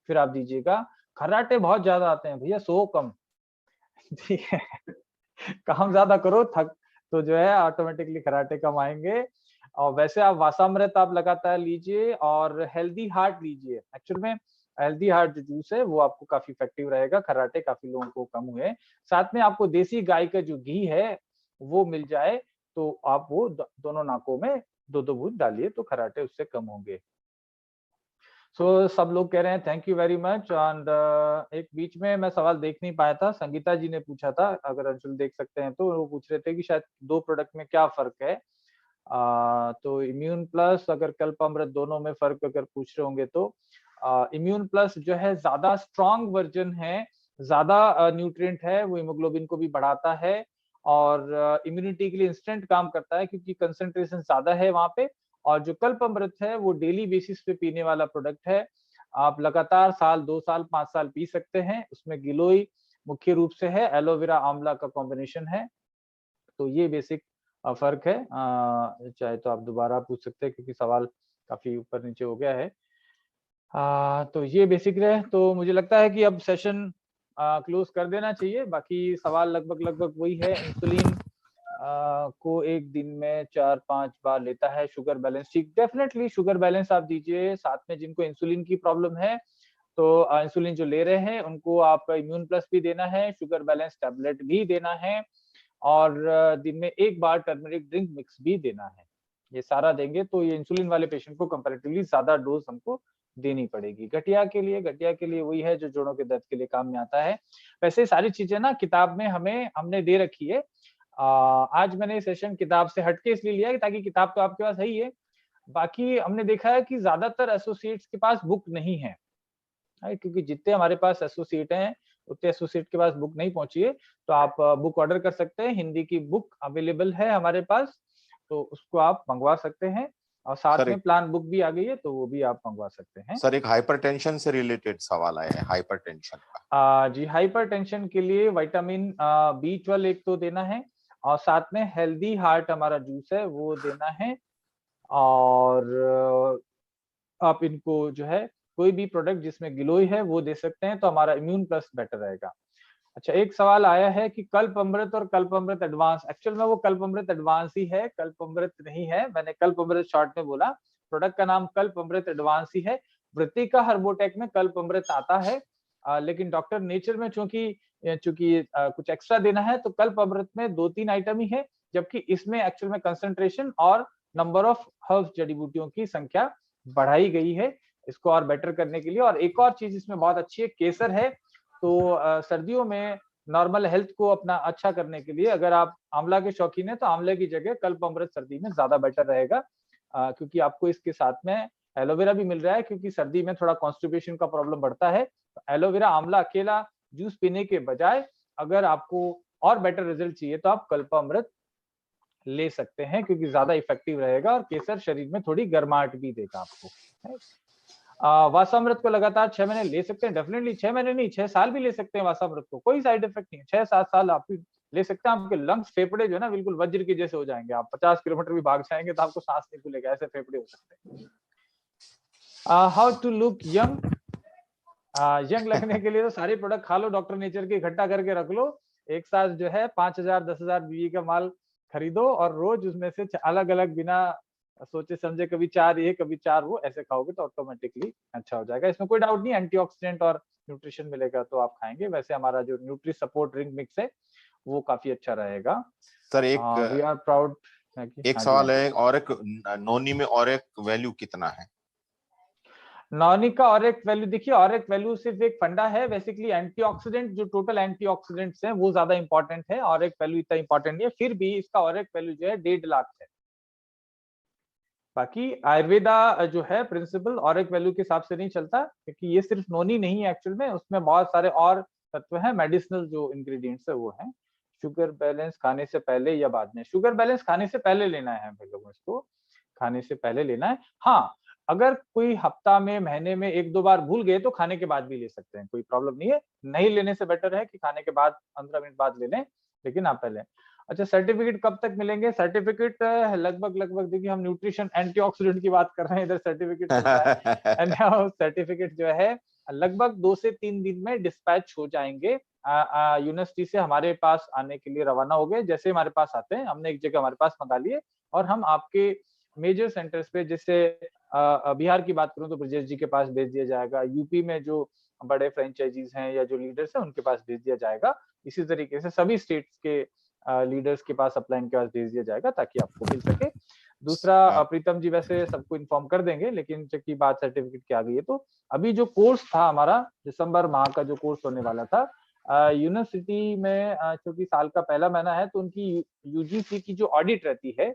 फिर आप दीजिएगा। खर्राटे बहुत ज्यादा आते हैं भैया, सो कम। ठीक है। काम ज्यादा करो, थक तो जो है ऑटोमेटिकली खर्राटे कम आएंगे। और वैसे आप वासामृत आप लगातार लीजिए और हेल्दी हार्ट लीजिए। एक्चुअल में हेल्दी हार्ट जो जूस है वो आपको काफी इफेक्टिव रहेगा, खर्राटे काफी लोगों को कम हुए। साथ में आपको देसी गाय का जो घी है वो मिल जाए तो आप वो दोनों नाकों में 2-2 बूंद डालिए तो खर्राटे उससे कम होंगे। सो सब लोग कह रहे हैं thank you very much. And एक बीच में मैं सवाल देख नहीं पाया था, संगीता जी ने पूछा था, अगर अंशुल देख सकते हैं तो वो पूछ रहे थे कि शायद 2 प्रोडक्ट में क्या फर्क है। तो इम्यून प्लस अगर कल्पामृत दोनों में फर्क अगर पूछ रहे होंगे तो इम्यून प्लस जो है ज्यादा स्ट्रॉन्ग वर्जन है, ज्यादा न्यूट्रिएंट है, वो हीमोग्लोबिन को भी बढ़ाता है और इम्यूनिटी के लिए इंस्टेंट काम करता है क्योंकि कंसंट्रेशन ज्यादा है वहां पे। और जो कल्पामृत है वो डेली बेसिस पे पीने वाला प्रोडक्ट है, आप लगातार साल 2 साल 5 साल पी सकते हैं। उसमें गिलोय मुख्य रूप से है, एलोवेरा आंवला का कॉम्बिनेशन है। तो ये बेसिक फर्क है। चाहे तो आप दोबारा पूछ सकते हैं क्योंकि सवाल काफी ऊपर नीचे हो गया है। तो ये बेसिक है। तो मुझे लगता है कि अब सेशन क्लोज कर देना चाहिए। बाकी सवाल लगभग वही है। इंसुलिन को एक दिन में 4-5 बार लेता है, शुगर बैलेंस ठीक, डेफिनेटली शुगर बैलेंस आप दीजिए। साथ में जिनको इंसुलिन की प्रॉब्लम है तो इंसुलिन जो ले रहे हैं उनको आप इम्यून प्लस भी देना है, शुगर बैलेंस टैबलेट भी देना है और दिन में 1 बार टर्मरिक ड्रिंक मिक्स भी देना है। ये सारा देंगे तो ये इंसुलिन वाले पेशेंट को कंपैरेटिवली ज्यादा डोज हमको देनी पड़ेगी। गठिया के लिए वही है जो जोड़ों के दर्द के लिए काम में आता है। वैसे सारी चीजें ना किताब में हमने दे रखी है। आज मैंने सेशन किताब से हटके इसलिए लिया है ताकि किताब तो आपके पास है ही है। बाकी हमने देखा है कि ज्यादातर एसोसिएट्स के पास बुक नहीं है, राइट? क्योंकि जितने हमारे पास एसोसिएट हैं उतने एसोसिएट के पास बुक नहीं पहुंची है। तो आप बुक ऑर्डर कर सकते हैं, हिंदी की बुक अवेलेबल है हमारे पास, तो उसको आप मंगवा सकते हैं। और साथ सर में प्लान बुक भी आ गई है तो वो भी आप मंगवा सकते हैं। सर एक हाइपरटेंशन से रिलेटेड सवाल आया है, हाइपरटेंशन का। जी, हाइपरटेंशन के लिए विटामिन B12 एक तो देना है और साथ में हेल्दी हार्ट हमारा जूस है वो देना है। और आप इनको जो है कोई भी प्रोडक्ट जिसमें गिलोय है वो दे सकते हैं तो हमारा इम्यून प्लस बेटर रहेगा। अच्छा, एक सवाल आया है कि कल्पामृत और कल्पामृत एडवांस, एक्चुअल में वो कल्पामृत एडवांस ही है, कल्पामृत नहीं है। मैंने कल्पामृत शॉर्ट में बोला, प्रोडक्ट का नाम कल्पामृत एडवांस ही है। वृत्तिका हर्बोटेक में कल्पामृत आता है, लेकिन डॉक्टर नेचर में चूंकि चूंकि कुछ एक्स्ट्रा देना है तो कल्पामृत में 2-3 आइटम ही है, जबकि इसमें एक्चुअल में कंसंट्रेशन और नंबर ऑफ हर्ब्स जड़ी बूटियों की संख्या बढ़ाई गई है इसको और बेटर करने के लिए। और एक और चीज इसमें बहुत अच्छी है, केसर है। तो सर्दियों में नॉर्मल हेल्थ को अपना अच्छा करने के लिए अगर आप आंवला के शौकीन हैं तो आंवले की जगह कल्पामृत सर्दी में ज्यादा बेटर रहेगा, क्योंकि आपको इसके साथ में एलोवेरा भी मिल रहा है क्योंकि सर्दी में थोड़ा कॉन्स्टिपेशन का प्रॉब्लम बढ़ता है। तो एलोवेरा आंवला अकेला जूस पीने के बजाय अगर आपको और बेटर रिजल्ट चाहिए तो आप कल्पामृत ले सकते हैं क्योंकि ज्यादा इफेक्टिव रहेगा और केसर शरीर में थोड़ी गर्माहट भी देगा आपको। वासामृत को लगातार 6 महीने ले सकते हैं, डेफिनेटली 6 महीने नहीं 6 साल भी ले सकते हैं वासामृत को, कोई साइड इफेक्ट नहीं है। 6-7 साल आप भी ले सकते हैं। आपके लंग्स फेफड़े जो है ना बिल्कुल वज्र के जैसे हो जाएंगे, आप 50 किलोमीटर भी भाग जाएंगे तो आपको सांस नहीं खुलेगा, ऐसे फेफड़े हो सकते हैं। How to look young, young लगने के लिए तो सारे प्रोडक्ट खा लो डॉक्टर नेचर के, इकट्ठा करके रख लो। एक साथ जो है 5,000-10,000 बीवी का माल खरीदो और रोज उसमें से अलग अलग बिना सोचे समझे कभी 4 ये कभी 4 वो ऐसे खाओगे तो ऑटोमेटिकली अच्छा हो जाएगा। इसमें कोई डाउट नहीं, एंटीऑक्सीडेंट और न्यूट्रिशन मिलेगा तो आप खाएंगे। वैसे हमारा जो न्यूट्री सपोर्ट ड्रिंक मिक्स है वो काफी अच्छा रहेगा। Sir we are proud. एक सवाल है, और एक नोनी में और एक वैल्यू कितना है? नॉनी का और एक वैल्यू देखिए, और एक वैल्यू सिर्फ एक फंडा है, बेसिकली एंटीऑक्सीडेंट जो टोटल एंटीऑक्सीडेंट्स हैं वो ज्यादा इंपॉर्टेंट है, और एक वैल्यू इतना इंपॉर्टेंट नहीं है। फिर भी इसका और एक वैल्यू जो है 1.5 लाख है। बाकी आयुर्वेदा जो है प्रिंसिपल और एक वैल्यू के हिसाब से नहीं चलता क्योंकि ये सिर्फ नोनी नहीं है, एक्चुअल में उसमें बहुत सारे और तत्व हैं, मेडिसिनल जो इंग्रेडिएंट्स है वो हैं। शुगर बैलेंस खाने से पहले या बाद में? शुगर बैलेंस खाने से पहले लेना है भाई लोगों, इसको खाने से पहले लेना है। हाँ, अगर कोई हफ्ता में महीने में 1-2 बार भूल गए तो खाने के बाद भी ले सकते हैं, कोई प्रॉब्लम नहीं है। नहीं लेने से बेटर है कि खाने के बाद 15 मिनट बाद ले लें, लेकिन आप पहले। अच्छा, सर्टिफिकेट कब तक मिलेंगे? सर्टिफिकेट लगभग देखिए, हम न्यूट्रिशन एंटीऑक्सीडेंट की बात कर रहे हैं, इधर सर्टिफिकेट मिल रहा है। एंड सर्टिफिकेट जो है लगभग 2 से 3 दिन में डिस्पैच हो जाएंगे। यूनिवर्सिटी से हमारे पास आने के लिए रवाना हो गए। जैसे हमारे पास आते हैं, हमने एक जगह हमारे पास मंगा लिए और हम आपके मेजर सेंटर्स पे, जैसे बिहार की बात करूं तो ब्रजेश जी के पास भेज दिया जाएगा, यूपी में जो बड़े फ्रेंचाइजीज हैं या जो लीडर्स हैं उनके पास भेज दिया जाएगा। इसी तरीके से सभी स्टेट्स के लीडर्स के पास, अपलाइन के पास भेज दिया जाएगा ताकि आपको मिल सके। दूसरा, प्रीतम जी वैसे सबको इन्फॉर्म कर देंगे, लेकिन जब की बात सर्टिफिकेट की आ गई है तो अभी जो कोर्स था हमारा, दिसंबर माह का जो कोर्स होने वाला था यूनिवर्सिटी में, क्योंकि साल का पहला महीना है तो उनकी यूजीसी की जो ऑडिट रहती है,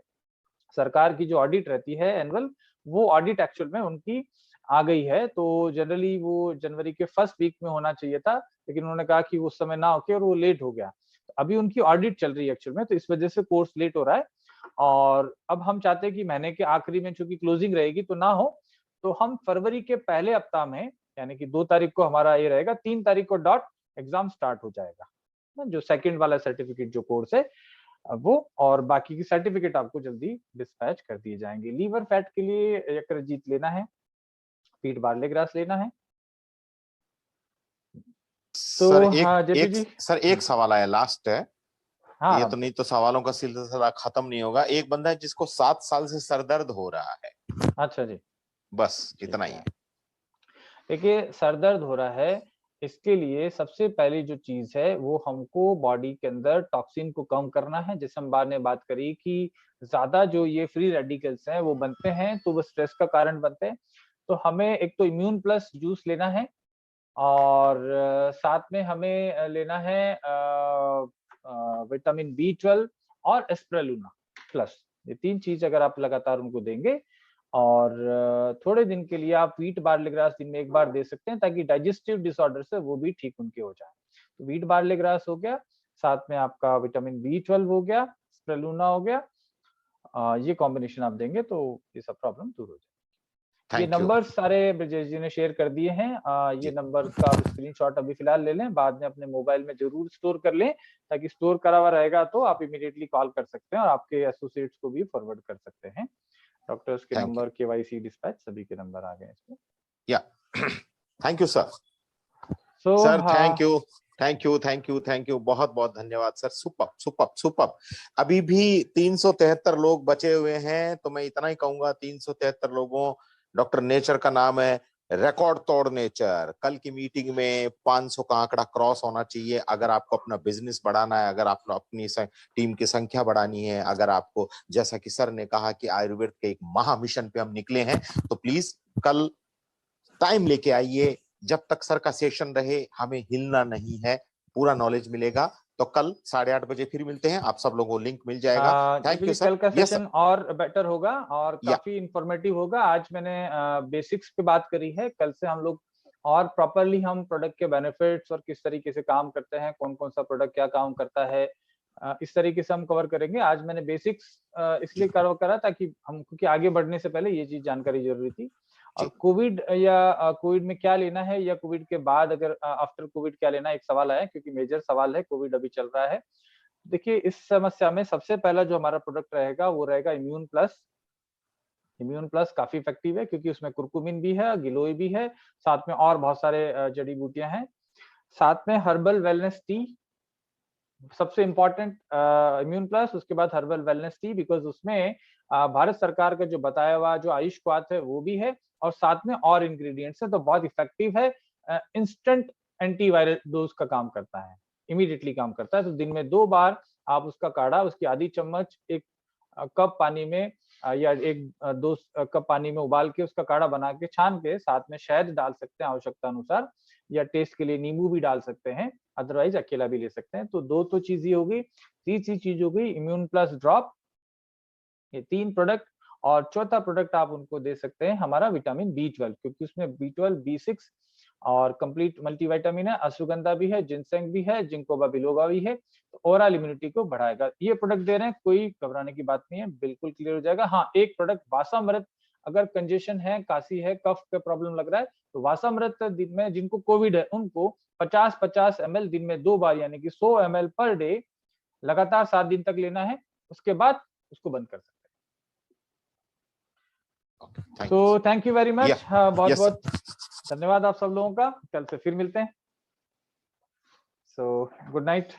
सरकार की जो ऑडिट रहती है एनुअल, वो ऑडिट एक्चुअल में उनकी आ गई है। तो जनरली वो जनवरी के फर्स्ट वीक में होना चाहिए था, लेकिन उन्होंने कहा कि उस समय ना होके और वो लेट हो गया। तो अभी उनकी ऑडिट चल रही है एक्चुअल में, तो इस वजह से कोर्स लेट हो रहा है। और अब हम चाहते हैं कि महीने के आखिरी में चूंकि क्लोजिंग रहेगी तो ना हो, तो हम फरवरी के पहले हफ्ता में, यानी कि 2 तारीख को हमारा ये रहेगा, 3 तारीख को डॉट एग्जाम स्टार्ट हो जाएगा। जो सेकंड वाला सर्टिफिकेट जो कोर्स है वो, और बाकी की सर्टिफिकेट आपको जल्दी डिस्पैच कर दिए जाएंगे। लीवर फैट के लिए यकृतजीत लेना है, पीट बार्ले ग्रास लेना है। तो सर हाँ जेपी जी। एक सवाल आया, लास्ट है। हाँ ये हाँ। तो नहीं तो सवालों का सिलसिला खत्म नहीं होगा। एक बंदा है जिसको 7 साल से सर दर्द हो रहा है, अच्छा जी। बस ठीक इतना ही है, है। देखिए सर दर्द हो रहा है, इसके लिए सबसे पहली जो चीज है वो हमको बॉडी के अंदर टॉक्सिन को कम करना है। जैसे हम बाद में बात करी कि ज्यादा जो ये फ्री रेडिकल्स हैं वो बनते हैं तो वो स्ट्रेस का कारण बनते हैं। तो हमें एक तो इम्यून प्लस जूस लेना है, और साथ में हमें लेना है विटामिन बी 12 और एस्प्रेलुना प्लस। ये 3 चीज अगर आप लगातार उनको देंगे, और थोड़े दिन के लिए आप व्हीट बार्ले ग्रास दिन में 1 बार दे सकते हैं, ताकि डाइजेस्टिव डिसऑर्डर से वो भी ठीक उनके हो जाए। तो व्हीट बार्ले ग्रास हो गया, साथ में आपका विटामिन बी 12 हो गया, स्प्रेलुना हो गया, ये कॉम्बिनेशन आप देंगे तो ये सब प्रॉब्लम दूर हो जाए। ये थैंक यू। नंबर सारे ब्रजेश जी ने शेयर कर दिए हैं। ये जी, नंबर का आप स्क्रीनशॉट अभी फिलहाल ले लें, बाद में अपने मोबाइल में जरूर स्टोर कर लें, ताकि स्टोर करा हुआ रहेगा तो आप इमीडिएटली कॉल कर सकते हैं और आपके एसोसिएट्स को भी फॉरवर्ड कर सकते हैं। डॉक्टर्स के thank you. Number, KYC dispatch, सभी के नंबर आ गए इसमें। या thank you sir. So sir thank हाँ। यू, थैंक यू, बहुत बहुत धन्यवाद सर। Super super super. अभी भी 373 लोग बचे हुए हैं, तो मैं इतना ही कहूंगा, 373 लोगों, डॉक्टर नेचर का नाम है, रिकॉर्ड तोड़ नेचर। कल की मीटिंग में 500 का आंकड़ा क्रॉस होना चाहिए। अगर आपको अपना बिजनेस बढ़ाना है, अगर आपको अपनी टीम की संख्या बढ़ानी है, अगर आपको, जैसा कि सर ने कहा कि आयुर्वेद के एक महा मिशन पे हम निकले हैं, तो प्लीज कल टाइम लेके आइए। जब तक सर का सेशन रहे हमें हिलना नहीं है, पूरा नॉलेज मिलेगा। तो कल 8:30 बजे फिर मिलते हैं, आप सब लोगों को लिंक मिल जाएगा। Thank JP you ji, sir. कल का यस सर। सेशन और बेटर होगा और या काफी इंफॉर्मेटिव होगा। आज मैंने बेसिक्स पे बात करी है, कल से हम लोग और प्रॉपरली हम प्रोडक्ट के बेनिफिट्स और किस तरीके से काम करते हैं, कौन कौन सा प्रोडक्ट क्या काम करता है, इस तरीके से हम कवर करेंगे। आज मैंने बेसिक्स इसलिए कवर करा ताकि हम, क्योंकि आगे बढ़ने से पहले ये चीज जानकारी जरूरी थी। और जी, कोविड या कोविड में क्या लेना है, या कोविड के बाद अगर आफ्टर कोविड क्या लेना है, एक सवाल आया, क्योंकि मेजर सवाल है, कोविड अभी चल रहा है। देखिए इस समस्या में सबसे पहला जो हमारा प्रोडक्ट रहेगा वो रहेगा इम्यून प्लस। इम्यून प्लस काफी इफेक्टिव है, क्योंकि उसमें कुरकुमिन भी है, गिलोय भी है, साथ में और बहुत सारे जड़ी बूटियां हैं। साथ में हर्बल वेलनेस टी सबसे इम्पोर्टेंट, इम्यून प्लस, उसके बाद हर्बल वेलनेस टी, बिकॉज उसमें भारत सरकार का जो बताया हुआ जो आयुष क्वाथ है वो भी है, और साथ में और इंग्रेडिएंट्स है, तो बहुत इफेक्टिव है। इंस्टेंट एंटीवायरल डोज का काम करता है, इमीडिएटली काम करता है। तो दिन में 2 बार आप उसका काढ़ा, उसकी आधी चम्मच एक कप पानी में, या 2 कप पानी में उबाल के उसका काढ़ा बना के छान के, साथ में शहद डाल सकते हैं आवश्यकता अनुसार, या टेस्ट के लिए नींबू भी डाल सकते हैं, अदरवाइज अकेला भी ले सकते हैं। तो 2 तो चीज ये हो गई। तीसरी चीज हो गई इम्यून प्लस ड्रॉप, ये 3 प्रोडक्ट। और चौथा प्रोडक्ट आप उनको दे सकते हैं हमारा विटामिन बी 12, क्योंकि उसमें बी 12 बी 6 और कंप्लीट मल्टीविटामिन है, अश्वगंधा भी है, जिनसेंग भी है, जिंकोबा बिलोबा भी है, तो ओवरऑल इम्यूनिटी को बढ़ाएगा। ये प्रोडक्ट दे रहे हैं, कोई घबराने की बात नहीं है, बिल्कुल क्लियर हो जाएगा। हाँ, एक प्रोडक्ट वासामृत, अगर कंजेशन है, काशी है, कफ का प्रॉब्लम लग रहा है, तो वासामृत दिन में, जिनको कोविड है उनको 50-50 ml दिन में 2 बार, यानी कि 100 ml पर डे लगातार 7 दिन तक लेना है, उसके बाद उसको बंद कर सकते हैं। तो थैंक यू वेरी मच। बहुत बहुत धन्यवाद आप सब लोगों का। कल से फिर मिलते हैं। So good night.